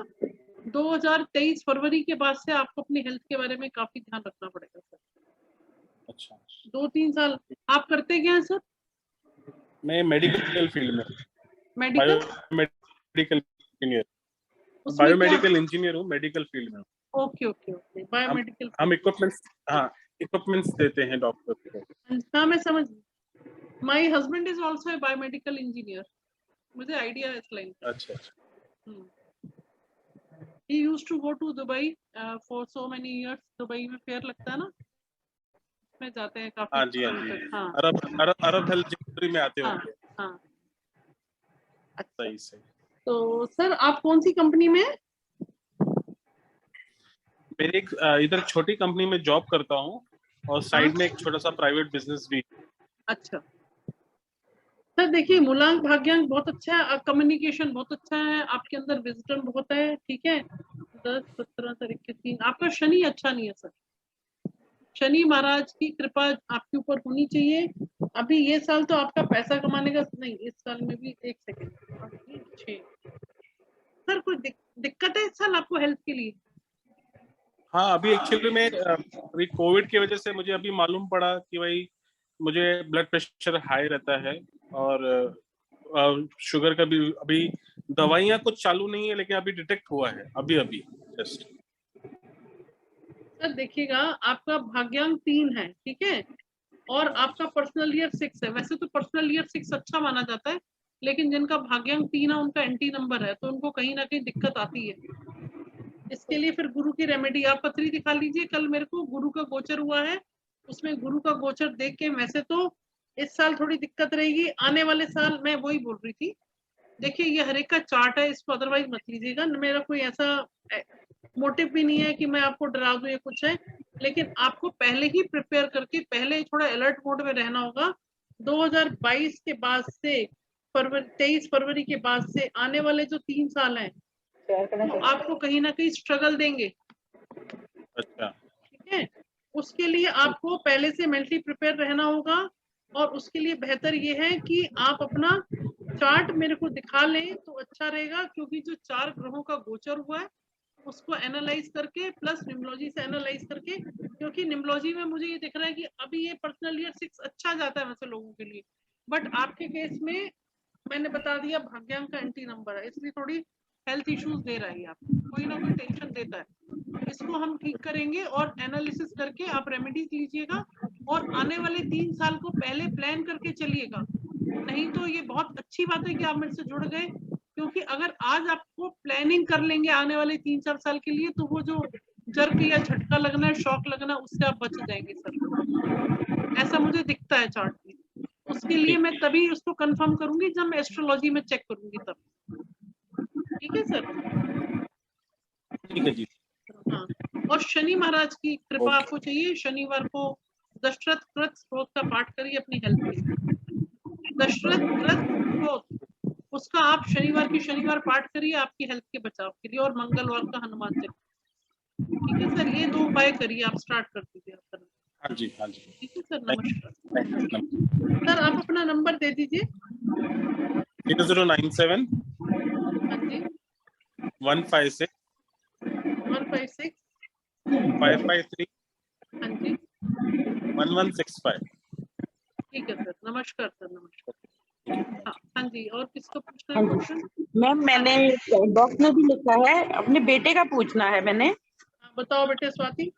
2023 फरवरी के बाद से आपको अपनी हेल्थ के बारे में काफी ध्यान रखना पड़ेगा सर। अच्छा। 2-3 साल आप करते क्या है सर? मैं मेडिकल फील्ड में, मेडिकल इंजीनियर, बायोमेडिकल इंजीनियर हूँ, मेडिकल फील्ड में। Okay biomedical. हम इक्विपमेंट्स देते हैं डॉक्टर को। हाँ मैं समझ। My husband is also a biomedical engineer, मुझे आइडिया है इस लाइन। अच्छा। He used to go to Dubai for so many years. Dubai में फेयर लगता है ना, में जाते हैं काफी। हाँ जी। हाँ। अरब हेल्थ जनवरी में आते होंगे। हाँ। सही। तो सर आप कौन सी कंपनी में? मेरी एक इधर छोटी कंपनी में जॉब करता हूँ और साइड में एक छोटा सा प्राइवेट बिजनेस भी। अच्छा सर देखिए, मूलांक भाग्यांक बहुत अच्छा है, कम्युनिकेशन बहुत अच्छा है, आपके अंदर विजडम बहुत है, ठीक है। 10, 17 तारीख के 3 आपका शनि अच्छा नहीं है सर। शनि महाराज की कृपा आपके ऊपर होनी चाहिए। अभी ये साल तो आपका पैसा कमाने का नहीं, इस साल में भी 1 सेकेंड 6 सर कोई दिक्कत है इस साल आपको हेल्थ के लिए? हाँ, अभी एक्चुअली में अभी कोविड की वजह से मुझे अभी मालूम पड़ा कि भाई मुझे ब्लड प्रेशर हाई रहता है और शुगर का भी अभी दवाइयाँ कुछ चालू नहीं है, लेकिन अभी डिटेक्ट हुआ है अभी जस्ट। सर देखिएगा, आपका भाग्यांक 3 है, ठीक है, और आपका पर्सनल ईयर 6 है। वैसे तो पर्सनल ईयर 6 अच्छा माना जाता है, लेकिन जिनका भाग्यांक 3 है उनका एंटी नंबर है, तो उनको कहीं ना कहीं दिक्कत आती है। इसके लिए फिर गुरु की रेमेडी आप पत्री दिखा लीजिए। कल मेरे को गुरु का गोचर हुआ है, उसमें गुरु का गोचर देख के वैसे तो इस साल थोड़ी दिक्कत रहेगी, आने वाले साल मैं वही बोल रही थी। देखिए ये हर एक का चार्ट है, इसको अदरवाइज मत लीजिएगा, मेरा कोई ऐसा मोटिव भी नहीं है कि मैं आपको डरा दूं या कुछ है, लेकिन आपको पहले ही प्रिपेयर करके पहले थोड़ा अलर्ट मोड में रहना होगा। 2022 के बाद से 23 फरवरी के बाद से आने वाले जो 3 साल हैं तो आपको कहीं ना कहीं स्ट्रगल देंगे। अच्छा, ठीक है, उसके लिए आपको पहले से मेंटली प्रिपेयर रहना होगा, और उसके लिए बेहतर ये है कि आप अपना चार्ट मेरे को दिखा लें तो अच्छा रहेगा, क्योंकि जो 4 ग्रहों का गोचर हुआ है उसको एनालाइज करके प्लस न्यूमरोलॉजी से एनालाइज करके, क्योंकि न्यूमरोलॉजी में मुझे ये दिख रहा है कि अभी ये पर्सनल ईयर 6 अच्छा जाता है वैसे लोगों के लिए, बट आपके केस में मैंने बता दिया भाग्यांक का एंटी नंबर है, इसलिए थोड़ी हेल्थ इश्यूज दे रहा है आपको, कोई ना कोई टेंशन देता है। इसको हम ठीक करेंगे और एनालिसिस करके आप रेमेडीज लीजिएगा, और आने वाले 3 साल को पहले प्लान करके चलिएगा। नहीं तो ये बहुत अच्छी बात है कि आप मेरे से जुड़ गए, क्योंकि अगर आज आपको प्लानिंग कर लेंगे आने वाले 3-4 साल के लिए, तो वो जो जर्क या झटका लगना है, शॉक लगना, उससे आप बच जाएंगे सर, ऐसा मुझे दिखता है चार्ट में। उसके लिए मैं तभी उसको कंफर्म करूंगी जब मैं एस्ट्रोलॉजी में चेक करूंगी तब। ठीक है सर? ठीक है जी। हाँ, और शनि महाराज की कृपा आपको चाहिए। शनिवार को दशरथ कृत स्तोत्र का पाठ करिए अपनी हेल्थ के लिए। दशरथ कृत स्तोत्र, उसका आप शनिवार पाठ करिए आपकी हेल्थ के बचाव के लिए, और मंगलवार का हनुमान चलीसा। ठीक है सर, ये 2 उपाय करिए, आप स्टार्ट कर दीजिए आप करना। हाँ जी। ठीक है सर, नमस्कार। सर आप अपना नंबर दे दीजिए। 0097 हाँ जी 156 156 553 हाँ जी 1165। ठीक है सर, नमस्कार सर, नमस्कार। हाँ हाँ जी, और किसको पूछना हाँ है जी क्वेश्चन? मैम, मैंने बॉक्स में भी लिखा है, अपने बेटे का पूछना है मैंने। बताओ बेटे स्वाति।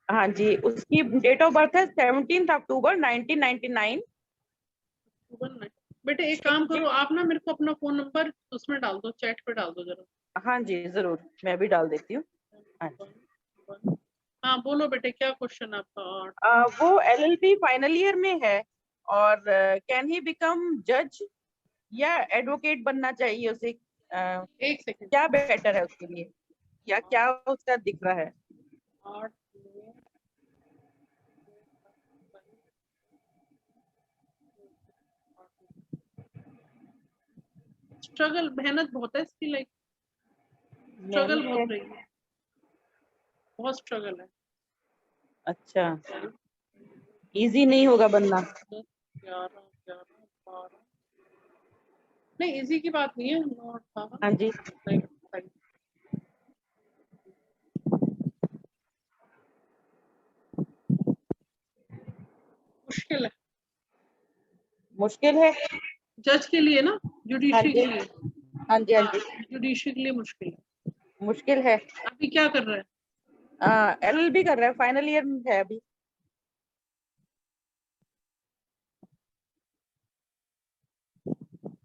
हाँ जी, उसकी डेट ऑफ बर्थ है 17 अक्टूबर 1999। बेटे एक काम करो, आप ना मेरे को अपना फोन नंबर उसमें डाल दो, चैट पे डाल दो जरा। हाँ जी जरूर, मैं भी डाल देती हूँ। हाँ बोलो बेटे, क्या क्वेश्चन आपका? वो LLB फाइनल ईयर में है, और कैन ही बिकम जज या एडवोकेट बनना चाहिए उसे? एक सेकंड, क्या बेटर है उसके लिए, या क्या उसका दिख रहा है? 8 स्ट्रगल, मेहनत बहुत है इसकी, लाइक स्ट्रगल बहुत रही है, बहुत स्ट्रगल है। अच्छा, इजी नहीं होगा बनना? 10, 11, 12 नहीं, इजी की बात नहीं है। नोट था। हाँ जी, मुश्किल है, मुश्किल है जज के लिए ना, जुडिशरी के लिए। हाँ जी हाँ जी, जुडिशरी के लिए मुश्किल है। मुश्किल है। अभी क्या कर रहा है? LLB कर रहा है, फाइनल ईयर में है अभी।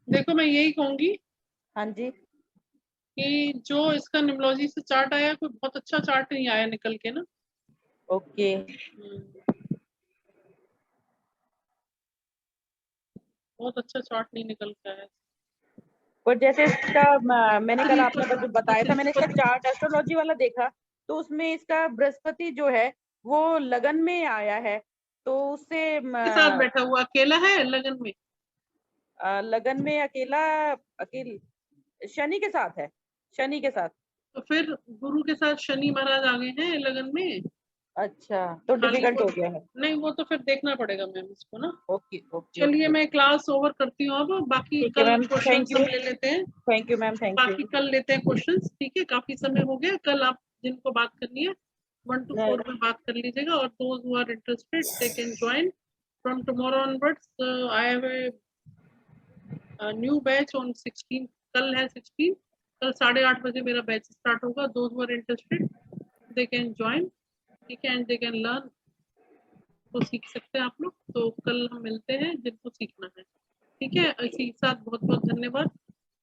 देखो मैं यही कहूंगी हाँ जी, कि जो इसका निम्नोलॉजी से चार्ट आया, कोई बहुत अच्छा चार्ट नहीं आया निकल के ना। ओके, बहुत अच्छा चार्ट नहीं निकल के आया। पर जैसे इसका मैंने कल आपने जो बताया था, मैंने इसका चार्ट एस्ट्रोलॉजी वाला देखा, तो उसमें इसका बृहस्पति जो है वो लगन में आया है, तो उससे के साथ बैठा हुआ अकेला है लगन में? लगन में अकेल शनि के साथ है, शनि के साथ। तो फिर गुरु के साथ शनि महाराज आ गए हैं लगन में। अच्छा, तो डिफिकल्ट हो गया है। नहीं, वो तो फिर देखना पड़ेगा मैम इसको ना। ओके ओके, चलिए मैं क्लास ओवर करती हूँ अब, बाकी कल क्वेश्चन सब ले लेते हैं। Thank you ma'am, thank you. बाकी कल लेते हैं क्वेश्चंस, ठीक है? काफी समय हो गया, कल आप जिनको बात करनी है 1 to 4 में बात कर लीजिएगा, और those who are interested they can join from tomorrow onwards. I have a new batch on 16, कल है 16, कल 8:30 बजे मेरा बैच स्टार्ट होगा। those who are interested they can join, ठीक है, and they can learn, तो सीख सकते हैं आप लोग। तो कल हम मिलते हैं जिनको सीखना है, ठीक है? इसी के साथ बहुत बहुत धन्यवाद।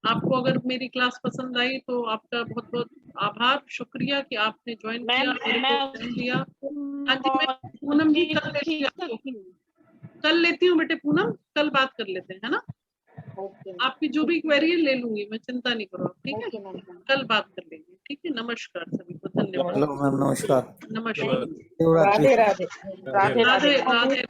आपको अगर मेरी क्लास पसंद आई तो आपका बहुत बहुत आभार, शुक्रिया कि आपने ज्वाइन किया, मेरे को टाइम दिया। हाँ जी, मैं पूनम जी कल लेती हूँ, कल लेती हूँ बेटे पूनम, कल बात कर लेते हैं, है ना? आपकी जो भी क्वेरी है ले लूंगी मैं, चिंता नहीं करो, ठीक है? कल बात कर लेंगे, ठीक है? नमस्कार सभी को, धन्यवाद। हेलो मैम, नमस्कार। नमस्कार, राधे राधे राधे राधे राधे।